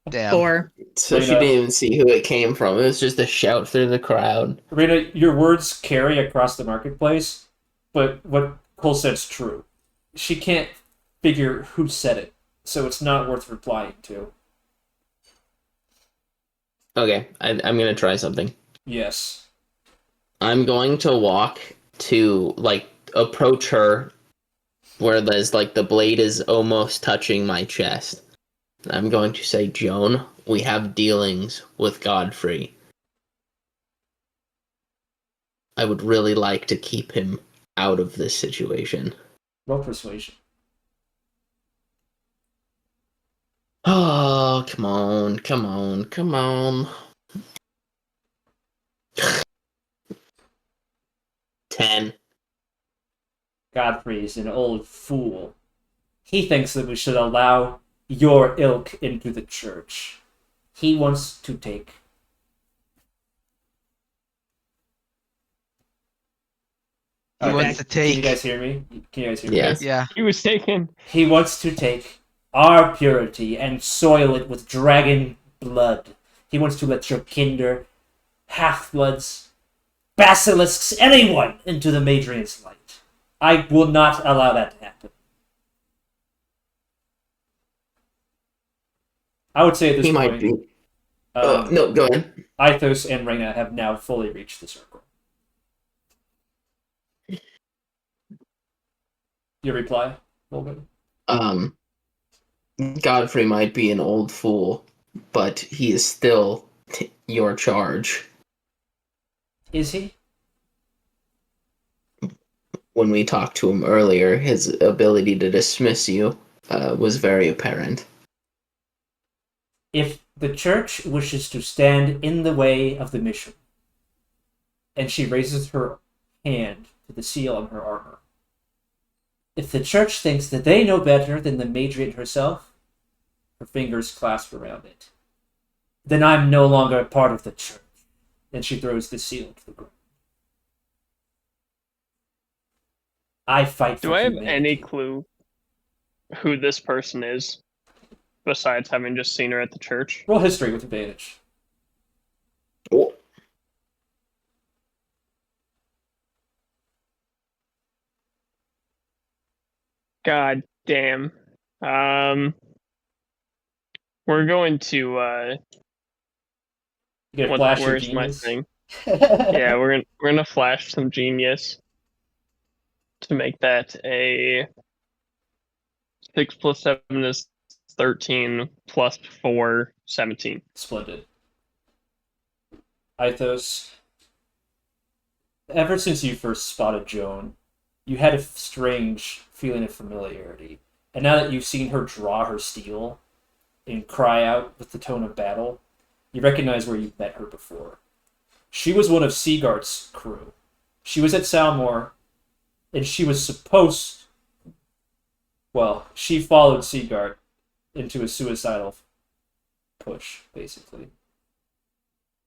Damn. 4. So she Reyna. didn't even see who it came from. It was just a shout through the crowd. Rena, your words carry across the marketplace, but what Cole said's true. She can't figure who said it, so it's not worth replying to. Okay, I'm gonna try something. Yes. I'm going to walk to like approach her where there's like the blade is almost touching my chest. I'm going to say, Joan, we have dealings with Godfrey. I would really like to keep him out of this situation. Roll persuasion. Oh, come on, come on, come on. 10. Godfrey is an old fool. He thinks that we should allow your ilk into the church. He wants to take... He wants to take. Can you guys hear me? Can you guys hear me? Yes. Yeah. He was taken. He wants to take our purity and soil it with dragon blood. He wants to let your kinder, half-bloods, basilisks, anyone into the Madriant's light. I will not allow that to happen. I would say at this He point, might be. No, go ahead. Mythos and Reyna have now fully reached the circle. Your reply, Logan? Godfrey might be an old fool, but he is still your charge. Is he? When we talked to him earlier, his ability to dismiss you was very apparent. If the church wishes to stand in the way of the mission, and she raises her hand to the seal on her armor, if the church thinks that they know better than the Madriant herself, her fingers clasp around it, then I'm no longer a part of the church. And she throws the seal to the ground. I fight for Do I have humanity. any clue who this person is, besides having just seen her at the church? Roll history with advantage. Oh, God damn. We're going to You get a flash of where's my genius. thing? Yeah, we're gonna flash some genius to make that a 6 plus 7 is 13 plus 4, 17. Splendid. Ithos, ever since you first spotted Joan, you had a strange feeling of familiarity. And now that you've seen her draw her steel and cry out with the tone of battle, you recognize where you've met her before. She was one of Seagart's crew. She was at Salmore, and she was supposed... Well, she followed Seagart into a suicidal push, basically.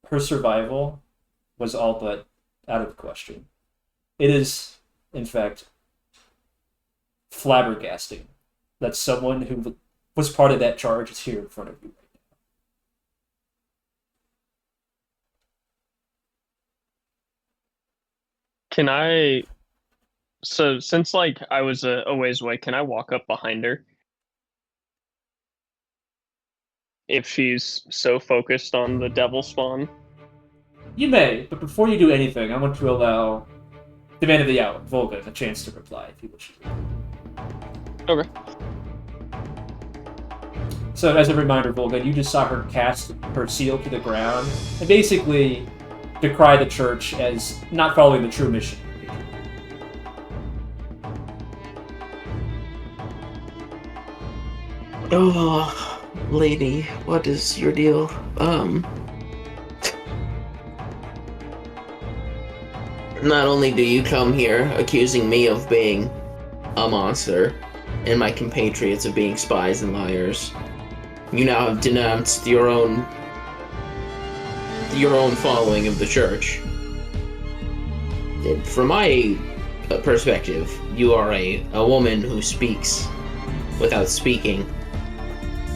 Her survival was all but out of the question. It is, in fact, flabbergasting that someone who was part of that charge is here in front of you right now. Can I... So, since, like, I was a ways away, can I walk up behind her? If she's so focused on the devil spawn? You may, but before you do anything, I want to allow the man of the hour, Volga, a chance to reply if he wishes. Okay. So, as a reminder, Volga, you just saw her cast her seal to the ground and basically decry the church as not following the true mission. oh, lady, what is your deal? Not only do you come here accusing me of being a monster, and my compatriots of being spies and liars, you now have denounced your own following of the church. From my perspective, you are a woman who speaks without speaking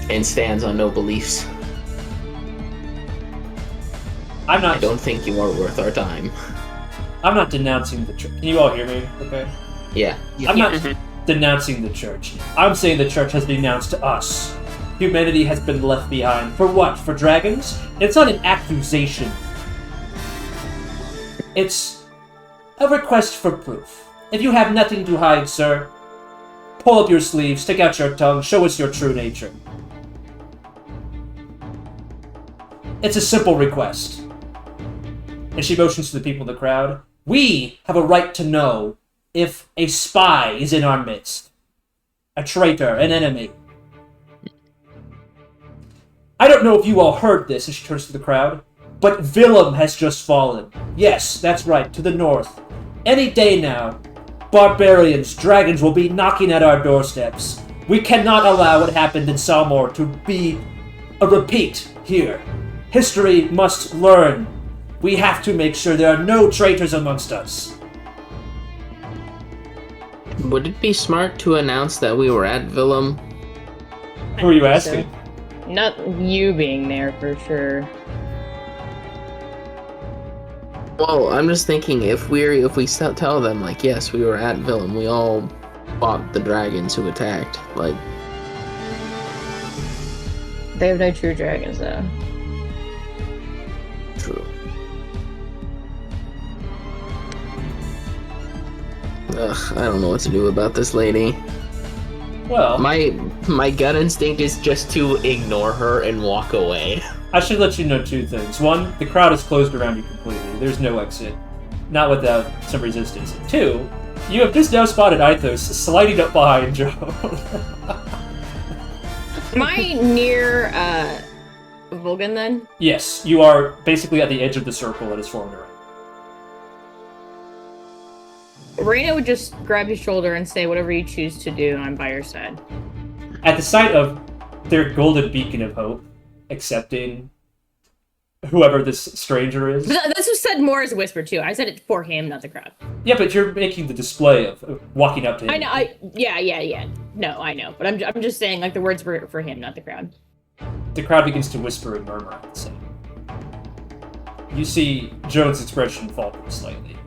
and stands on no beliefs. I don't think you are worth our time. I'm not denouncing the church. Can you all hear me? Okay. Yeah. I'm not denouncing the church. I'm saying the church has denounced us. Humanity has been left behind. For what? For dragons? It's not an accusation. It's a request for proof. If you have nothing to hide, sir, pull up your sleeves, stick out your tongue, show us your true nature. It's a simple request. And she motions to the people in the crowd. We have a right to know if a spy is in our midst? A traitor, an enemy? I don't know if you all heard this, as she turns to the crowd, but Willem has just fallen. Yes, that's right, to the north. Any day now, barbarians, dragons will be knocking at our doorsteps. We cannot allow what happened in Salmor to be a repeat here. History must learn. We have to make sure there are no traitors amongst us. Would it be smart to announce that we were at Willem? Who are you asking? Not you being there for sure. Well, I'm just thinking if we tell them like, yes, we were at Willem, we all fought the dragons who attacked. Like, They have no true dragons though. true. Ugh, I don't know what to do about this lady. Well, My gut instinct is just to ignore her and walk away. I should let you know two things. One, the crowd is closed around you completely. There's no exit. Not without some resistance. Two, you have just now spotted Ithos sliding up behind Joan. Am I near Vulcan then? Yes, you are basically at the edge of the circle that is formed around. Reina would just grab his shoulder and say, whatever you choose to do, I'm by your side. At the sight of their golden beacon of hope, accepting whoever this stranger is. This was said more as a whisper too. I said it for him, not the crowd. Yeah, but you're making the display of walking up to him. I know. Yeah. No, I know. But I'm just saying, like, the words were for him, not the crowd. The crowd begins to whisper and murmur at the same. You see Joan's expression falter slightly.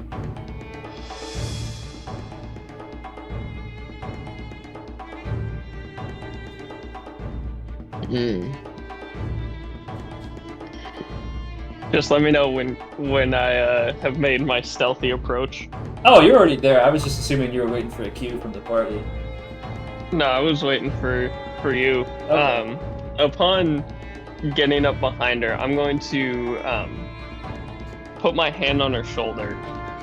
Just let me know when I have made my stealthy approach. Oh, you're already there. I was just assuming you were waiting for a cue from the party. No, I was waiting for you. Okay. Upon getting up behind her, I'm going to put my hand on her shoulder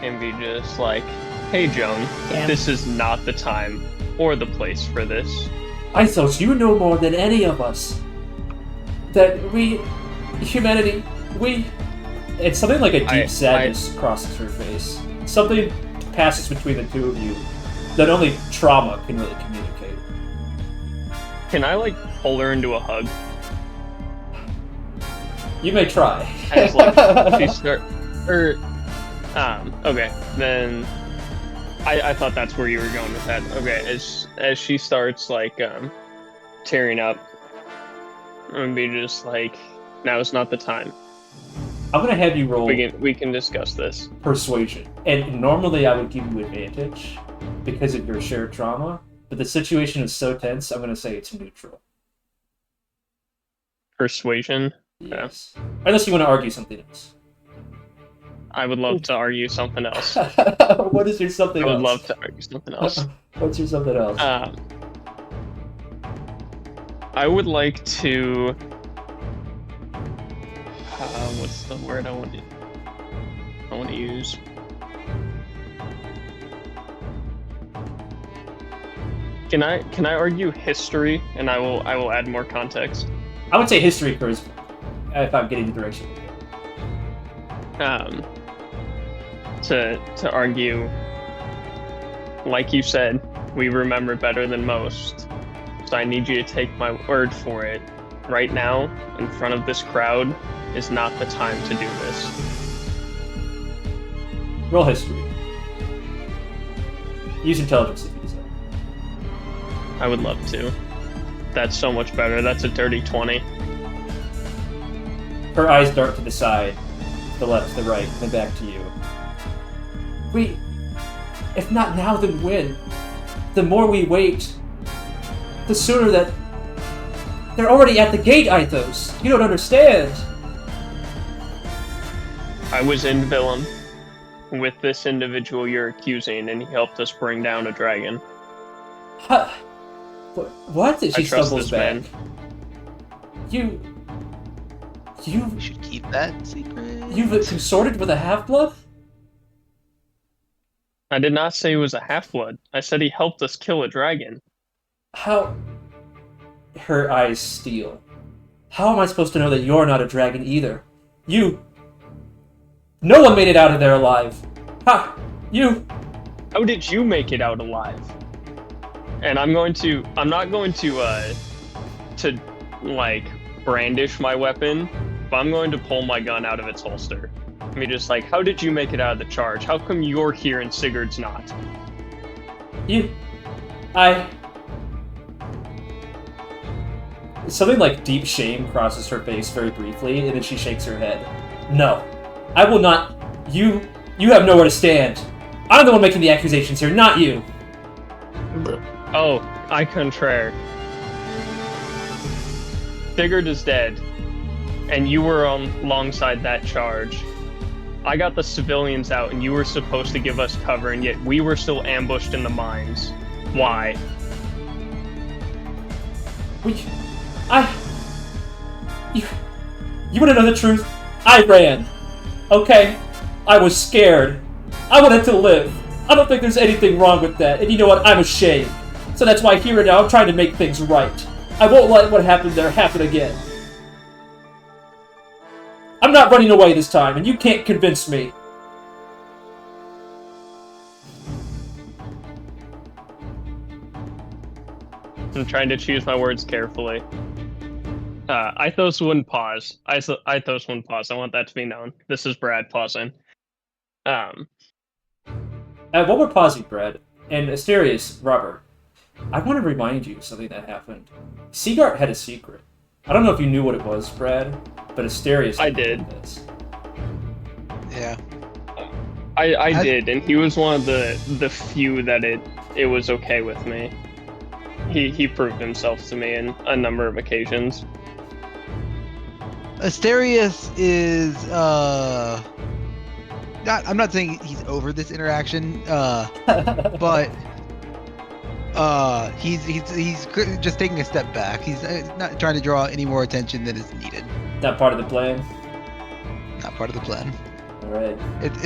and be just like, "Hey, Joan, Yeah. this is not the time or the place for this." Ithos, you know more than any of us. That humanity, it's something like a deep sadness crosses her face. Something passes between the two of you that only trauma can really communicate. Can I like pull her into a hug? You may try. As like she start okay, then I thought that's where you were going with that. Okay, as she starts like tearing up, I'm gonna be just like, now is not the time. I'm gonna have you roll We can discuss this. persuasion. And normally I would give you advantage because of your shared trauma, but the situation is so tense, I'm gonna say it's neutral. Persuasion. Yes. Unless you want to argue something else. I would love to argue something else. What is your something I would else? love to argue something else. What's your something else? I would like to. What's the word I want to use? Can I argue history, and I will add more context. I would say history occurs if I'm getting the direction. To argue, like you said, we remember better than most. So I need you to take my word for it. Right now, in front of this crowd, is not the time to do this. Roll history. Use intelligence if you decide. I would love to. That's so much better. That's a dirty 20. Her eyes dart to the side, the left, the right, then back to you. If not now, then when? The more we wait, the sooner that... They're already at the gate, Ithos! You don't understand! I was in Willem with this individual you're accusing, and he helped us bring down a dragon. Huh? What? She I trust stumbles this back. man. We should keep that secret. You've consorted with a half-blood? I did not say he was a half-blood. I said he helped us kill a dragon. How? Her eyes steel. How am I supposed to know that you're not a dragon either? You... No one made it out of there alive. Ha! You... How did you make it out alive? And I'm not going to like, brandish my weapon, but I'm going to pull my gun out of its holster. I mean, just like, how did you make it out of the charge? How come you're here and Sigurd's not? Something like deep shame crosses her face very briefly, and then she shakes her head. No. I will not... You have nowhere to stand. I'm the one making the accusations here, not you. Oh, I contraire. Sigurd is dead, and you were alongside that charge. I got the civilians out, and you were supposed to give us cover, and yet we were still ambushed in the mines. Why? You want to know the truth? I ran. Okay? I was scared. I wanted to live. I don't think there's anything wrong with that, and you know what? I'm ashamed. So that's why here and now I'm trying to make things right. I won't let what happened there happen again. I'm not running away this time, and you can't convince me. I'm trying to choose my words carefully. Ithos wouldn't pause. Ithos wouldn't pause. I want that to be known. This is Brad pausing. While we're pausing, Brad, and Asterius, Robert, I want to remind you of something that happened. Seagart had a secret. I don't know if you knew what it was, Brad, but Asterius... I did. This. Yeah. I did, and he was one of the few that it was okay with me. He proved himself to me in a number of occasions. Asterius is I'm not saying he's over this interaction, but he's just taking a step back. He's not trying to draw any more attention than is needed. Not part of the plan? Not part of the plan. Alright. It's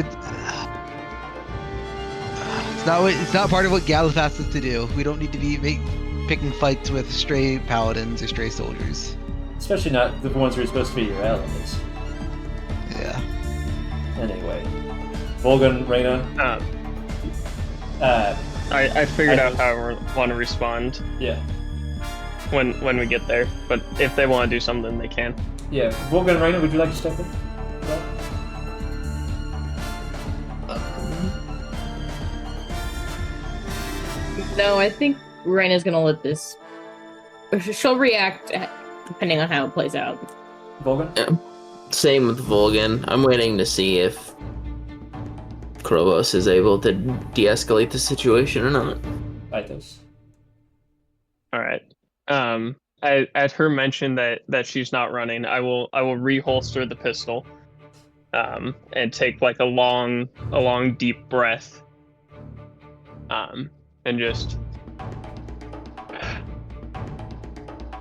not part of what Gallif asked us to do. We don't need to be picking fights with stray paladins or stray soldiers. Especially not the ones who are supposed to be your allies. Yeah. Anyway. Volgan, Reyna. I figured out how I want to respond. Yeah. When we get there, but if they want to do something, they can. Yeah. Volgan, Reyna, would you like to step in? No, I think Raina's gonna let this. She'll react depending on how it plays out. Volgan? Yeah. Same with Volgan. I'm waiting to see if Krobos is able to de-escalate the situation or not. Mythos. All right. At her mention that she's not running, I will reholster the pistol, and take like a long deep breath, and just.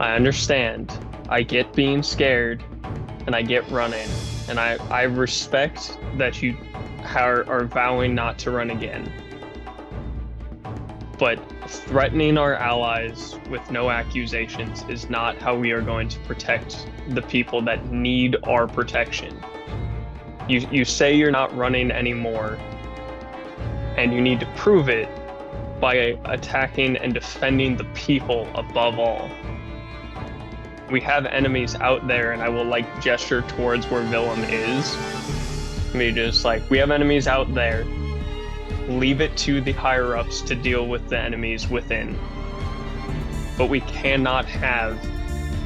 I understand. I get being scared, and I get running, and I respect that you are vowing not to run again. But threatening our allies with no accusations is not how we are going to protect the people that need our protection. You say you're not running anymore, and you need to prove it by attacking and defending the people above all. We have enemies out there, and I will gesture towards where Willem is. We have enemies out there. Leave it to the higher-ups to deal with the enemies within. But we cannot have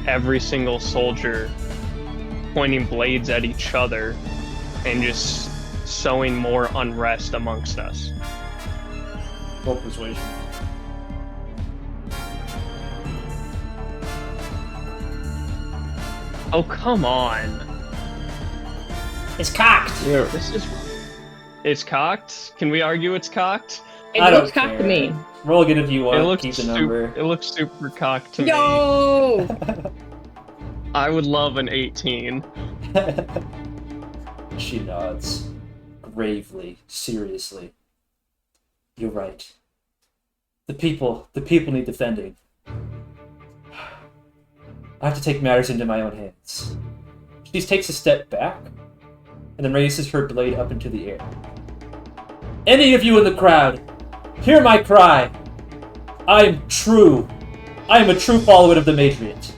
every single soldier pointing blades at each other and just sowing more unrest amongst us. Roll persuasion. Oh, come on. It's cocked! Yeah. It's cocked? Can we argue it's cocked? It I looks don't cocked to care. me. Roll again if you want. It looks Keep the number. It looks super cocked to me. Yo! I would love an 18. She nods. Gravely. Seriously. You're right. The people need defending. I have to take matters into my own hands. She takes a step back, and then raises her blade up into the air. Any of you in the crowd, hear my cry! I am true. I am a true follower of the Madriant.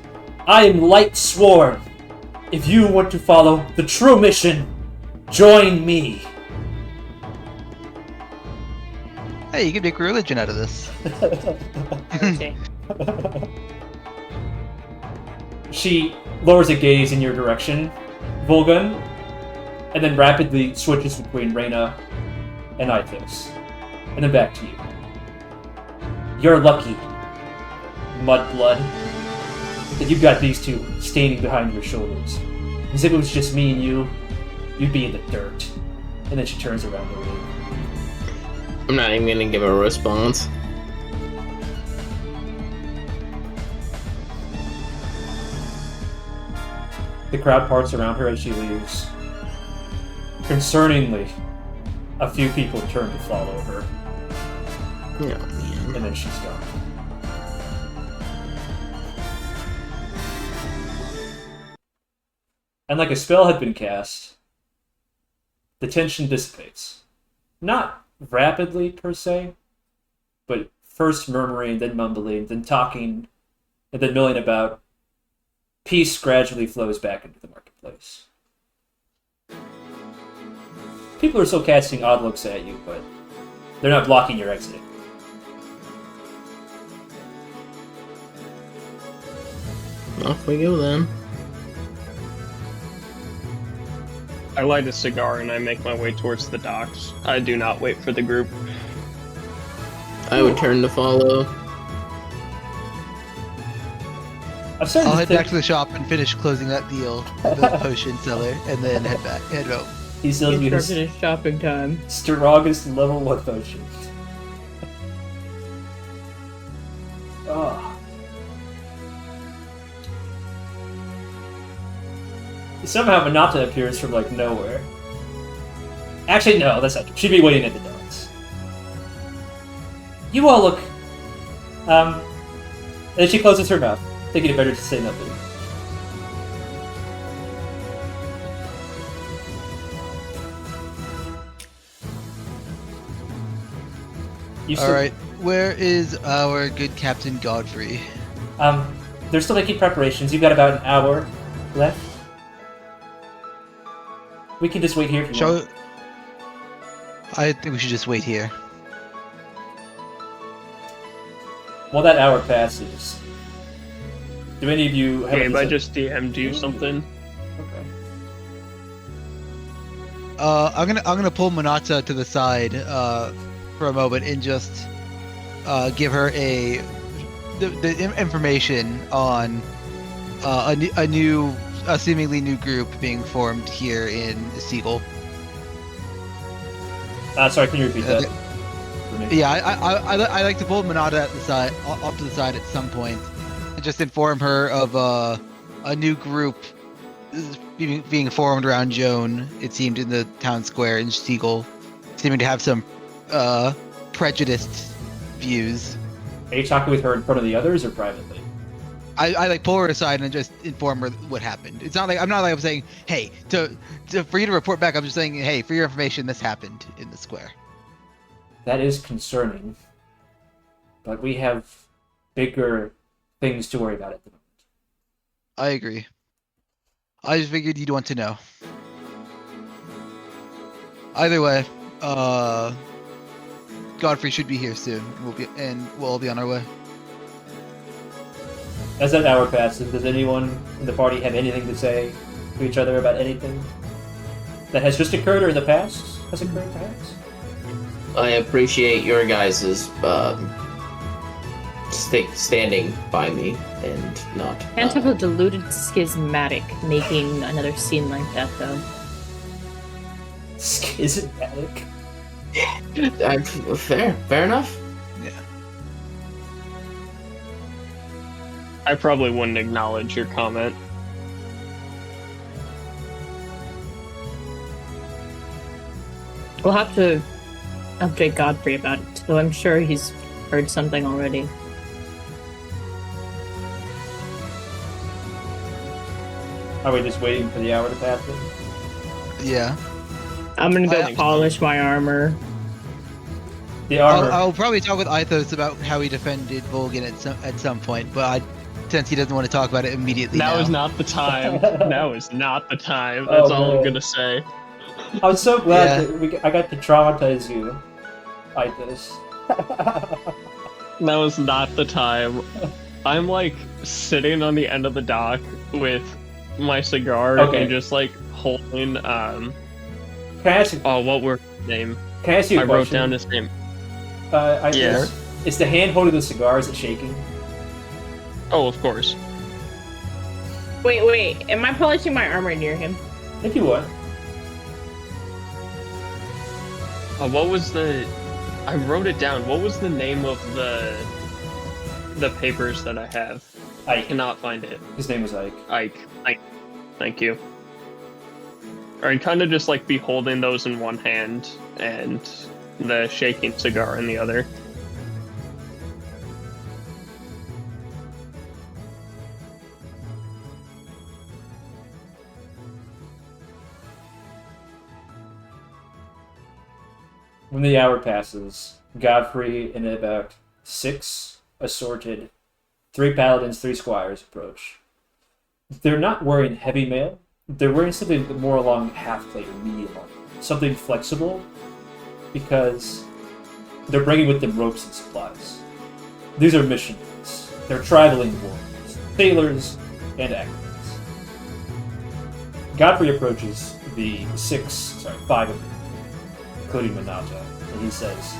I am Light Sworn. If you want to follow the true mission, join me. Hey, you can make a religion out of this. Okay. She lowers a gaze in your direction, Volgun, and then rapidly switches between Reyna and Mythos. And then back to you. You're lucky, Mudblood, that you've got these two standing behind your shoulders. Because if it was just me and you, you'd be in the dirt. And then she turns around to leave. I'm not even gonna give a response. The crowd parts around her as she leaves. Concerningly, a few people turn to follow her, Oh, man. and then she's gone. And like a spell had been cast, the tension dissipates. Not rapidly, per se, but first murmuring, then mumbling, then talking, and then milling about. Peace gradually flows back into the marketplace. People are still casting odd looks at you, but they're not blocking your exit. Off we go then. I light a cigar and I make my way towards the docks. I do not wait for the group. I would turn to follow. I'm starting I'll to head think back to the shop and finish closing that deal with the potion seller, and then head out. he sells me his Interrupted his shopping time. strongest level 1 potion. Oh. Somehow Monata appears from like nowhere. Actually, no, that's not true. She'd be waiting at the docks. You all look. And then she closes her mouth, thinking it better to say nothing. You still, Alright, where is our good Captain Godfrey? They're still making preparations. You've got about an hour left. We can just wait here if you want. I think we should just wait here. While that hour passes, do any of you have Gabe, any I just DM'd you something. Okay. I'm gonna pull Monata to the side for a moment and just give her the information on a seemingly new group being formed here in Sg'hel. Sorry, can you repeat that? For me? Yeah, I like to pull Monata off to the side at some point and just inform her of a new group being formed around Joan. It seemed in the town square in Sg'hel, seeming to have some prejudiced views. Are you talking with her in front of the others or privately? I like pull her aside and just inform her what happened. It's not like I'm saying, hey, for you to report back. I'm just saying, hey, for your information, this happened in the square. That is concerning, but we have bigger things to worry about at the moment. I agree. I just figured you'd want to know. Either way, Godfrey should be here soon. We'll all be on our way. As that hour passes, does anyone in the party have anything to say to each other about anything that has just occurred or in the past has occurred, perhaps? I appreciate your guys' standing by me and not. Can't have a deluded schismatic making another scene like that, though. Schismatic? Fair enough. Yeah. I probably wouldn't acknowledge your comment. We'll have to update Godfrey about it, so I'm sure he's heard something already. Are we just waiting for the hour to pass then? Yeah. I'm gonna go I- polish my armor. The armor. I'll probably talk with Ithos about how he defended Volgan at some point, but since he doesn't want to talk about it immediately Now now. is not the time. Now is not the time. That's Oh, all I'm man. gonna say. I was so glad Yeah. that I got to traumatize you like this. Now is not the time. I'm like sitting on the end of the dock with my cigar Okay. and just like holding Can I ask you, oh, what were his name? can I ask you a I wrote question? down his name. Yeah. Is the hand holding the cigar, is it shaking? Oh, of course. Wait, am I polishing my armor near him? I think you would. What was the? I wrote it down. What was the name of the papers that I have? I Ike. cannot find it. His name was Ike. Ike. Thank you. Or I'd kind of just like be holding those in one hand and the shaking cigar in the other. When the hour passes, Godfrey and about 6 assorted, 3 paladins, 3 squires approach. They're not wearing heavy mail. They're wearing something more along half-plate or medium armor. Something flexible, because they're bringing with them ropes and supplies. These are missionaries. They're traveling warriors, sailors, and acrobats. Godfrey approaches the 5 of them, including Monata, and he says,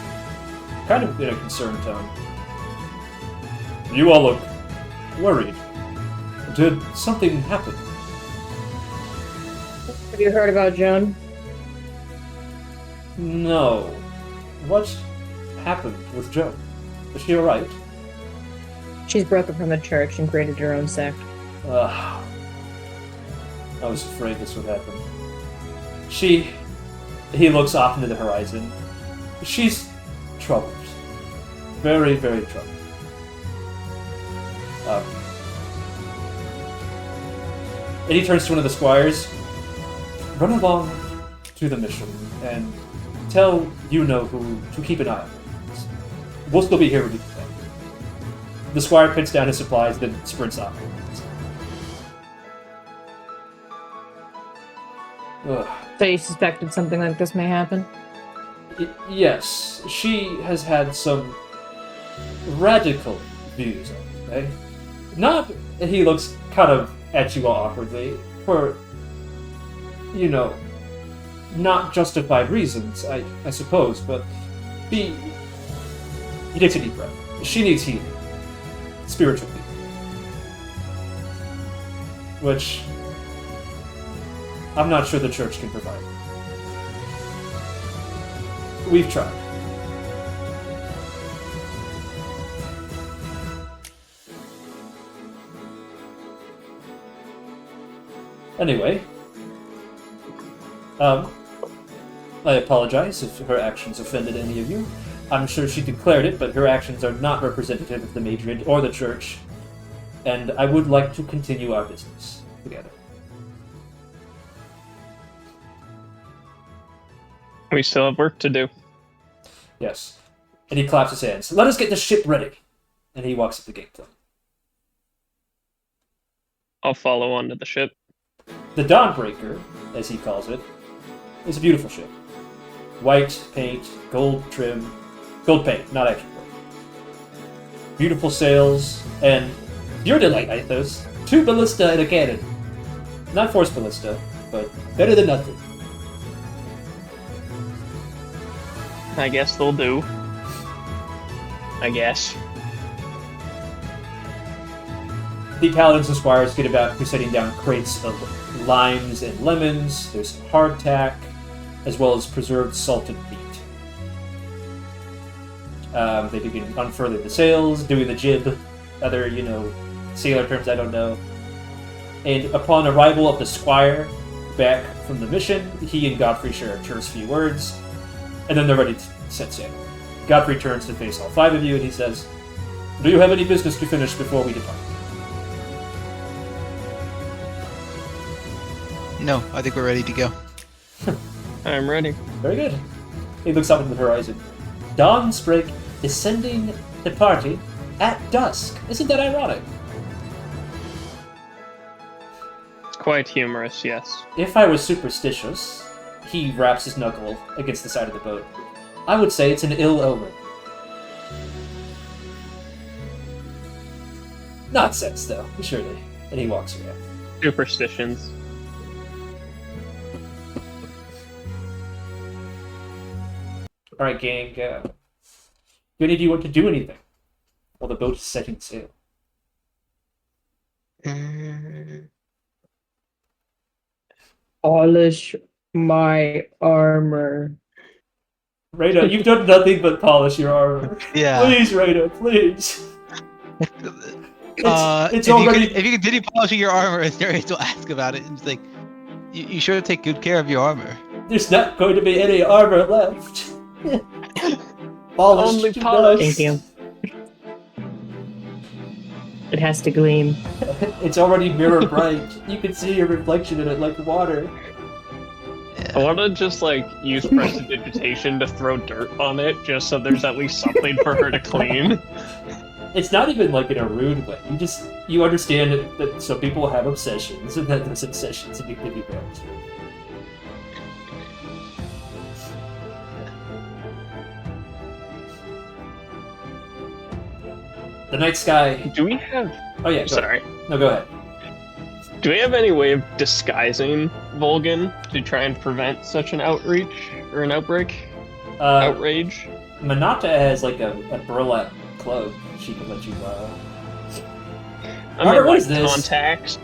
kind of in a concerned tone, "You all look worried. Did something happen?" Have you heard about Joan? No. What happened with Joan? Is she alright? She's broken from the church and created her own sect. I was afraid this would happen. He looks off into the horizon. She's troubled. Very, very troubled. And he turns to one of the squires. Run along to the mission and tell you know who to keep an eye on. We'll still be here with you. The squire puts down his supplies, then sprints off. Ugh. So you suspected something like this may happen? Yes, she has had some radical views on it, eh? Not, he looks kind of at you all awkwardly, for, you know, not justified reasons, I suppose, but he takes a deep breath. She needs healing. Spiritual healing. Which I'm not sure the church can provide. We've tried. Anyway, I apologize if her actions offended any of you. I'm sure she declared it, but her actions are not representative of the Madriant or the church, and I would like to continue our business together. We still have work to do. Yes. And he claps his hands. Let us get the ship ready. And he walks up the gangplank. I'll follow onto the ship. The Dawnbreaker, as he calls it, is a beautiful ship. White paint, gold trim, gold paint, not actual gold. Beautiful sails, and your delight, Ithos, 2 ballista and a cannon. Not force ballista, but better than nothing. I guess they'll do. I guess. The paladins and squires get about to setting down crates of limes and lemons. There's hardtack, as well as preserved salted meat. They begin unfurling the sails, doing the jib, other, sailor terms I don't know. And upon arrival of the squire back from the mission, he and Godfrey share a terse few words, and then they're ready set sail. Godfrey turns to face all 5 of you and he says, "Do you have any business to finish before we depart?" No, I think we're ready to go. I'm ready. Very good. He looks up into the horizon. Dawn's break is sending the party at dusk. Isn't that ironic? It's quite humorous, yes. If I was superstitious, he raps his knuckle against the side of the boat, I would say it's an ill omen. Nonsense, though, surely. And he walks away. Superstitions. Alright, gang. Do any of you want to do anything while the boat is setting sail? Polish my armor. Reyna, you've done nothing but polish your armor. Yeah. Please, Reyna, please. It's if already... if you continue polishing your armor, Asterius will ask about it. And it's like, you should take good care of your armor. There's not going to be any armor left. Polished Only to polish. Thank you. It has to gleam. dust. It's already mirror bright. You can see your reflection in it like water. I want to just, like, use prestidigitation to throw dirt on it, just so there's at least something for her to clean. It's not even like in a rude way. You understand that some people have obsessions, and that those obsessions need to be built. The night sky. Do we have... Oh yeah, go Sorry. ahead. No, go ahead. Do we have any way of disguising Volgan to try and prevent such an outreach or an outbreak? Outrage? Monata has like a burlap cloak. She can let you. I Robert, mean, what is like, this? contacts.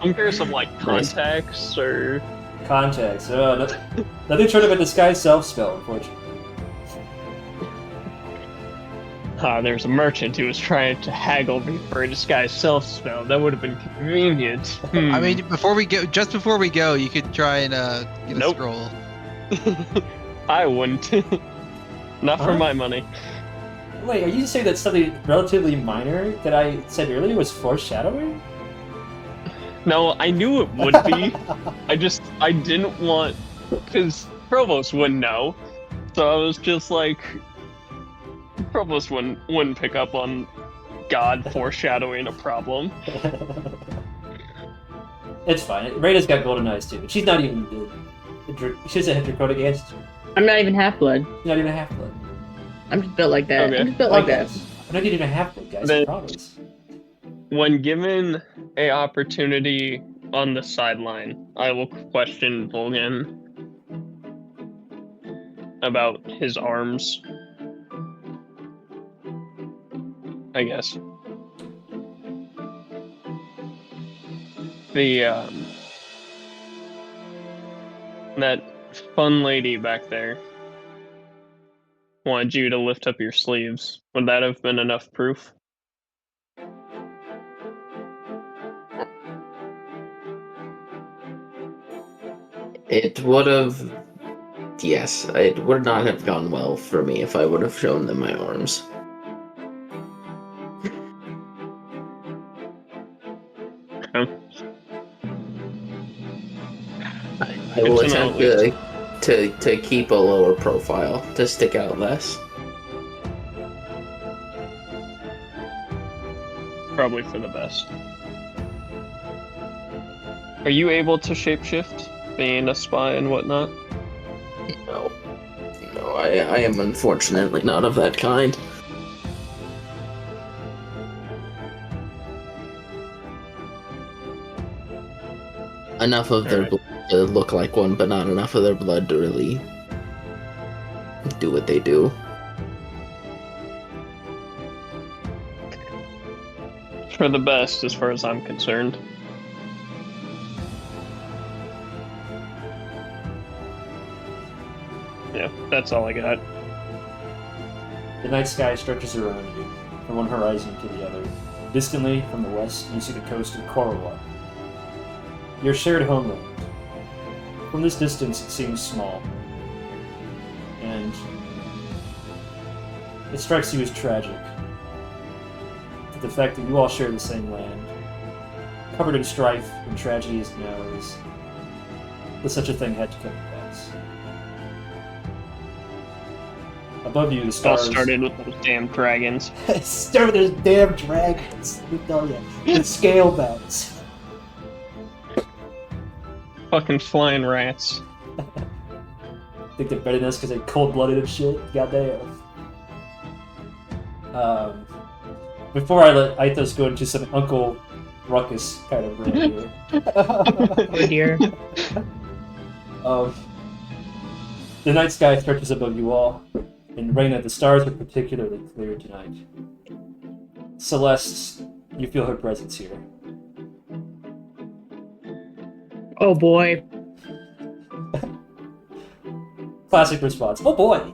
I'm curious of, like, contacts or... Contacts. Nothing short of a disguised self spell, unfortunately. There's a merchant who was trying to haggle me for a disguised self spell. That would have been convenient. I mean, before we go, you could try and get a Nope. scroll. I wouldn't. Not for Huh? my money. Wait, are you saying that something relatively minor that I said earlier was foreshadowing? No, I knew it would be. I didn't want, because Provost wouldn't know. So I was just like, Provost wouldn't pick up on God foreshadowing a problem. It's fine. Reyna's got golden eyes too, but she's not even she doesn't have draconic ancestry. I'm not even half-blood. She's not even a half blood. I'm just built like that. Okay. I'm just built like that. I'm not even a half blood, guys. I Then- promise. When given a opportunity on the sideline, I will question Volgan about his arms. I guess. That fun lady back there wanted you to lift up your sleeves. Would that have been enough proof? It would have. Yes, it would not have gone well for me if I would have shown them my arms. Okay. I will Good to know, attempt to keep a lower profile, to stick out less. Probably for the best. Are you able to shapeshift, being a spy and whatnot? No. No, I am unfortunately not of that kind. Enough of their Alright. blood to look like one, but not enough of their blood to really do what they do. For the best, as far as I'm concerned. Yeah, that's all I got. The night sky stretches around you, from one horizon to the other. Distantly, from the west, you see the coast of Korowar, your shared homeland. From this distance, it seems small. And it strikes you as tragic. But the fact that you all share the same land, covered in strife and tragedy as it now is, that such a thing had to come to pass. Above you, the It all stars... started with those damn dragons. Start with those damn dragons. We tell you. The scale bats. Fucking flying rats. Think they're better than us because they're cold-blooded and shit? Goddamn. Before I let Aithos go into some Uncle Ruckus kind of rant here. Oh dear. The night sky stretches above you all, and Reyna, the stars are particularly clear tonight. Celeste, you feel her presence here. Oh boy. Classic response. Oh boy!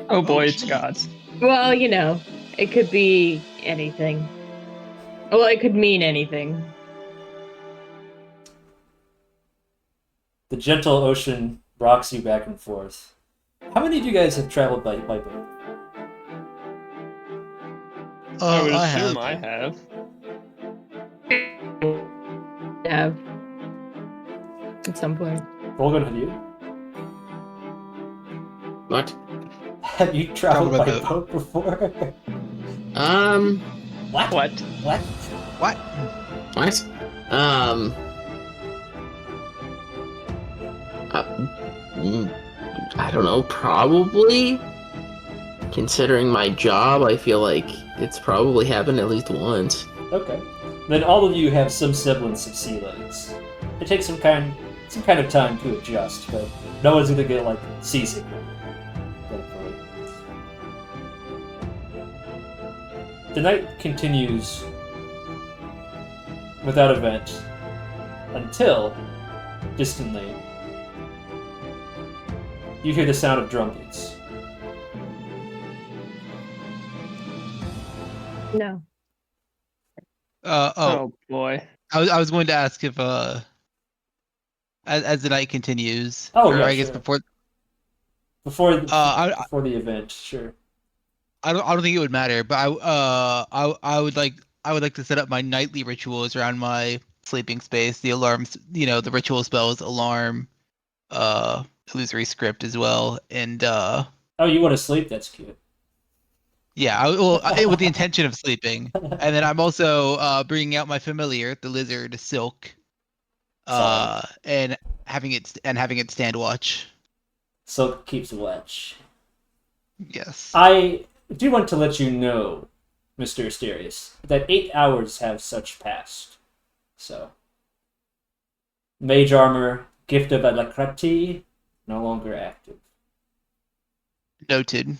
Oh boy, it's gods. Well, you know, it could be anything. Well, it could mean anything. The gentle ocean rocks you back and forth. How many of you guys have traveled by boat? I would I assume have. I have. Have. At some point. Volgan, have you? What? Have you traveled by Traveled by boat before? What? What? What? What? What? I don't know, probably? Considering my job, I feel like it's probably happened at least once. Okay. Then all of you have some semblance of sea legs. It takes some kind of time to adjust, but no one's gonna get like seasick. Thankfully. The night continues without event until, distantly, you hear the sound of drum beats. No. Oh boy. I was going to ask if as the night continues, Oh, or yeah, I guess sure. before Before the event, sure. I don't think it would matter, but I would like to set up my nightly rituals around my sleeping space. The alarms, the ritual spells, alarm, illusory script as well, and Oh, you want to sleep? That's cute. yeah, with the intention of sleeping, and then I'm also bringing out my familiar, the lizard Silk, Solid. and having it stand watch. So keeps watch. Yes. I do want to let you know, Mr. Asterius, that 8 hours have such passed. So, Mage Armor, Gift of Alacrity, no longer active. Noted.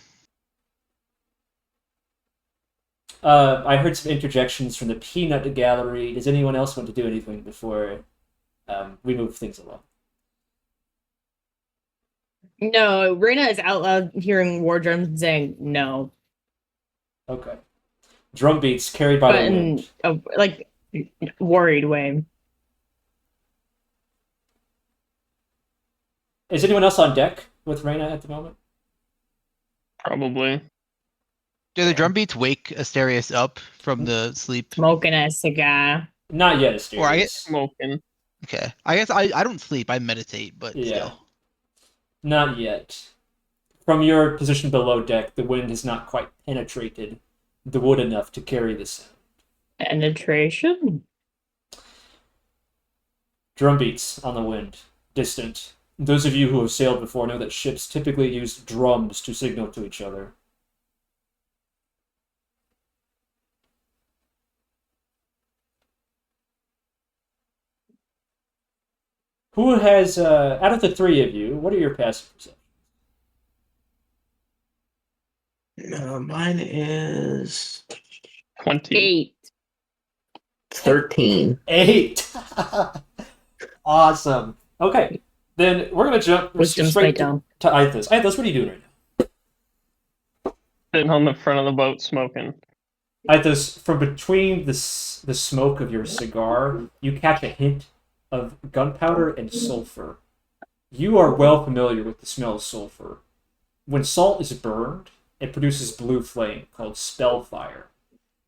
I heard some interjections from the Peanut Gallery. Does anyone else want to do anything before we move things along? No, Reyna is out loud hearing war drums and saying no. Okay. Drum beats carried by But the in wind. a like worried way. Is anyone else on deck with Reyna at the moment? Probably. Do the drum beats wake Asterius up from the sleep? Smoking a cigar. Not yet, Asterius. Or I guess- Smoking. Okay. I guess I don't sleep. I meditate, but Yeah. still. Not yet. From your position below deck, the wind has not quite penetrated the wood enough to carry the sound. Penetration. Drum beats on the wind, distant. Those of you who have sailed before know that ships typically use drums to signal to each other. Who has, out of the three of you, what are your passive perceptions? Mine is 20. 8. 13. 8! Awesome. Okay, then we're going to jump Wisdom straight spike down. to Aithos. Aithos, what are you doing right now? Sitting on the front of the boat smoking. Aithos, from between the smoke of your cigar, you catch a hint of gunpowder and sulfur. You are well familiar with the smell of sulfur. When salt is burned, it produces blue flame called spellfire,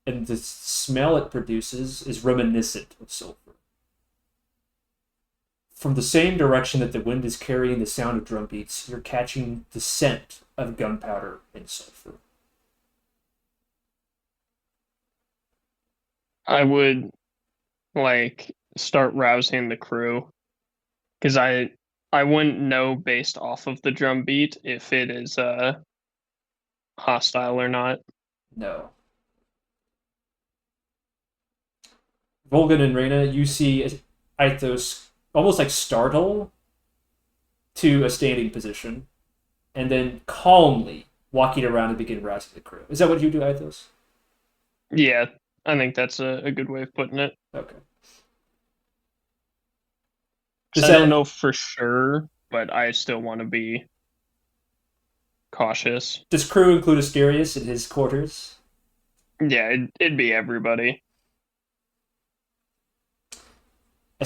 and the smell it produces is reminiscent of sulfur. From the same direction that the wind is carrying the sound of drum beats, you're catching the scent of gunpowder and sulfur. I would start rousing the crew because I wouldn't know based off of the drum beat if it is hostile or not. No. Volgan and Reyna, you see Aethos almost startle to a standing position, and then calmly walking around and begin rousing the crew. Is that what you do, Aethos? Yeah, I think that's a good way of putting it. Okay. I don't know for sure, but I still want to be cautious. Does crew include Asterius in his quarters? Yeah, it'd be everybody.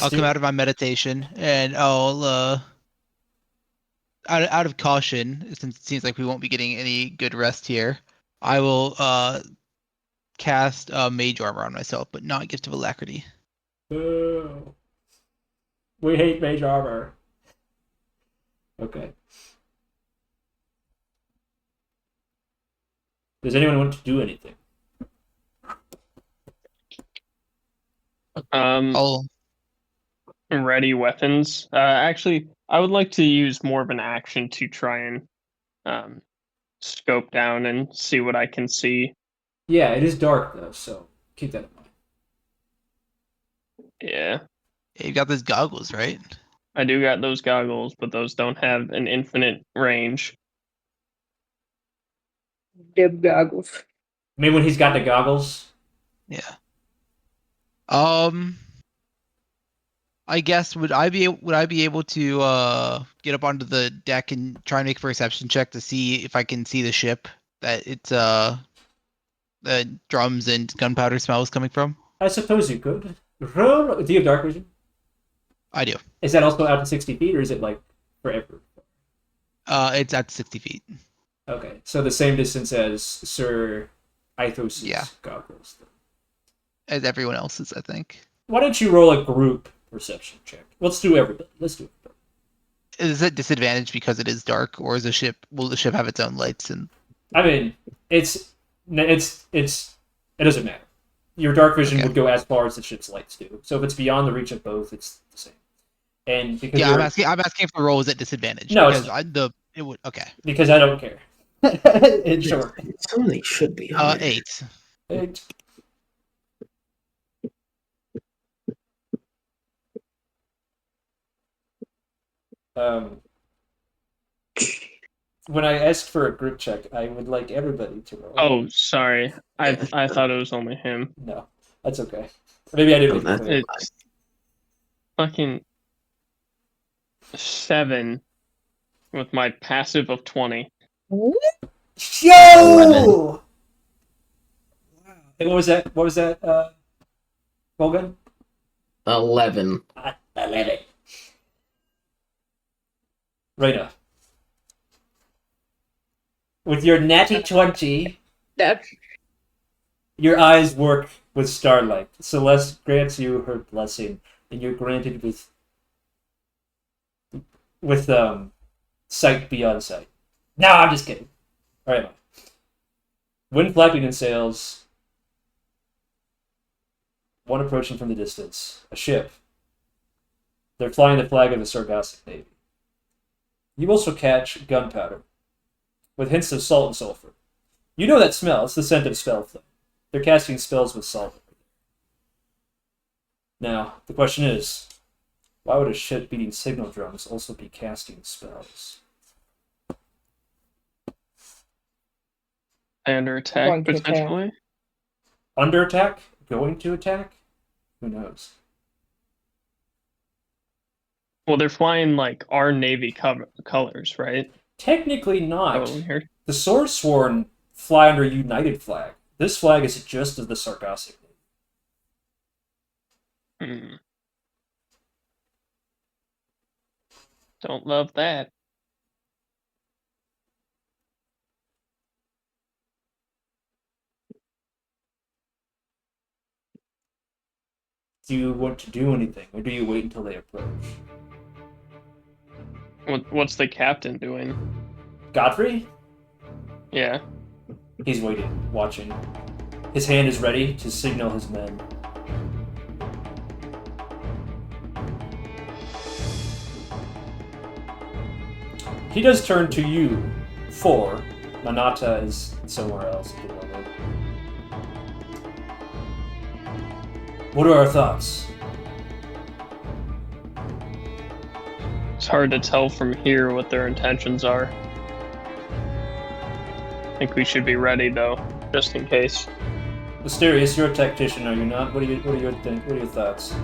I'll come out of my meditation and I'll out of caution, since it seems like we won't be getting any good rest here, I will cast mage armor on myself, but not gift of alacrity. Boo. We hate mage armor. Okay. Does anyone want to do anything? I'll Ready weapons. Actually, I would like to use more of an action to try and scope down and see what I can see. Yeah, it is dark though, so keep that in mind. Yeah, you got those goggles, right? I do got those goggles, but those don't have an infinite range. Dib goggles. I mean, when he's got the goggles. Yeah. I guess would I be able to get up onto the deck and try and make a perception check to see if I can see the ship that it's the drums and gunpowder smell is coming from? I suppose you could. Do you have dark vision? I do. Is that also out to 60 feet, or is it forever? It's at 60 feet. Okay, so the same distance as Sir Aethos' goggles. As everyone else's, I think. Why don't you roll a group perception check? Let's do everybody. Let's do it. Is it disadvantaged because it is dark, or is the ship? Will the ship have its own lights? And I mean, it doesn't matter. Your dark vision would go as far as the ship's lights do. So if it's beyond the reach of both, it's the same. And because I'm asking if the roll is at disadvantage. No, because it would because I don't care. In short, It only should be 8. When I asked for a group check, I would like everybody to roll. Oh, sorry. I thought it was only him. No, that's okay. Maybe I didn't make it clear. It's fucking 7 with my passive of 20. Yo! Hey, what was that? What was that, Volgan? 11. 11. Reyna. With your natty 20, your eyes work with starlight. Celeste grants you her blessing, and you're granted with sight beyond sight. No, I'm just kidding. All right. Wind flapping in sails. One approaching from the distance. A ship. They're flying the flag of the Sargassic Navy. You also catch gunpowder, with hints of salt and sulfur. You know that smell. It's the scent of spell flame. They're casting spells with salt. Now, the question is, why would a ship beating signal drums also be casting spells? Under attack, potentially? Under attack? Going to attack? Who knows? Well, they're flying our Navy colors, right? Technically not. Oh, here. The Swordsworn fly under United flag. This flag is just of the Sargassic Navy. Don't love that. Do you want to do anything, or do you wait until they approach? What's the captain doing? Godfrey? Yeah. He's waiting, watching. His hand is ready to signal his men. He does turn to you, 4. Monata is somewhere else at the moment. What are our thoughts? It's hard to tell from here what their intentions are. I think we should be ready, though, just in case. Asterius, you're a tactician, are you not? What do you think? What are your thoughts?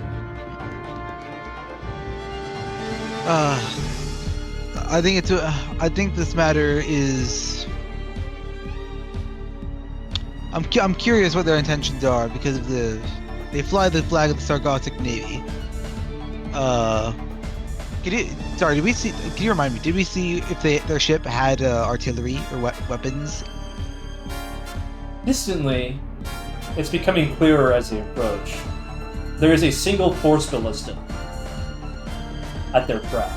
I think this matter is. I'm curious what their intentions are because of they fly the flag of the Sargothic Navy. Did we see? Can you remind me? Did we see if their ship had artillery or weapons? Distantly, it's becoming clearer as they approach. There is a single force ballista at their prow,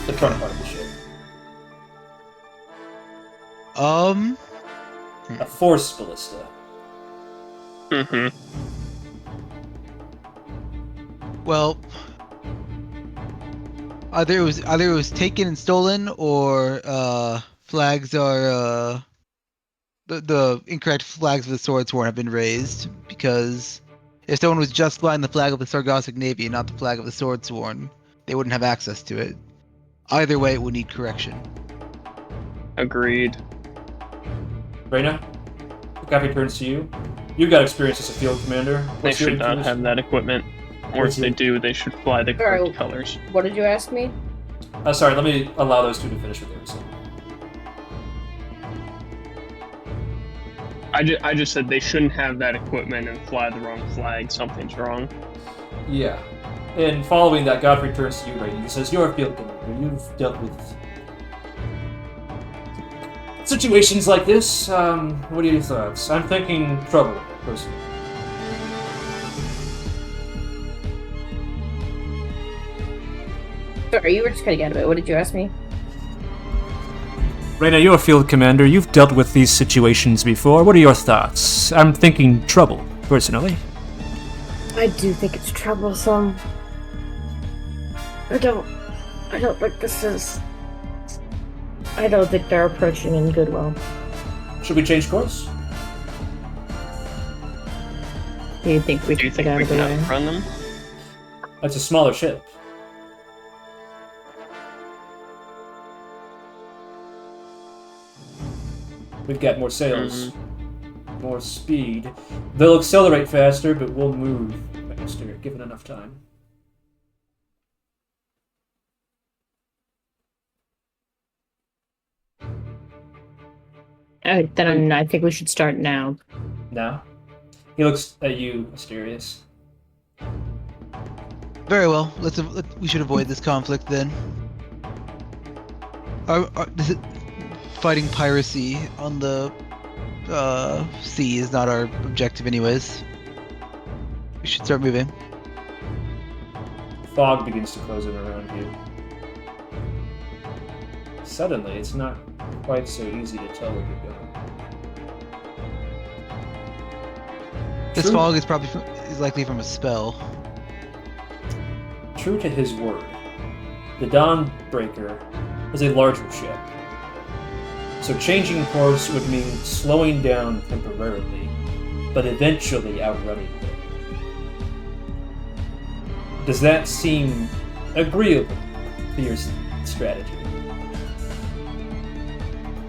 the front part of the ship. A force ballista. Mm-hmm. Well, either it was taken and stolen, or flags are the incorrect flags of the Swordsworn have been raised, because if someone was just flying the flag of the Sargothic Navy and not the flag of the Swordsworn, they wouldn't have access to it. Either way, it would need correction. Agreed. Reyna, Godfrey turns to you. You've got experience as a field commander. They What's your should not intuition? have that equipment. Or if they do, they should fly the correct colors. What did you ask me? Sorry, let me allow those two to finish what they were saying. I just said they shouldn't have that equipment and fly the wrong flag. Something's wrong. Yeah. And following that, Godfrey turns to you, Reyna. He says, you're a field commander. You've dealt with situations like this. What are your thoughts? I'm thinking trouble, personally. Sorry, you were just cutting out a bit. What did you ask me? Reyna, you're a field commander. You've dealt with these situations before. What are your thoughts? I'm thinking trouble, personally. I do think it's troublesome. I don't think this is... I don't think they're approaching in goodwill. Should we change course? Do you think we Do you should think get out we of the can way? outrun them? That's a smaller ship. We've got more sails, more speed. They'll accelerate faster, but we'll move faster, given enough time. Alright, then I think we should start now. Now, he looks at you, Asterius. Very well. We should avoid this conflict then. Fighting piracy on the sea is not our objective, anyways. We should start moving. Fog begins to close in around you. Suddenly, it's not quite so easy to tell where you're going. This fog is likely from a spell. True to his word, the Dawnbreaker is a larger ship. So changing course would mean slowing down temporarily, but eventually outrunning them. Does that seem agreeable to your strategy?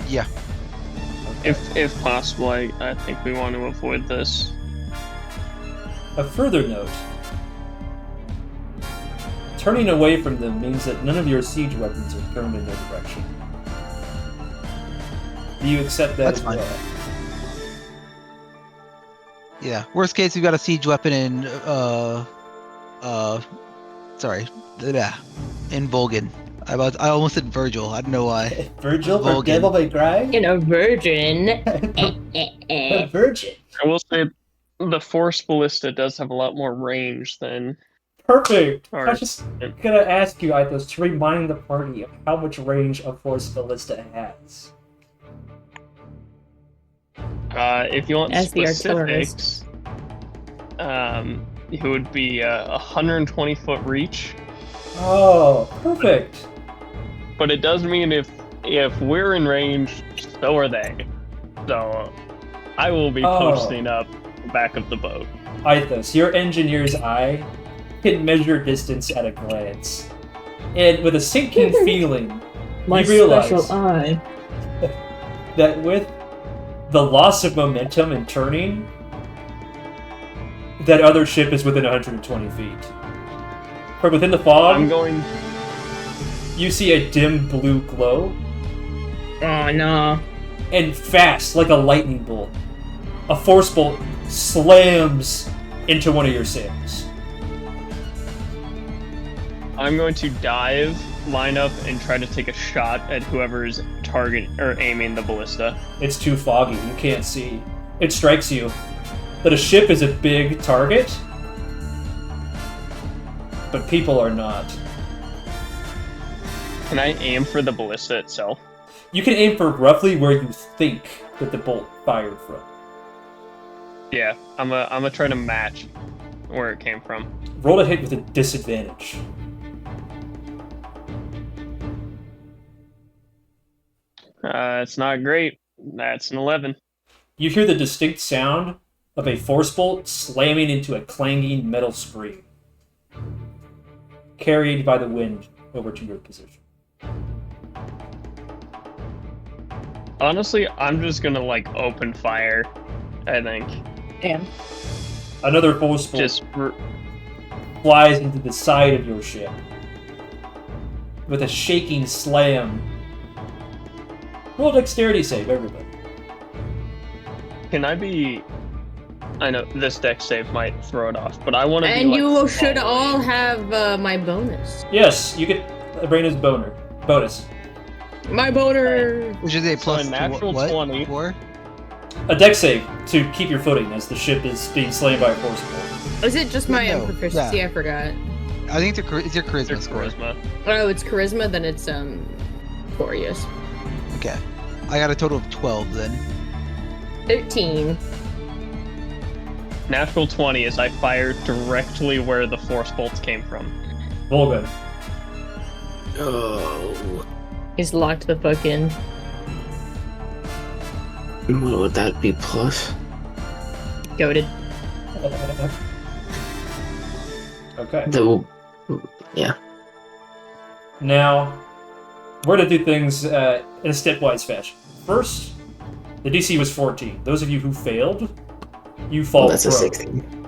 Yeah. Okay. If possible, I think we want to avoid this. A further note, turning away from them means that none of your siege weapons are turned in their direction. Do you accept that That's as fine. well? Yeah. Worst case, we've got a siege weapon in in Volgan. I almost said Virgil. I don't know why. Virgil or Vulcan. Devil May Cry? In a virgin. A virgin. I will say the Force Ballista does have a lot more range than Perfect. I ours. was just gonna ask you, Ithos, to remind the party of how much range a Force Ballista has. If you want As the artillerist. specifics, it would be 120 foot reach. Oh, perfect. But it does mean if we're in range, so are they. So I will be posting up the back of the boat. Ithos, your engineer's eye can measure distance at a glance. And with a sinking feeling, My you realize special eye. that with the loss of momentum and turning, that other ship is within 120 feet. From within the fog, I'm going. you see a dim blue glow, Oh no. and fast, like a lightning bolt, a force bolt slams into one of your sails. I'm going to dive, line up, and try to take a shot at whoever's target or aiming the ballista. It's too foggy, you can't see. It strikes you that a ship is a big target, but people are not. Can I aim for the ballista itself? You can aim for roughly where you think that the bolt fired from. Yeah, I'm gonna try to match where it came from. Roll a hit with a disadvantage. It's not great. That's an 11. You hear the distinct sound of a force bolt slamming into a clanging metal screen, carried by the wind over to your position. Honestly, I'm just gonna open fire. I think Damn. Another force bolt just flies into the side of your ship with a shaking slam. Roll dexterity save, everybody. can I be? I know this deck save might throw it off, but I want to. And be, you should following. all have my bonus. Yes, you get Raina's bonus. My boner. Which is a So plus a natural what? 20. 4? A dex save to keep your footing as the ship is being slain by a force bolt. Is it just my No, proficiency? yeah. I forgot. I think it's your charisma Their score. charisma. Oh, it's charisma. Then it's 4 years. Okay. I got a total of 12 then. 13. Natural 20 as I fire directly where the force bolts came from. Volgun. Oh, He's locked the fuck in. what would that be plus? Goated. Okay. Yeah. Now, we're going to do things in a stepwise fashion. First, the DC was 14. Those of you who failed, you fall That's a prone. 16.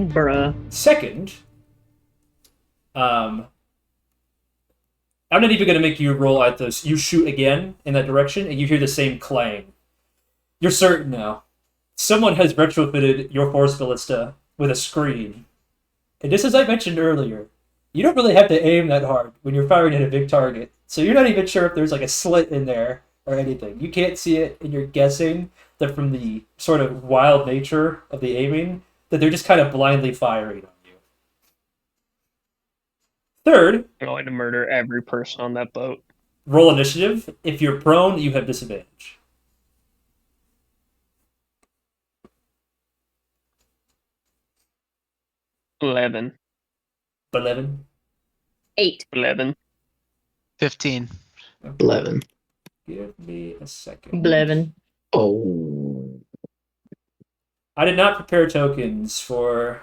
Bruh. Second, I'm not even going to make you roll at this. You shoot again in that direction, and you hear the same clang. You're certain now. Someone has retrofitted your force ballista with a screen. And just as I mentioned earlier, you don't really have to aim that hard when you're firing at a big target. So you're not even sure if there's a slit in there or anything. You can't see it, and you're guessing that from the sort of wild nature of the aiming, that they're just kind of blindly firing on you. Third, I'm going to murder every person on that boat. roll initiative. If you're prone, you have disadvantage. 11. 11. 8. 11. 15. 11. Give me a second. 11. Oh. I did not prepare tokens for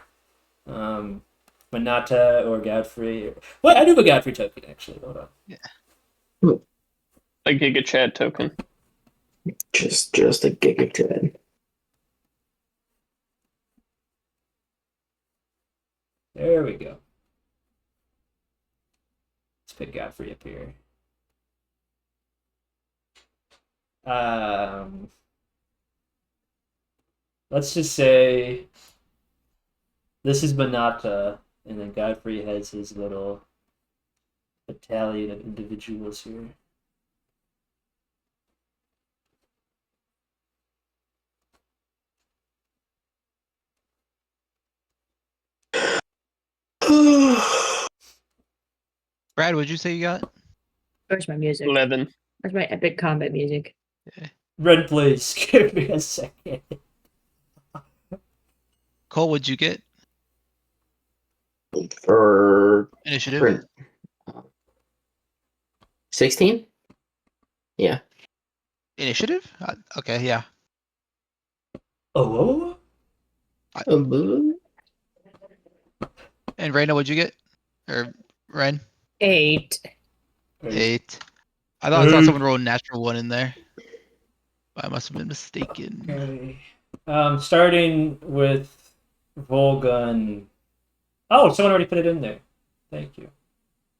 Monata or Godfrey. Well, I do have a Godfrey token, actually. Hold on. A Giga Chat token. Just a gigaton. There we go. Let's pick Godfrey up here. Let's just say this is Monata, and then Godfrey has his little battalion of individuals here. Brad, what'd you say you got? Where's my music? 11. Where's my epic combat music? Red, please give me a second. Cole, what'd you get? For Initiative? 16? Yeah. Initiative? Okay, yeah. Oh, And Raina, what'd you get? Or Ren? 8. 8. I thought I saw someone roll a natural 1 in there. I must have been mistaken. okay. Starting with Volgun. Oh, someone already put it in there. Thank you.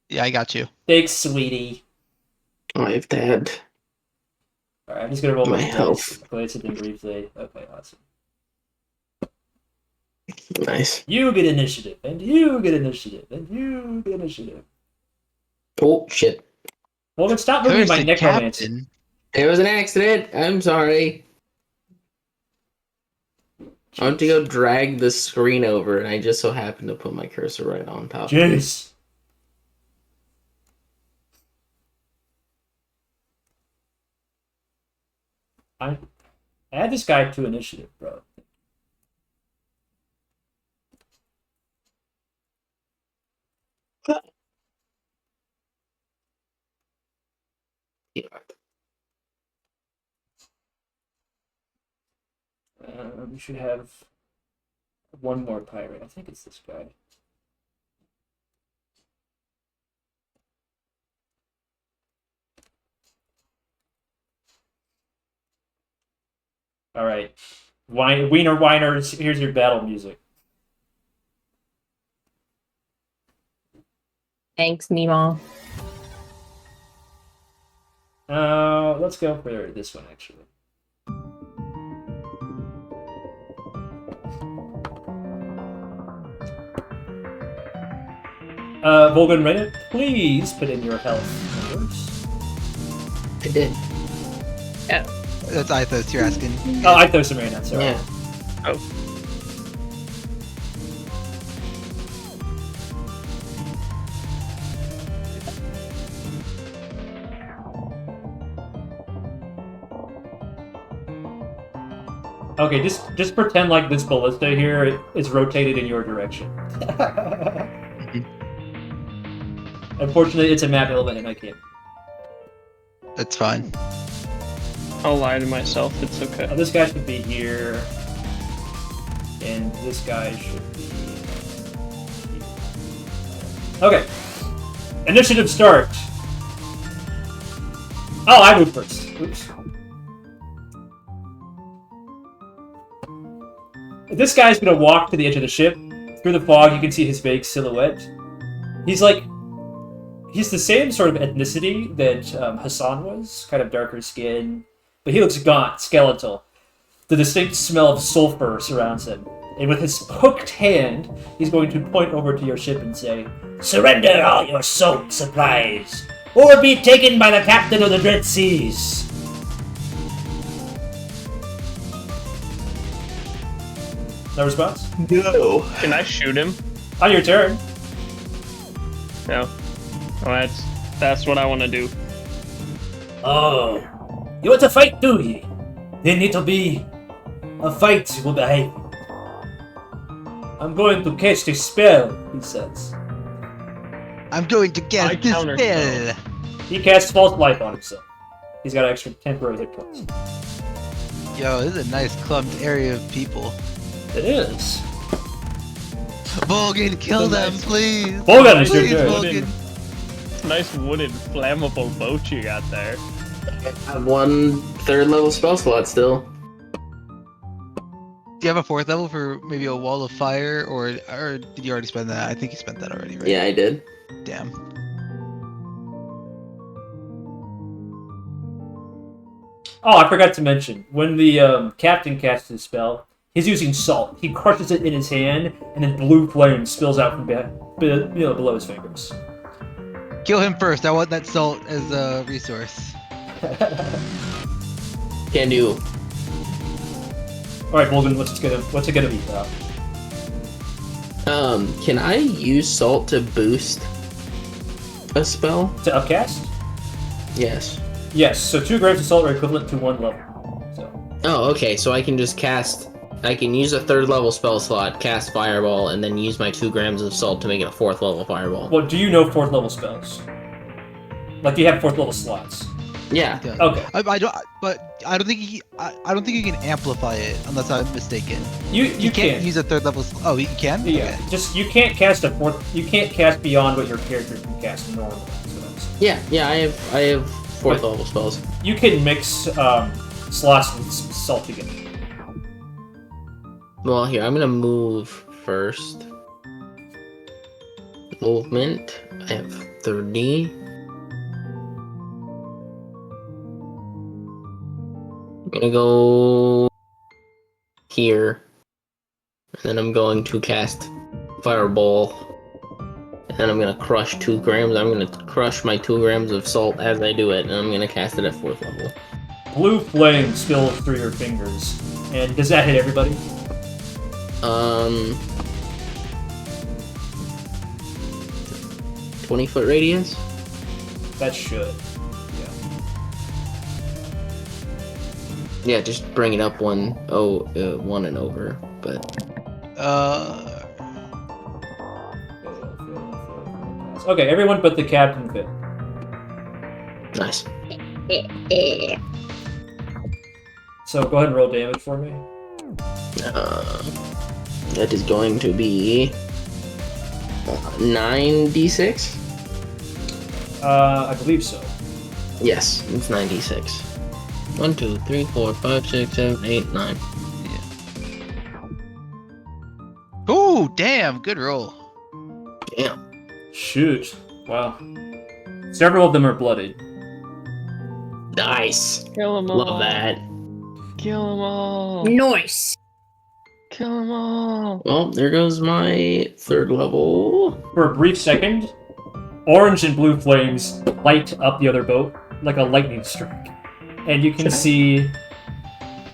Yeah, I got you. Thanks, sweetie. I've had Alright, I'm just gonna roll my my health. Glance at them briefly. Okay, awesome. Nice. You get initiative, and you get initiative, and you get initiative. Oh, shit. Volgun, stop moving Where's my the necromancer. captain? It was an accident. I'm sorry. I went to go drag the screen over, and I just so happened to put my cursor right on top. Jeez. Add this guy to initiative, bro. Yeah. We should have one more pirate. I think it's this guy. All right, Wiener Whiners. Here's your battle music. Thanks, Mima. Let's go for this one actually. Volgun Reddit, please put in your health numbers. I did. That's Ithos you're asking. Oh, I throw some right now, sorry. Yeah. Oh. Okay, just pretend like this ballista here is rotated in your direction. Unfortunately, it's a map element and I can't. That's fine. I'll lie to myself. It's okay. This guy should be here, and this guy should be here. Okay. Initiative start. Oh, I move first. Oops. This guy's gonna walk to the edge of the ship. Through the fog, you can see his vague silhouette. He's the same sort of ethnicity that Hassan was, kind of darker skin, but he looks gaunt, skeletal. The distinct smell of sulfur surrounds him, and with his hooked hand, he's going to point over to your ship and say, "Surrender all your salt supplies, or be taken by the captain of the Dread Seas." No response? No. Can I shoot him? On your turn. No. Well, that's what I want to do. Oh, you want to fight, do ye? Then it'll be a fight will behave. I'm going to cast a spell, he says. I'm going to I cast this counter spell. He casts False Life on himself. He's got extra temporary hit points. Yo, this is a nice clumped area of people. It is. Volgan, kill them, please. Volgan, it's your Please, turn. Volgan. Nice wooden flammable boat you got there. I have one third level spell slot still. Do you have a 4th level for maybe a wall of fire, or did you already spend that? I think you spent that already, right? Yeah, I did. Damn. Oh, I forgot to mention. When the captain casts his spell, he's using salt. He crushes it in his hand, and then blue flame spills out from below his fingers. Kill him first. I want that salt as a resource. Can do. All right, Volgan, what's it gonna be? Can I use salt to boost a spell? To upcast? Yes. Yes. So 2 grams of salt are equivalent to 1 level. So. Oh, okay. So I can just cast. I can use a 3rd level spell slot, cast Fireball, and then use my 2 grams of salt to make it a 4th level Fireball. Well, do you know 4th level spells? Like, do you have 4th level slots? Yeah. Okay. I don't. But I don't think I don't think you can amplify it unless I'm mistaken. You can't can use a 3rd level. Oh, you can. Yeah. Okay. Just you can't cast a 4th. You can't cast beyond what your character can cast normally. That's what I'm saying. Yeah. I have 4th level spells. You can mix slots with salt together. Well, here I'm gonna move first. Movement. I have 30. I'm gonna go here, and then I'm going to cast Fireball, and then I'm gonna crush 2 grams. I'm gonna crush my 2 grams of salt as I do it, and I'm gonna cast it at 4th level. Blue flame spills through your fingers, and does that hit everybody? 20-foot radius. That should. Yeah, just bring it up 1 and over, but Okay, everyone but the captain fit. nice. So go ahead and roll damage for me. That is going to be 9d6. I believe so. Yes, it's 9d6. 1, 2, 3, 4, 5, 6, 7, 8, 9. Ooh, damn! Good roll. Damn. Shoot. Wow. Several of them are bloodied. Nice. Kill them all. Love that. Kill them all. Nice. Kill them all. Well, there goes my 3rd level. For a brief second, orange and blue flames light up the other boat like a lightning strike. And you can see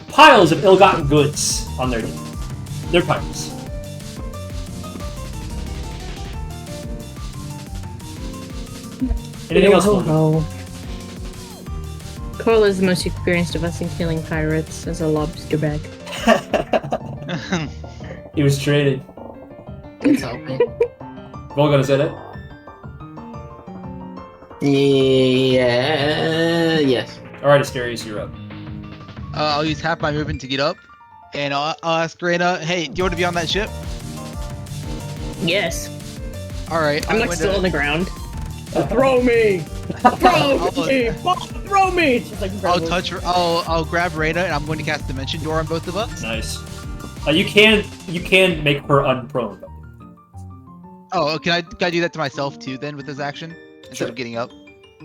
piles of ill-gotten goods on their pipes. Anything else? Logan? Cole is the most experienced of us in killing pirates as a lobster bag. He was traded. It's helping. Volgan, is that it? Yeah. Yes. Alright, Asterius, you're up. I'll use half my movement to get up, and I'll ask Reyna, "Hey, do you want to be on that ship?" Yes. All right. I'm like still on the ground. Throw me! Throw me! Throw me! It's just like I'll touch her. I'll grab Reyna, and I'm going to cast Dimension Door on both of us. Nice. You can make her unprone. Oh, can I do that to myself too then with this action instead Sure. of getting up?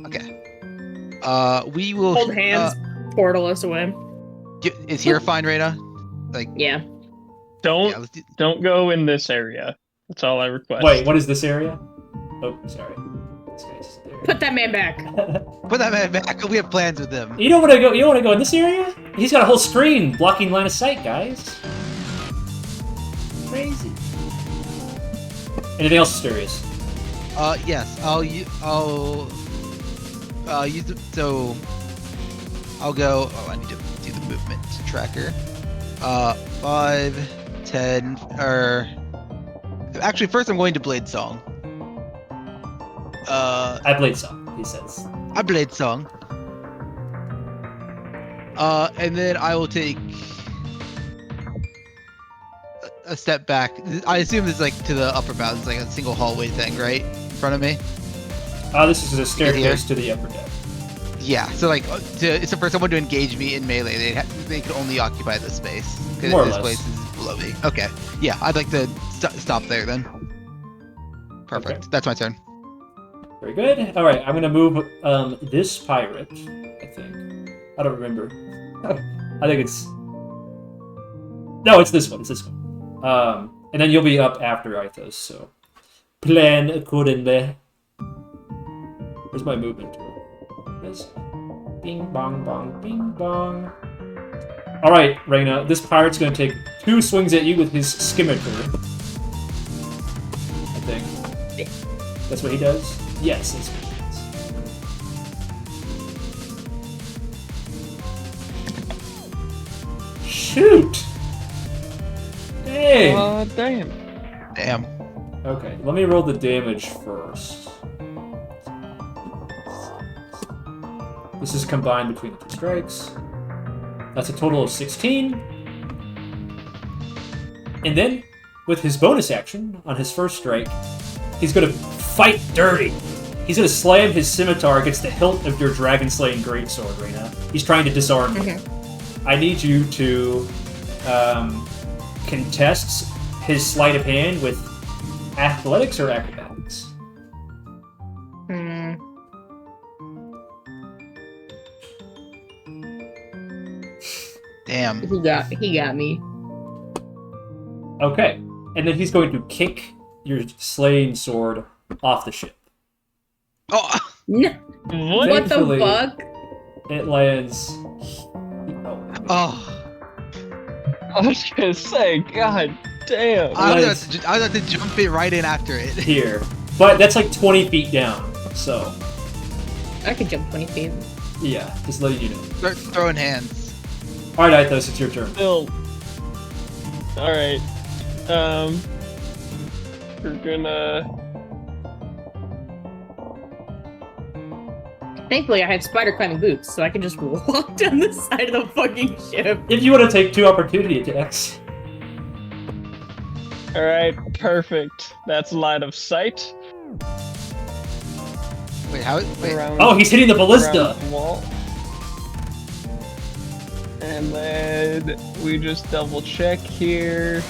Okay. We will hold hands, portal us away. Is here fine, Reyna? Like Yeah. Don't let's do, don't go in this area. That's all I request. Wait, what is this area? Oh, sorry. This guy's there. Put that man back. put that man back. We have plans with him. You don't want to go. You don't want to go in this area. He's got a whole screen blocking line of sight, guys. Crazy. Anything else, Asterius? Yes. I'll use it. So I'll go. Oh, I need to do the movement tracker. 5, 10, or actually, first I'm going to Blade Song. I played some, he says. I Blade Song. And then I will take a step back. I assume this is like to the upper bound. It's like a single hallway thing, right? In front of me. This is a staircase to the upper deck. Yeah. So like, it's for someone to engage me in melee. They could only occupy this space because More or this less. place is below me. Okay. Yeah. I'd like to stop there then. Perfect. Okay. That's my turn. Very good. All right, I'm gonna move this pirate. I think. I don't remember. I think it's. No, it's this one. It's this one. And then you'll be up after Mythos. So, plan accordingly. Where's my movement tool? This. Bing bong bong bing bong. Alright, Reyna, this pirate's gonna take 2 swings at you with his scimitar. I think. That's what he does? Yes, that's what he does. Shoot! Dang! Damn. Damn. Okay, let me roll the damage first. This is combined between the 2 strikes. That's a total of 16. And then, with his bonus action on his first strike, he's gonna fight dirty. He's gonna slam his scimitar against the hilt of your dragon-slaying greatsword, Reyna. He's trying to disarm you. I need you to contest his sleight of hand with athletics or acrobatics. Damn. He got me. Okay, and then he's going to kick your slaying sword off the ship. Oh! No. What the Thankfully, fuck? It lands. Oh. I was gonna say, god damn. I was about to jump it right in after it. Here, but that's like 20 feet down. So I could jump 20 feet. yeah, just letting you know. Start throwing hands. All right, Aethos, it's your turn. Still. Alright. We're gonna. Thankfully, I have spider climbing boots, so I can just walk down the side of the fucking ship. If you want to take 2 opportunity attacks. Alright, perfect. That's line of sight. Wait, how? Wait. Around, Oh, he's hitting the ballista. around the wall. And then we just double check here.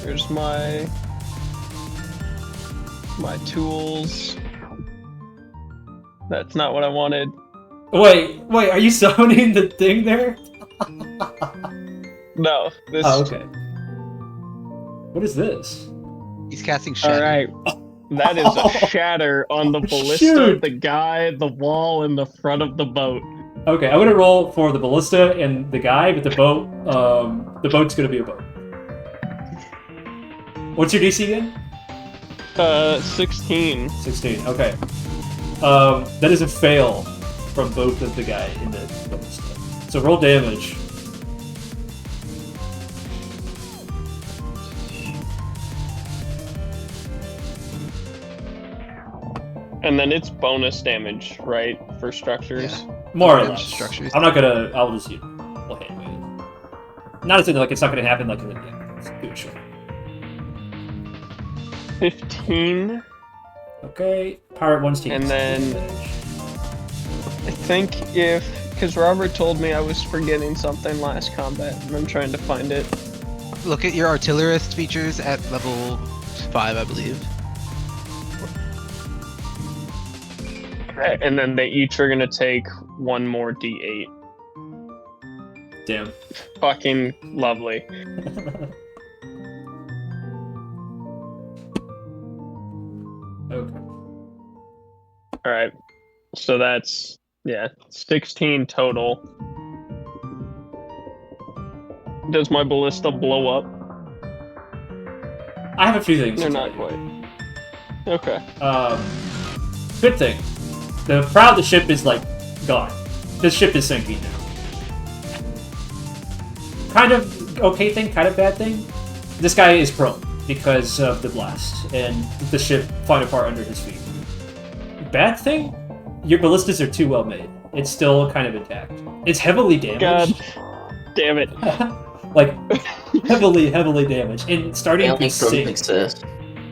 There's my tools. That's not what I wanted. Wait, are you summoning the thing there? No, this. Oh, okay. What is this? He's casting shadow. All right. That is a shatter on the ballista, Shoot. the guy, the wall, and the front of the boat. Okay, I'm gonna roll for the ballista and the guy, but the boat's gonna be a boat. What's your DC again? 16. 16. Okay. That is a fail from both of the guy in the ballista. So roll damage. And then it's bonus damage, right, for structures? More or Damage less. structures. I'm not gonna. I'll just we'll hand it. Not as in like it's not gonna happen like in the let's do it short. 15. Okay. Pirate one's taking And then- damage. I think because Robert told me I was forgetting something last combat, and I'm trying to find it. Look at your artillerist features at level 5, I believe. And then they each are gonna take 1 more D8. Damn. Fucking lovely. Okay. Alright. So that's, 16 total. Does my ballista blow up? I have a few things. They're to not tell you. quite. Okay. Good thing. The prow of the ship is like gone. This ship is sinking now. Kind of okay thing, kind of bad thing. This guy is prone because of the blast, and the ship falling apart under his feet. Bad thing? Your ballistas are too well made. It's still kind of intact. It's heavily damaged. God damn it. Like, heavily damaged. And starting to Failing from sink. success.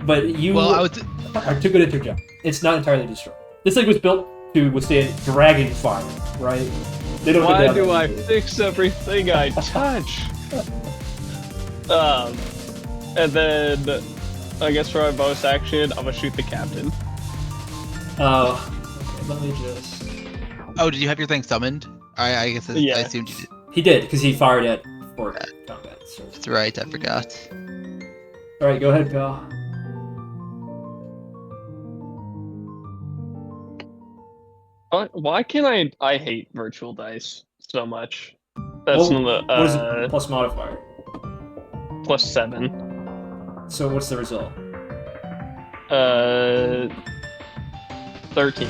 But you Well, I was. are too good at your job. It's not entirely destroyed. This thing was built to withstand dragon fire, right? They don't go Why down do that I easily. fix everything I touch? And then I guess for my bonus action, I'm gonna shoot the captain. Okay, let me just... Oh, did you have your thing summoned? I guess I Yeah. assumed you did. He did, because he fired at for combat. So. That's right, I forgot. Alright, go ahead, pal. Why can I hate virtual dice so much? That's Well, another what is it? Plus modifier. +7. So what's the result? 13.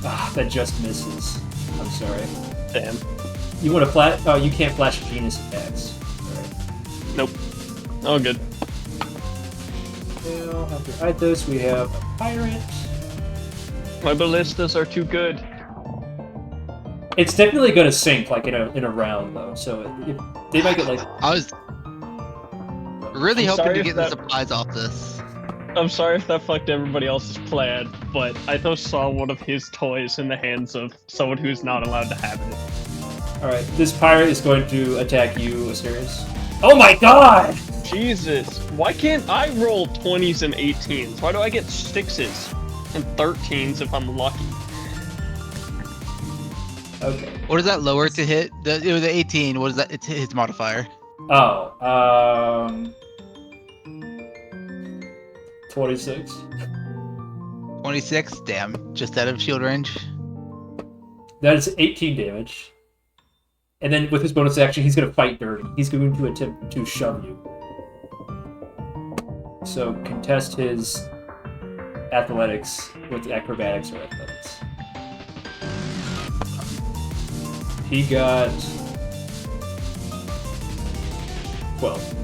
Ah, that just misses. I'm sorry. Damn. You want to flash? Oh, you can't flash genus attacks. Alright. Nope. Oh, good. Now, after Mythos, we have a pirate. My ballistas are too good. It's definitely going to sink, like, in a round, though. So they might get, like... I was really I'm hoping sorry to if get the that- supplies off this. I'm sorry if that fucked everybody else's plan, but I just saw one of his toys in the hands of someone who's not allowed to have it. Alright, this pirate is going to attack you, Asterius. Oh my god! Jesus, why can't I roll 20s and 18s? Why do I get 6s and 13s if I'm lucky? Okay. What is that lower to hit? It was the 18. What is that? It's his modifier. Oh, 26. 26. Damn, just out of shield range. That is 18 damage. And then with his bonus action, he's going to fight dirty. He's going to attempt to shove you. So contest his athletics with acrobatics or athletics. He got 12.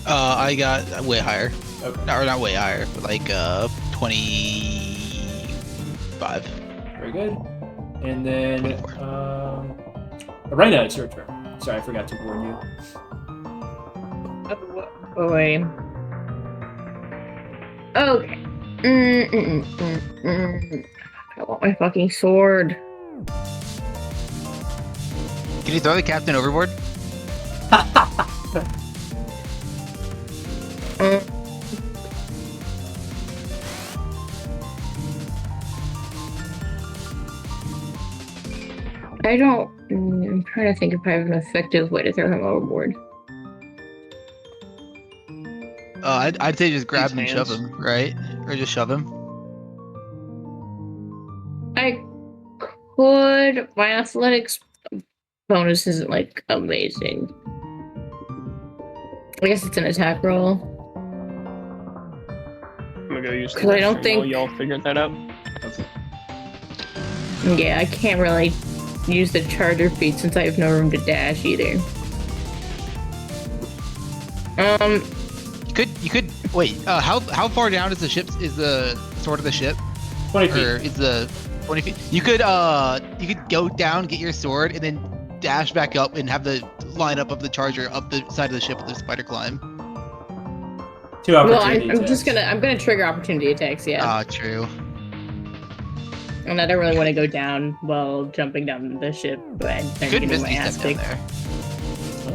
I got way higher. Okay. No, or not way higher, but like 25. Very good. And then, 24. Arena, it's your turn. Sorry, I forgot to warn you. Oh boy. Okay. I want my fucking sword. Can you throw the captain overboard? I don't. I'm trying to think if I have an effective way to throw him overboard. I'd say just grab His him and shove hands. him, right? Or just shove him. I could. My athletics bonus isn't like amazing. I guess it's an attack roll. I'm gonna go use the 'Cause I don't restroom while think- y'all figure that out. Yeah, I can't really use the charger feat since I have no room to dash either. You could wait. How far down is the sword of the ship? 20 feet. Or is the 20 feet? You could go down, get your sword, and then dash back up and have the lineup of the charger up the side of the ship with the spider climb. 2 Well, opportunity I'm just attacks. I'm gonna trigger opportunity attacks, yeah. Ah, true. And I don't really want to go down while jumping down the ship, but I'm You could getting my misty ass step down kicked. there. Oh.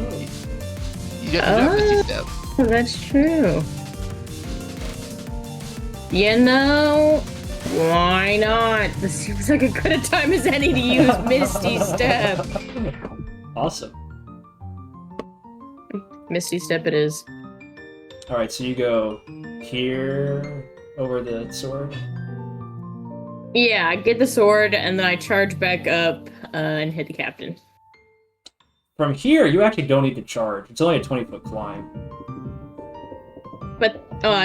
You got misty step. Oh, that's true. You know, why not? This seems like a good a time as any to use Misty Step. Awesome. Misty Step it is. Alright, so you go here over the sword. Yeah, I get the sword and then I charge back up and hit the captain. From here, you actually don't need to charge. It's only a 20-foot climb. But,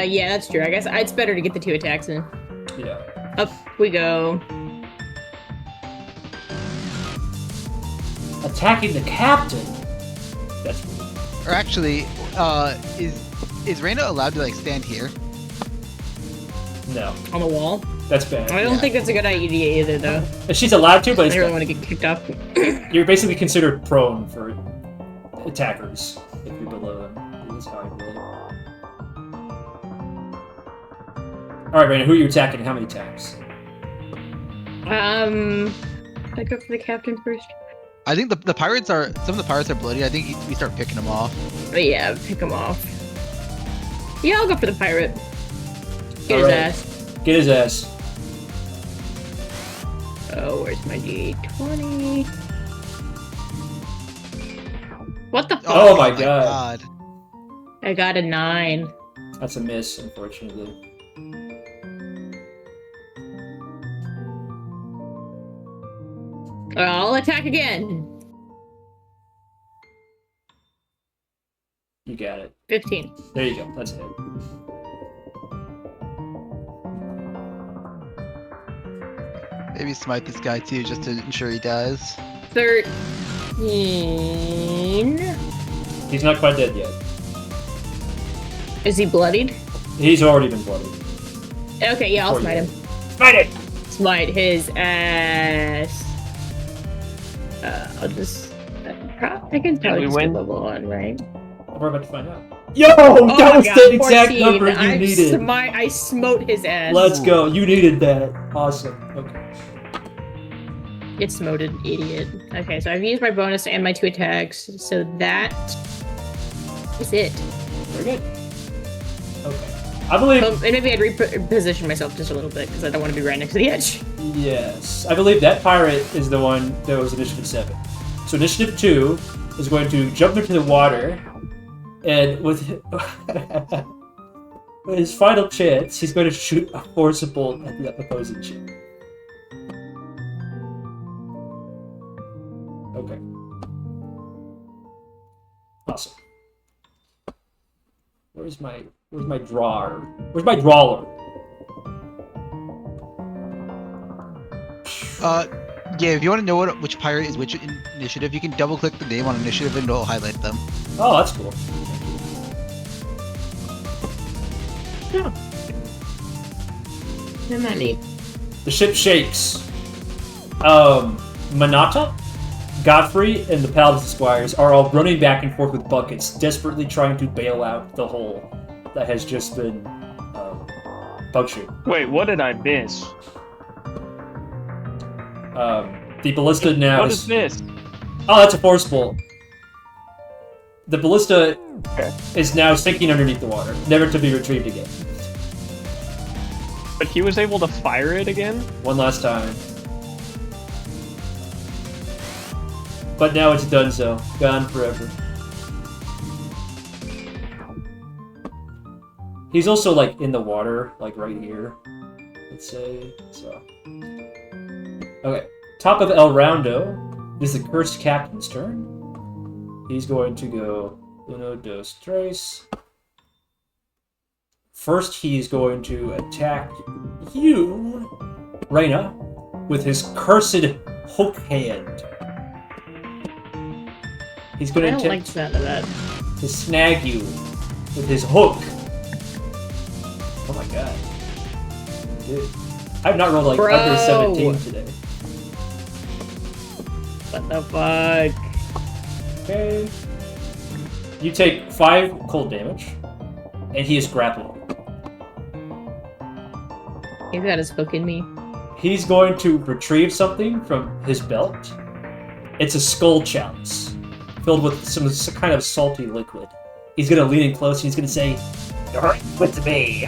yeah, that's true. I guess it's better to get the 2 attacks in. Yeah. Up we go. Attacking the captain? That's weird. Or actually, is Reyna allowed to like stand here? No, On the wall. that's bad. I don't Yeah. think that's a good idea either, though. She's allowed to, but I it's don't bad. want to get kicked off. You're basically considered prone for attackers if you're below them. This is how I roll. Alright, Brandon, who are you attacking and how many times? I go for the captain first. I think some of the pirates are bloody. I think we start picking them off. But yeah, pick him off. Yeah, I'll go for the pirate. Get Alright. his ass. Get his ass. Oh, where's my D20? What the fuck? Oh my god. I got a 9. That's a miss, unfortunately. I'll attack again. You got it. 15. There you go. That's it. Maybe smite this guy too, just to ensure he dies. 13. He's not quite dead yet. Is he bloodied? He's already been blooded. Okay, yeah, I'll Before smite you- him. Smite it! Smite his ass. I'll just. I can probably we just do win? level 1, right? We're about to find out. Yo! Oh That my was God, the exact 14. number you needed. I smote his ass. Let's go. You needed that. Awesome. Okay. Get smoted, idiot. Okay, so I've used my bonus and my 2 attacks, so that is it. Very good. Okay. I believe... And maybe I'd reposition myself just a little bit, because I don't want to be right next to the edge. Yes. I believe that pirate is the one that was Initiative 7. So Initiative 2 is going to jump into the water, and with his final chance, he's going to shoot a forcible at the opposing ship. Okay. Awesome. Where's my drawer? Where's my drawler? Yeah, if you want to know which pirate is which initiative, you can double click the name on initiative and it'll highlight them. Oh, that's cool. Isn't that neat? The ship shakes. Monata, Godfrey, and the Paladin Squires are all running back and forth with buckets, desperately trying to bail out the hole that has just been punctured. Wait, what did I miss? The ballista now What is this? Oh, that's a forcible. The ballista Okay. is now sinking underneath the water, never to be retrieved again. But he was able to fire it again? One last time. But now it's done so. Gone forever. He's also, like, in the water, like, right here. Let's say, so. Okay. Top of El Roundo. This is the cursed captain's turn. He's going to go uno, dos, tres. First, he's going to attack you, Reyna, with his cursed hook hand. He's I going don't to like the attempt sound of that. to snag you with his hook. Oh my god. Dude. I've not rolled like Bro. under 17 today. What the fuck? Okay. You take 5 cold damage, and he is grappled. He's got his hook in me. He's going to retrieve something from his belt. It's a skull chalice, filled with some kind of salty liquid. He's going to lean in close, and he's going to say, "You're with me."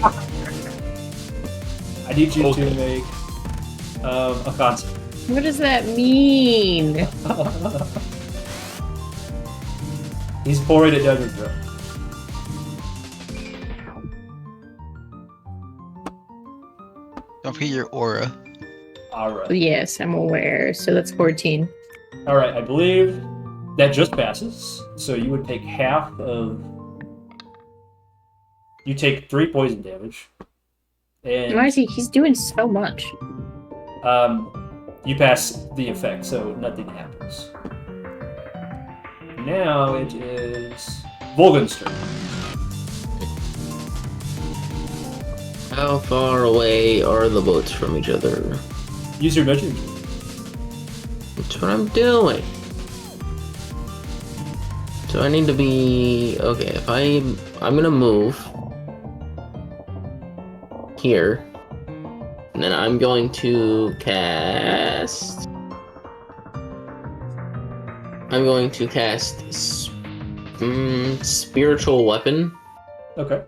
I need you to make a concept. What does that mean? He's pouring it down your throat. Don't forget your aura. Alright. Yes, I'm aware. So that's 14. Alright, I believe that just passes. So you would take half of... You take 3 poison damage. And Why is he? He's doing so much. you pass the effect, so nothing happens. Now it is Volgan's turn. How far away are the boats from each other? Use your measuring tool. That's what I'm doing. So I need to be... Okay, if I'm gonna move here, and then I'm going to cast... I'm going to cast Spiritual Weapon. Okay.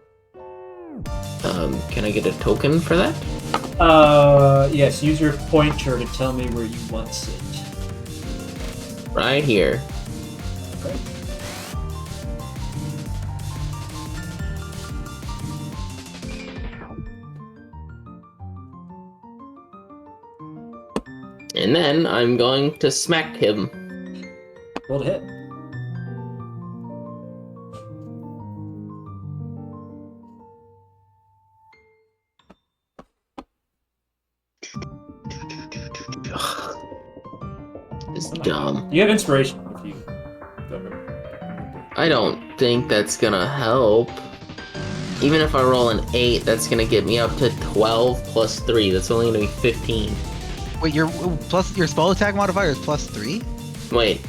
Can I get a token for that? Yes, use your pointer to tell me where you want it. Right here. Okay. And then I'm going to smack him. Roll to hit. It's dumb. You have inspiration if you. I don't think that's gonna help. Even if I roll an 8, that's gonna get me up to 12 plus 3. That's only gonna be 15. Wait, your spell attack modifier is +3? Wait.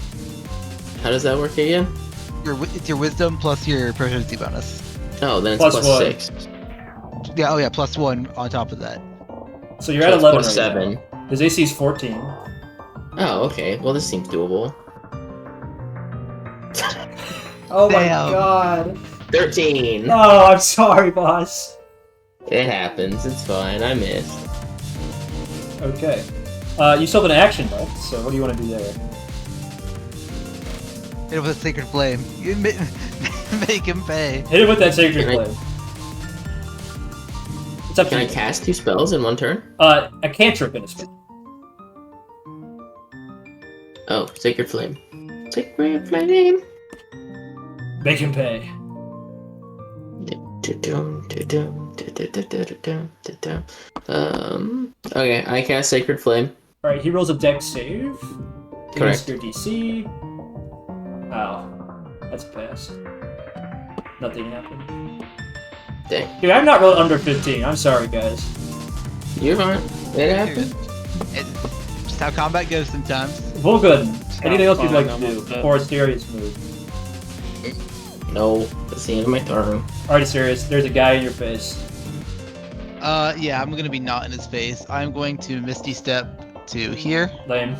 How does that work again? It's your wisdom plus your proficiency bonus. Oh, then it's Plus plus one. 6. Yeah, oh yeah, +1 on top of that. So you're So at it's 11 plus right 7. now. His AC is 14. Oh, okay. Well, this seems doable. Oh my Damn. god. 13. Oh, I'm sorry, boss. It happens. It's fine. I missed. Okay. You still have an action left, so what do you want to do there? Hit him with a sacred flame. You make him pay. Hit it with that sacred Can I- flame. It's up Can to I you. cast 2 spells in one turn? A cantrip in a spell. Oh, Sacred Flame. Sacred Flame. Make him pay. Okay, I cast Sacred Flame. Alright, he rolls a dex save. Correct. Against your DC. Oh, that's a pass. Nothing happened. Dang. Dude, I'm not rolling under 15. I'm sorry, guys. You're fine. It happened. It's just how combat goes sometimes. Well, good. Anything else you'd fine, like to I'm do with that. before Asterius moves? No, that's the end of my turn. Alright, Asterius, there's a guy in your face. Yeah, I'm gonna be not in his face. I'm going to Misty Step to here. Lame.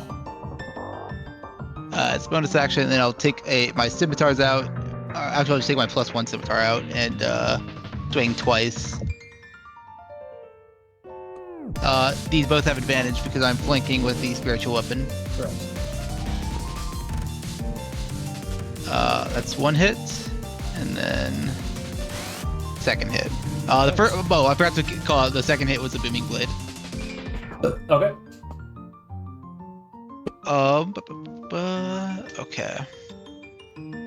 It's bonus action, and then I'll take my scimitars out. Actually, I'll just take my +1 scimitar out and swing twice. These both have advantage because I'm flanking with the spiritual weapon. Correct. That's 1 hit, and then second hit. The first, oh, I forgot to call out the second hit was the booming blade. Okay. Okay.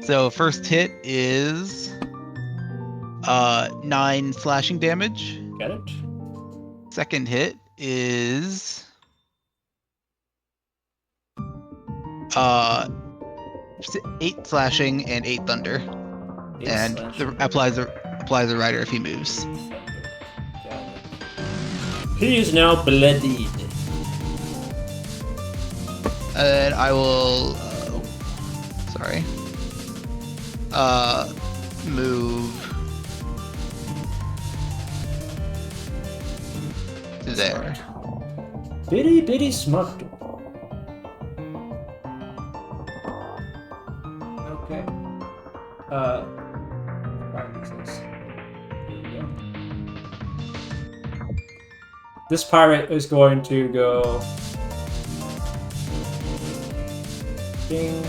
So first hit is 9 slashing damage. Got it. Second hit is 8 slashing and 8 thunder, and applies the rider if he moves. He is now bloodied. And I will, move to there. Bitty smart. Okay. This pirate is going to go Bing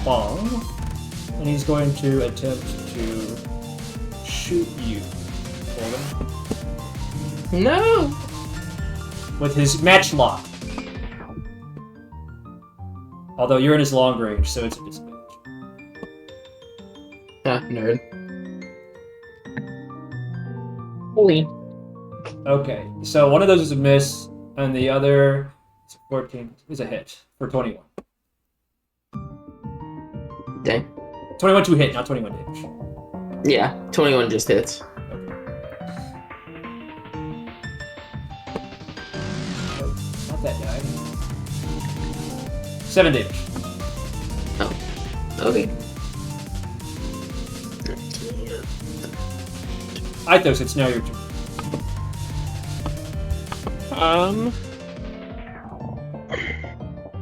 Bong, and he's going to attempt to shoot you, Holden, No! with his matchlock. Although you're in his long range, so it's a disadvantage. Ah, nerd. Holy. Okay, so one of those is a miss, and the other is 14 is a hit for 21. Dang. 21 to hit, not 21 damage. Yeah, 21 just hits. Oh, not that guy. 7 damage. Okay. Mythos, it's now your turn.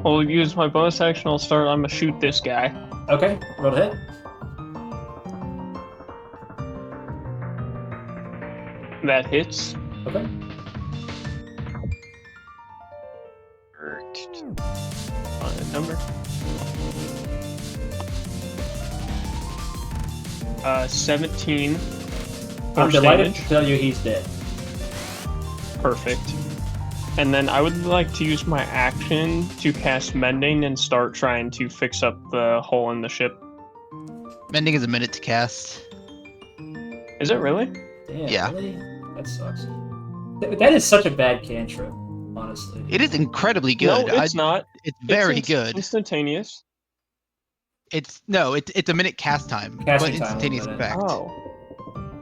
I'll use my bonus action. I'm gonna shoot this guy. Okay, roll to hit. That hits. Okay. On a number. 17. I'm force delighted damage. to tell you he's dead. Perfect. and then I would like to use my action to cast Mending and start trying to fix up the hole in the ship. Mending is a minute to cast. Is it really? Damn, Yeah. really? That sucks. That is such a bad cantrip, honestly. It is incredibly good. No, it's not. It's very It's good. Instantaneous. It's a minute cast time, Casting but time, instantaneous but effect. Oh.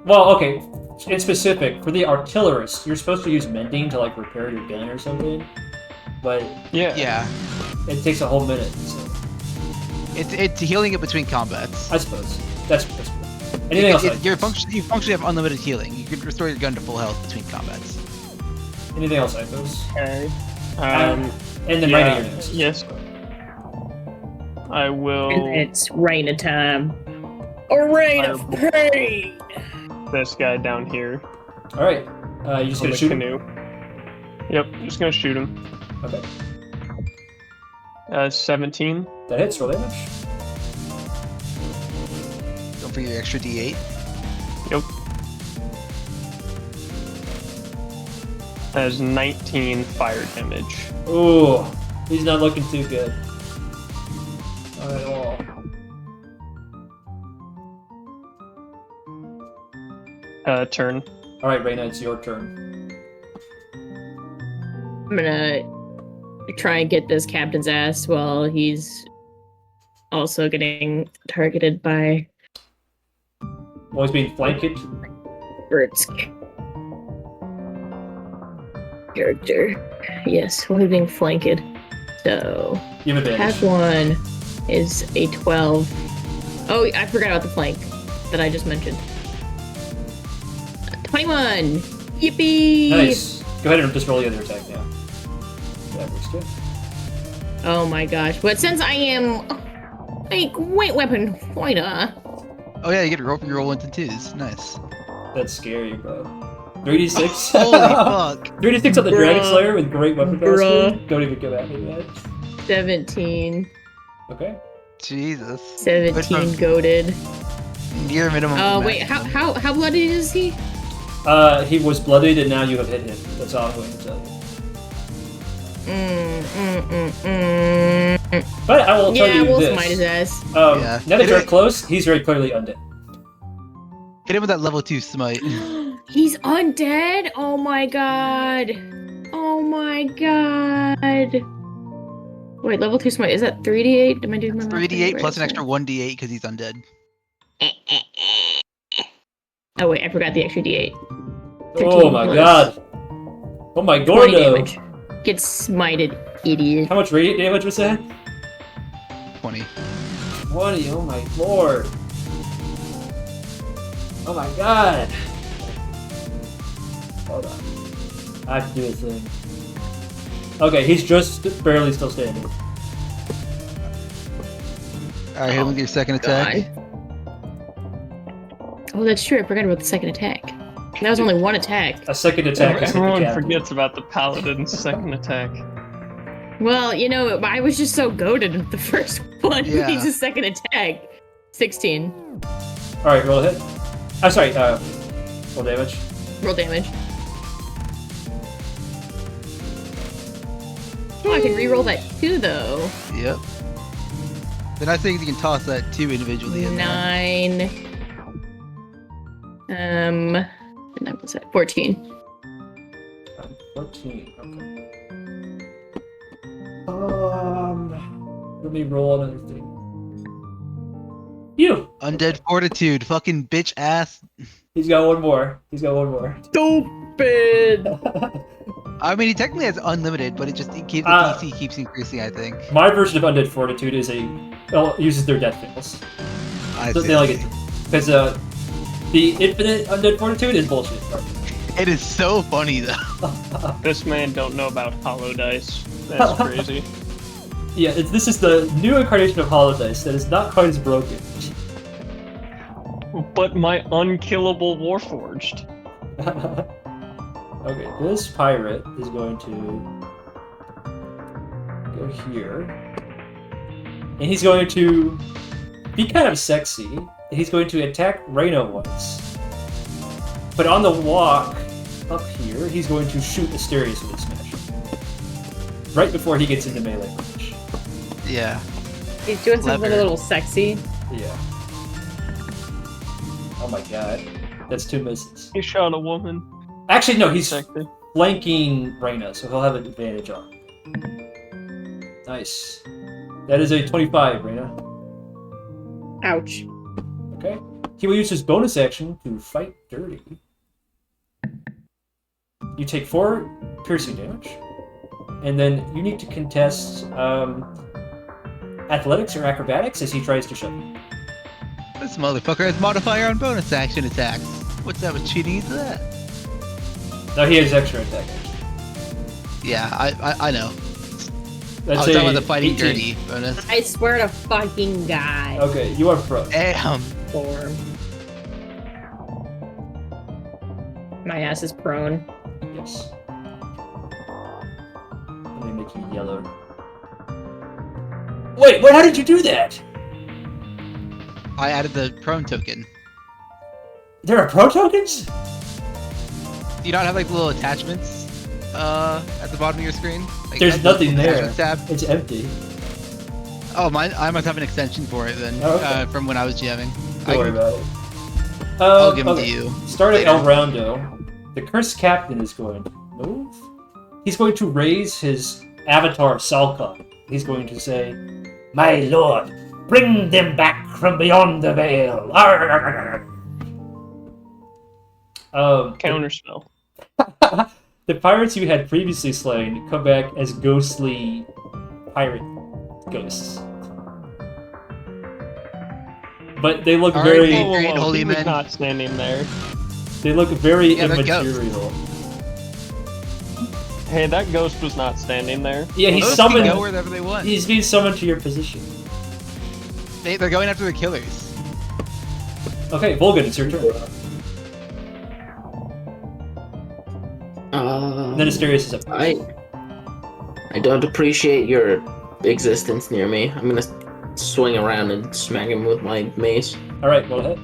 Well, okay. In specific, for the artillerist, you're supposed to use mending to like repair your gun or something, but Yeah. Yeah, it takes a whole minute. So it's healing it between combats. I suppose that's cool. Anything else? You functionally have unlimited healing. You can restore your gun to full health between combats. Anything else, Ithos? Okay. And then yeah, right at your next. Yes. I will. And it's Raina time. A rain of pain! This guy down here All right. You just on gonna the shoot him? canoe. Yep, just gonna shoot him. Okay. 17. That hits. Roll damage. Don't forget your extra D8. Yep. That is 19 fire damage. Ooh, he's not looking too good. Not at all. Turn. All right, Reina, it's your turn. I'm gonna try and get this captain's ass while he's also getting targeted by Always being flanked. Bert's character. Yes, while he's being flanked. So, You have attack advantage. 1 is a 12. Oh, I forgot about the flank that I just mentioned. 21! Yippee! Nice. Go ahead and just roll the other attack now. That works good. Oh my gosh. But since I am a great weapon fighter, Oh yeah, you get to roll for your roll ones and twos. Nice. That's scary, bro. 3d6. Holy fuck! 3d6 on the Dragon Bruh. Slayer with great weapon Bruh. mastery. Don't even come at me, man. 17. Okay. Jesus. 17 goaded. Near minimum. Oh of wait, maximum. how bloody is he? He was bloodied and now you have hit him. That's all I'm going to tell you. But I will tell Yeah, you we'll this. smite his ass. Yeah. Now that you're close, he's very clearly undead. Hit him with that level 2 smite. He's undead? Oh my god. Oh my god. Wait, level 2 smite, is that 3d8? Am I doing my math 3d8 right? plus an extra 1d8 because he's undead. Oh wait, I forgot the extra d8. Oh 13 my plus god. Oh my 20 gordo. damage. Get smited, idiot. How much radiant damage was that? 20. 20, oh my lord. Oh my god. Hold on. I have to do a thing. Okay, he's just barely still standing. Alright, hit him with your second attack. God. Oh, that's true. I forgot about the second attack. That was only one attack. A second attack is hit the Everyone captain. forgets about the paladin's second attack. Well, you know, I was just so goaded at the first one. Yeah. Needs a second attack. 16. Alright, roll a hit. I'm sorry, roll damage. Roll damage. Oh, I can re-roll that too, though. Yep. The nice thing is you can toss that 2 individually in there. 9. And that was at 14. 14, okay. Let me roll another thing. You! Undead Fortitude, fucking bitch ass. He's got one more. He's got one more. Stupid! I mean, he technically has unlimited, but the DC keeps increasing, I think. My version of Undead Fortitude is uses their death fails. I So see. they like it. Because the infinite Undead Fortitude is bullshit. It is so funny, though. This man don't know about hollow dice. That's crazy. Yeah, this is the new incarnation of Hollow Dice that is not quite as broken. But my unkillable Warforged. Okay, this pirate is going to go here. And he's going to be kind of sexy. He's going to attack Reina once. But on the walk up here, he's going to shoot Asterius with his smash. right before he gets into melee range. Yeah. He's doing something Clever. a little sexy. Yeah. Oh my god. That's 2 misses. He shot a woman. Actually, no, he's Sexy. flanking Reyna, so he'll have an advantage on. Nice. That is a 25, Reyna. Ouch. Okay. He will use his bonus action to fight dirty. You take 4 piercing damage, and then you need to contest athletics or acrobatics as he tries to shove you. This motherfucker has modifier on bonus action attacks. What's that with cheating into that? No, he has extra attack. Yeah, I know. I That's was talking about the fighting 18. dirty bonus. I swear to fucking God. Okay, you are pro. Damn. Form. My ass is prone. Yes. Let me make you yellow. Wait, how did you do that? I added the prone token. There are pro tokens? Do you not have like little attachments at the bottom of your screen? Like, There's at the nothing there. attachments tab? It's empty. Oh, I must have an extension for it then, Oh, okay. from when I was GMing. Don't worry about it. I'll give them Okay. to you. Starting later. El Rondo, the cursed captain is going to move. He's going to raise his avatar of Salcon. He's going to say, "My lord, bring them back from beyond the veil." Counterspell. The pirates you had previously slain come back as ghostly pirate ghosts. But they look All right, very... well, Great holy He was men. not standing there. They look very Yeah, they're ghosts. immaterial. Hey, that ghost was not standing there. Yeah, he's Those summoned... can go wherever they want. He's being summoned to your position. They're going after the killers. Okay, Volgan, it's your turn. And then Asterius is up. I don't appreciate your existence near me. I'm gonna swing around and smack him with my mace. Alright, go ahead.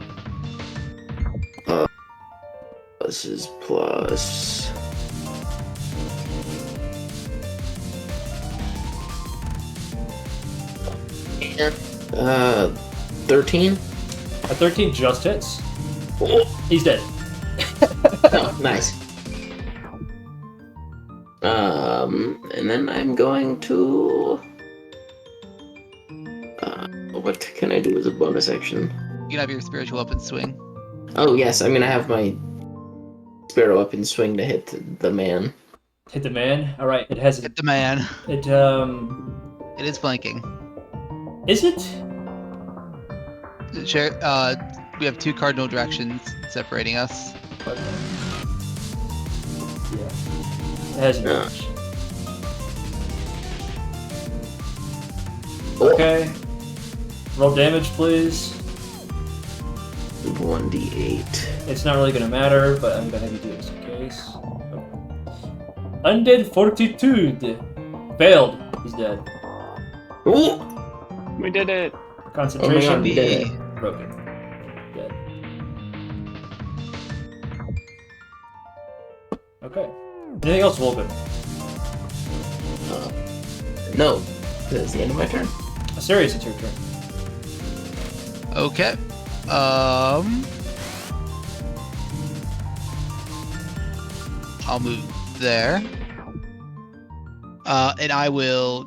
This is plus. Uh, 13? A 13 just hits. Oh, He's dead. nice. And then I'm going to. What can I do as a bonus action? You can have your spiritual weapon swing. Oh yes, I'm gonna have my spirit weapon swing to hit the man. Hit the man. Alright, it has... Hit the man. It, It is flanking. Is it? Share, we have 2 cardinal directions separating us. Okay. Yeah. It has advantage. Okay. Roll damage, please. 1d8. It's not really gonna matter, but I'm gonna have you do this in case. Okay. Undead Fortitude! Failed. He's dead. Oh! We did it. Concentration. Oh my God, we did Broken. Dead. Okay. Anything else, Volgan? No. That's the end of my turn. Asterius, it's your turn. Okay. I'll move there. And I will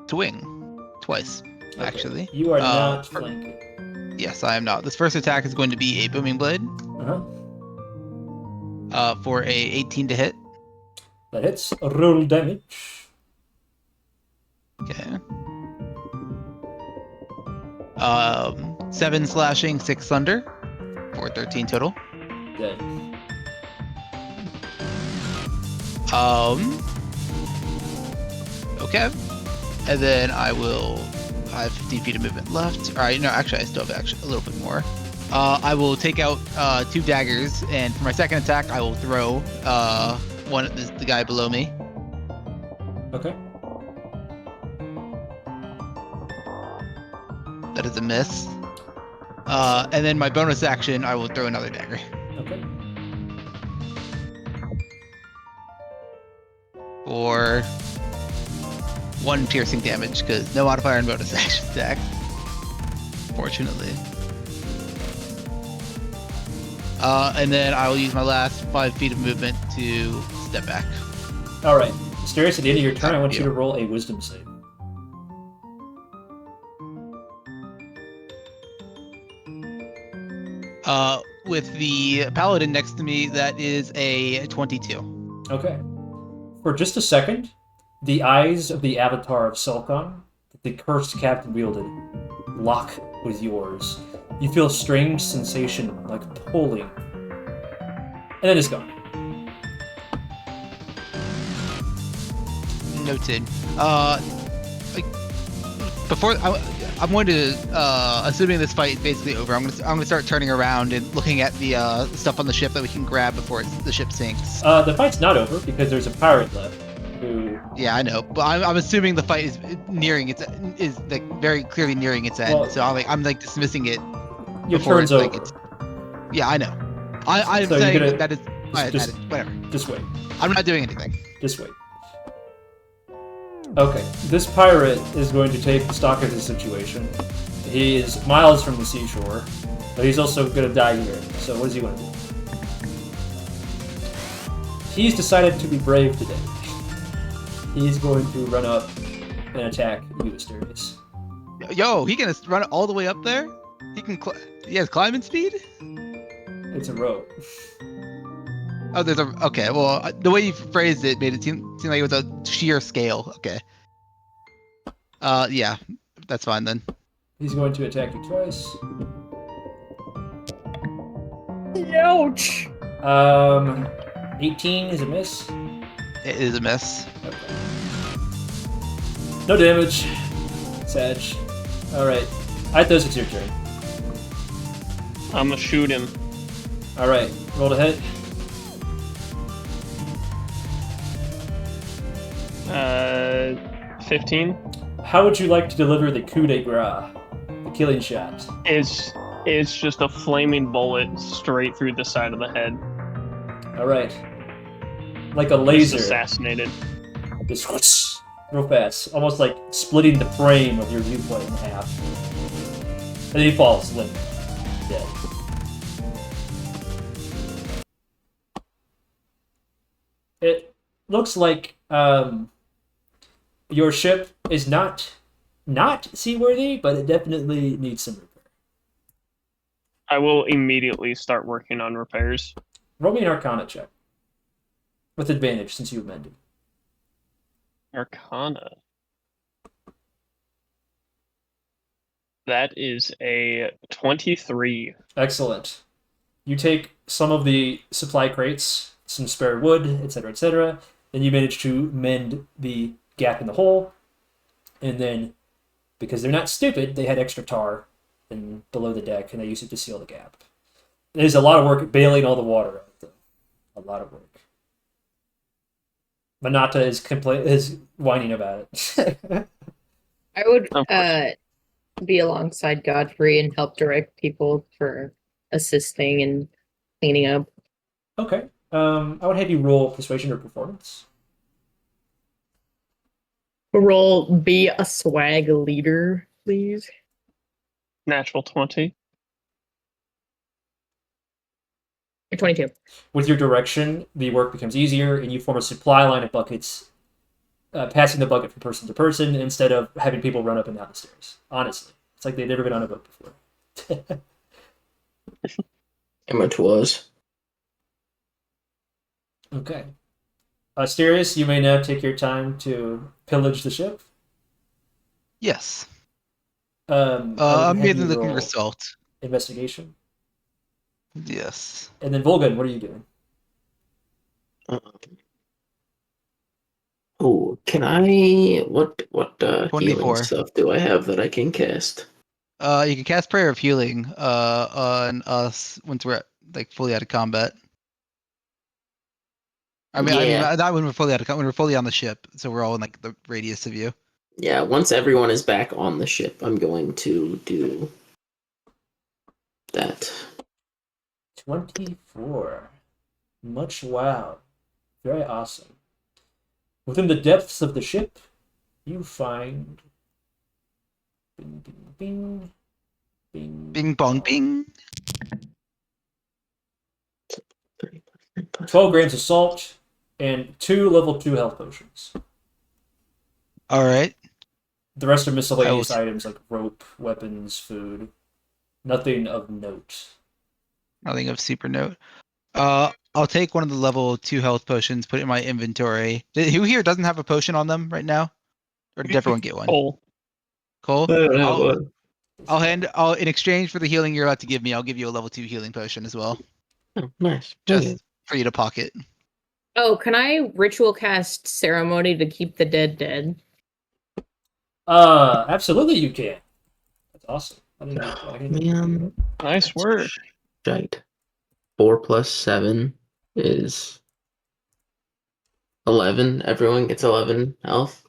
swing twice, Okay. actually. You are not for- flanking. Yes, I am not. This first attack is going to be a booming blade Uh-huh. for a 18 to hit. That hits. Roll damage. Okay. 7 slashing, 6 thunder for 13 total. Dead. Okay. And then I have 15 feet of movement left. Alright, no, actually I still have a little bit more. I will take out 2 daggers, and for my second attack I will throw one at the guy below me. Okay. That is a miss. And then my bonus action, I will throw another dagger. Okay. For 1 piercing damage because no modifier and bonus action attack. Fortunately. And then I will use my last 5 feet of movement to step back. All right, Asterius, at the end of your turn, I want you to roll a Wisdom save. With the paladin next to me, that is a 22. Okay. For just a second, the eyes of the avatar of Selkon, that the cursed captain wielded, lock with yours. You feel a strange sensation, like pulling. And then it's gone. Noted. Before I'm going to, assuming this fight is basically over, I'm going to start turning around and looking at the stuff on the ship that we can grab before the ship sinks. The fight's not over because there's a pirate left who. Yeah, I know, but I'm assuming the fight is nearing is like very clearly nearing its end. Well, so I'm dismissing it. Your before turn's it's, over. Like, yeah, I know. I'm So saying you're gonna- that is just- whatever. Just wait. I'm not doing anything. Just wait. Okay, this pirate is going to take stock of his situation. He is miles from the seashore, but he's also going to die here. So what does he want to do? He's decided to be brave today. He's going to run up and attack you, Asterius. Yo, he can run all the way up there. He has climbing speed. It's a rope. Oh, there's a okay. Well, the way you phrased it made it seem like it was a sheer scale. Okay. Yeah, that's fine then. He's going to attack you twice. Ouch! 18 is a miss. It is a miss. Okay. No damage. Sag. Alright. Mythos, it's your turn. I'm gonna shoot him. Alright. Roll to hit. 15. How would you like to deliver the coup de grace? The killing shot. It's just a flaming bullet straight through the side of the head. Alright. Like a Just laser. assassinated. Just whoosh, real fast. Almost like splitting the frame of your viewpoint in half. And then he falls limp. Dead. It looks like your ship is not seaworthy, but it definitely needs some repair. I will immediately start working on repairs. Roll me an Arcana check. With advantage, since you amended. Arcana. That is a 23. Excellent. You take some of the supply crates, some spare wood, etc., then you manage to mend the gap in the hull, and then, because they're not stupid, they had extra tar in below the deck, and they use it to seal the gap. There's a lot of work bailing all the water out, though. A lot of work. Monata is whining about it. I would Of course. be alongside Godfrey and help direct people for assisting and cleaning up. Okay. I would have you roll persuasion or performance. Roll be a swag leader, please. Natural 20. Or 22. With your direction, the work becomes easier, and you form a supply line of buckets, passing the bucket from person to person instead of having people run up and down the stairs. Honestly, it's like they've never been on a boat before. How much was? Okay. Asterius, you may now take your time to pillage the ship. Yes. I would I'm have you mainly looking roll for salt. investigation. Yes. And then Volgan, what are you doing? Oh, can I? What 24. healing stuff do I have that I can cast? You can cast Prayer of Healing on us once we're like fully out of combat. I mean, Yeah. not when we're fully out of when we're fully on the ship, so we're all in like the radius of you. Yeah, once everyone is back on the ship, I'm going to do that. 24. Much wow. Very awesome. Within the depths of the ship, you find. Bing, bing, bing. Bing, Bing bong bing. 12 grams of salt and 2 level 2 health potions. All right. The rest are miscellaneous I will items like rope, weapons, food. Nothing of note. Nothing of super note. I'll take one of the level 2 health potions, put it in my inventory. Who here doesn't have a potion on them right now? Or did everyone get one? Cole. Cole? I don't have one. I'll in exchange for the healing you're about to give me, I'll give you a level 2 healing potion as well. Oh, nice. Just Okay. for you to pocket. Oh, can I ritual cast ceremony to keep the dead dead? Absolutely you can. That's awesome. I didn't Man, Nice work. shite. 4 plus 7 is 11. Everyone gets 11 health.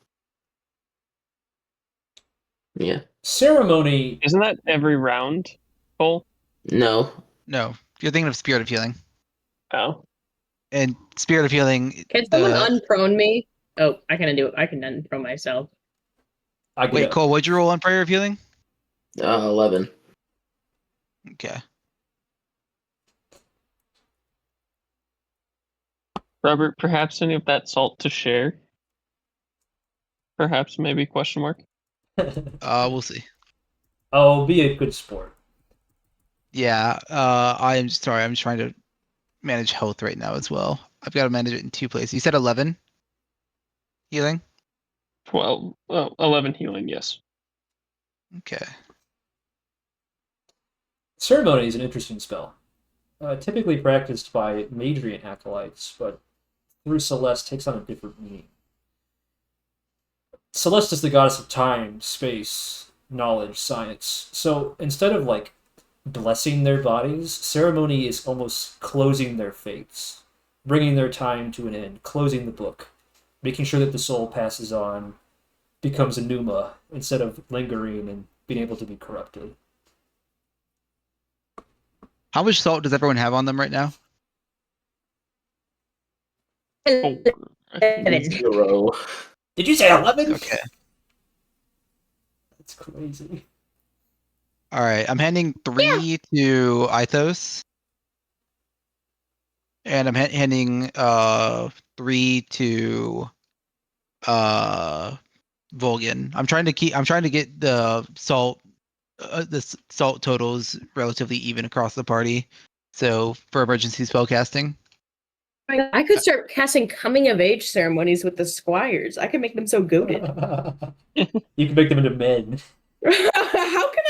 Yeah. Ceremony. Isn't that every round, Cole? No. No, you're thinking of Spirit of Healing. Oh. And Spirit of Healing. Can someone unprone me? Oh, I can do it. I can unprone myself. I get Wait, up. Cole, what'd you roll on Prayer of Healing? 11. Okay. Robert, perhaps any of that salt to share? Perhaps, maybe, question mark? We'll see. Oh, be a good sport. Yeah, I am sorry. I'm just trying to manage health right now as well. I've got to manage it in 2 places. You said 11 healing? 11 healing, yes. Okay. Ceremony is an interesting spell. Typically practiced by Madriant acolytes, but through Celeste takes on a different meaning. Celeste is the goddess of time, space, knowledge, science. So instead of like blessing their bodies, ceremony is almost closing their fates, bringing their time to an end, closing the book, making sure that the soul passes on, becomes a pneuma instead of lingering and being able to be corrupted. How much salt does everyone have on them right now? Oh, I think 0. Did you say 11? Okay. That's crazy. All right. I'm handing 3 to Ithos. And I'm handing 3 to Volgan. I'm trying to get the salt totals relatively even across the party. So for emergency spellcasting. I could start casting coming of age ceremonies with the squires. I could make them so goaded. You can make them into men. How can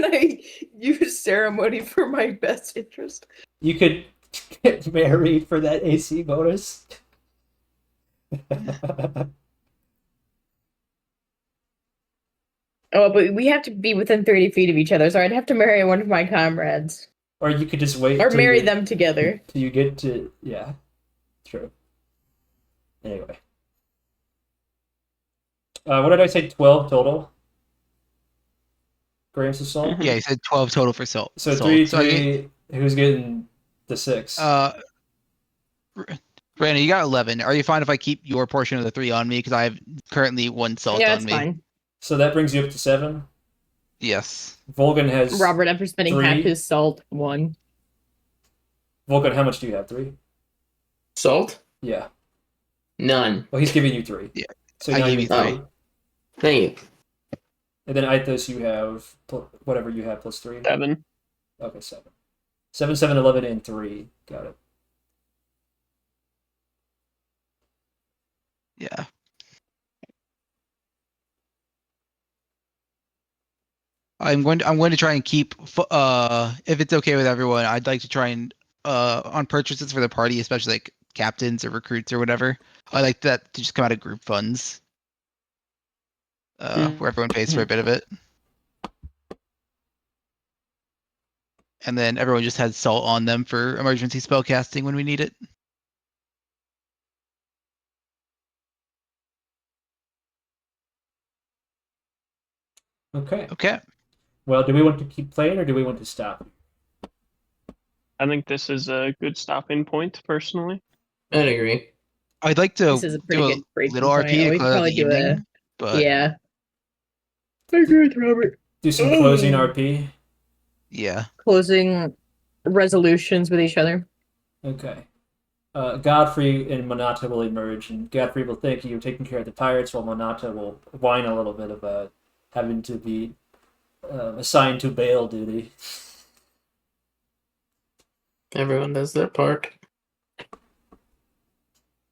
I use ceremony for my best interest? You could get married for that AC bonus. Oh, but we have to be within 30 feet of each other, so I'd have to marry one of my comrades. Or you could just wait Or till marry you get, them together. till you get to yeah. True. Anyway. What did I say? 12 total grams of salt? Yeah, you said 12 total for salt. So salt. 3, So I 3, who's getting the 6? Brandon, you got 11. Are you fine if I keep your portion of the 3 on me? Because I have currently 1 salt Yeah, on it's me. fine. So that brings you up to 7. Yes. Volgan has Robert, after spending 3. half his salt, 1. Volgan, how much do you have? 3? Salt? Yeah. None. Well, he's giving you 3. Yeah. So I now gave you you 3. Oh. Thank you. And then Ithos, you have whatever you have plus 3. 7. Okay, 7. 7, 7, 11, and 3. Got it. Yeah. I'm going to try and keep if it's okay with everyone, I'd like to try and on purchases for the party, especially like captains or recruits or whatever. I like that to just come out of group funds. Where everyone pays for a bit of it. And then everyone just has salt on them for emergency spell casting when we need it. Okay. Okay. Well, do we want to keep playing or do we want to stop? I think this is a good stopping point, personally. I'd agree. I'd like to This is a pretty do good a breaking little point. RP to We could close out probably the do evening. But Yeah. I agree with Robert. Do some closing RP. yeah. Closing resolutions with each other. Okay. Godfrey and Monata will emerge, and Godfrey will thank you for taking care of the pirates, while Monata will whine a little bit about having to be assigned to bail duty. Everyone does their part.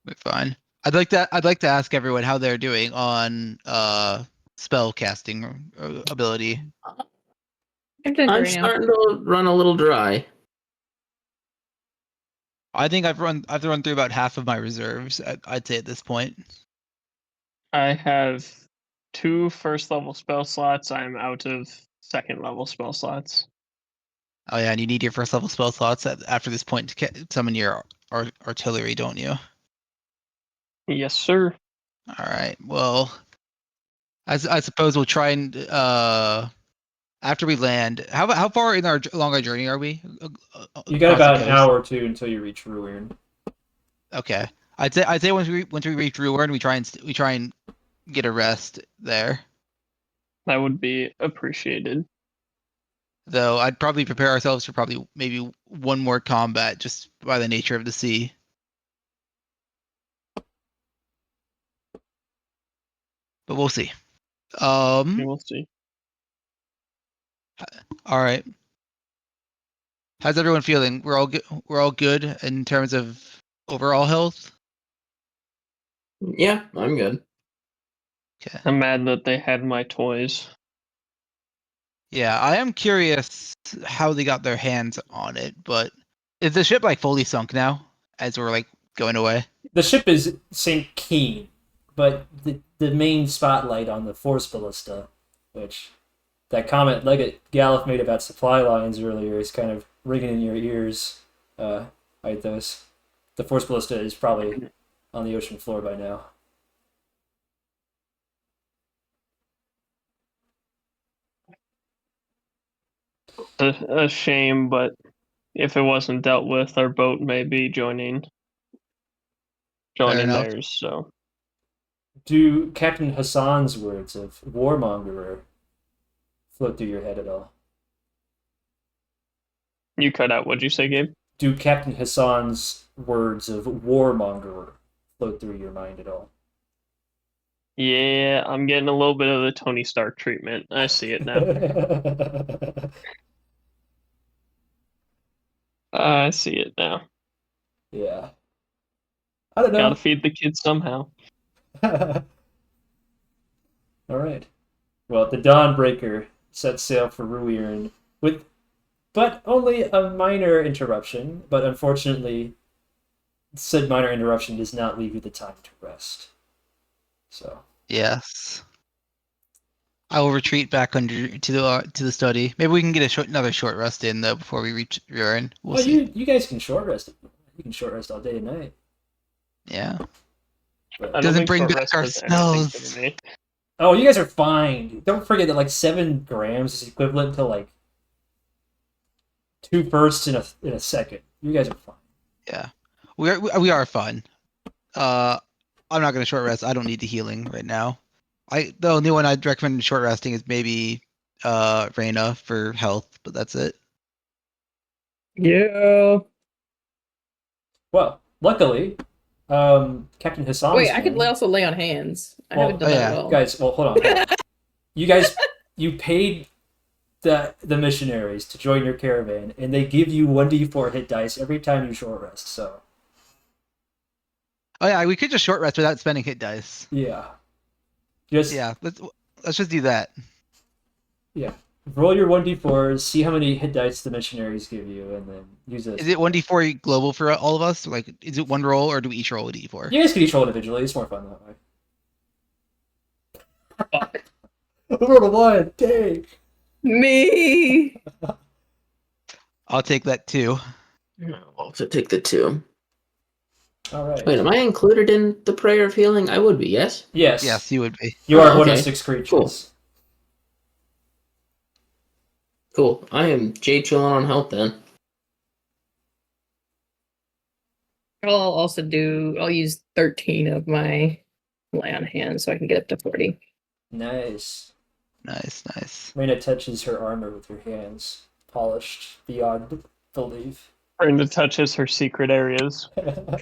We're fine. I'd like to ask everyone how they're doing on spell casting ability. I'm doing I'm great now. starting to run a little dry. I think I've run through about half of my reserves. I'd say at this point. I have 2 first level spell slots. I'm out of second level spell slots. Oh yeah, and you need your first level spell slots after this point to summon your artillery, don't you? Yes, sir. All right. Well, I suppose we'll try and after we land. How far in our longer journey are we? You got Across the about an coast? hour or two until you reach Ruirn. Okay. I'd say once we reach Ruirn, we try and get a rest there. That would be appreciated. Though I'd probably prepare ourselves for probably maybe one more combat just by the nature of the sea. But we'll see. We'll see. All right. How's everyone feeling? We're all good in terms of overall health? Yeah, I'm good. Okay. I'm mad that they had my toys. Yeah, I am curious how they got their hands on it, but is the ship like fully sunk now as we're like going away? The ship is St. Keen, but the main spotlight on the Force Ballista, which that comment Legate Gallif made about supply lines earlier is kind of ringing in your ears, Mythos. The Force Ballista is probably on the ocean floor by now. A shame, but if it wasn't dealt with, our boat may be joining enough. theirs. So Do Captain Hassan's words of warmonger float through your head at all? you cut out. What'd you say, Gabe? Do Captain Hassan's words of warmonger float through your mind at all? Yeah, I'm getting a little bit of the Tony Stark treatment. I see it now. I see it now. Yeah. I don't Gotta know. feed the kids somehow. All right. Well, the Dawnbreaker sets sail for Ruirn but only a minor interruption. But unfortunately, said minor interruption does not leave you the time to rest. So Yes. I will retreat back to the study. Maybe we can get another short rest in though before we reach Ruirn. We'll see. you guys can short rest. You can short rest all day and night. Yeah. But I don't Doesn't think bring short back rest our does anything smells. for me. oh, you guys are fine. Don't forget that like 7 grams is equivalent to like 2 bursts in a second. You guys are fine. Yeah. We are fine. I'm not gonna short rest. I don't need the healing right now. The only one I'd recommend short resting is maybe Reyna for health, but that's it. Yeah. Well, luckily, Captain Hassan's Wait, I could men- also lay on hands. I Well, haven't done oh, that yeah. at all. guys. Well, hold on. You guys, you paid the missionaries to join your caravan, and they give you 1d4 hit dice every time you short rest. So Oh yeah, we could just short rest without spending hit dice. yeah, just Yeah, let's just do that. roll your 1d4s, see how many hit dice the missionaries give you, and then use it. Is it 1d4 global for all of us? Like, is it one roll or do we each roll a d4? You guys can each roll individually. It's more fun that way. I rolled a 1. Dang. Me. I'll take that too. I'll also take the 2. All right. Wait, am I included in the prayer of healing? I would be, yes? Yes. Yes, you would be. You are Oh, one of okay. 6 creatures. Cool. Cool. I am Jay chilling on health then. I'll use 13 of my lay on hands so I can get up to 40. Nice. Nice. Reyna touches her armor with her hands, polished beyond belief. Brenda touches her secret areas. My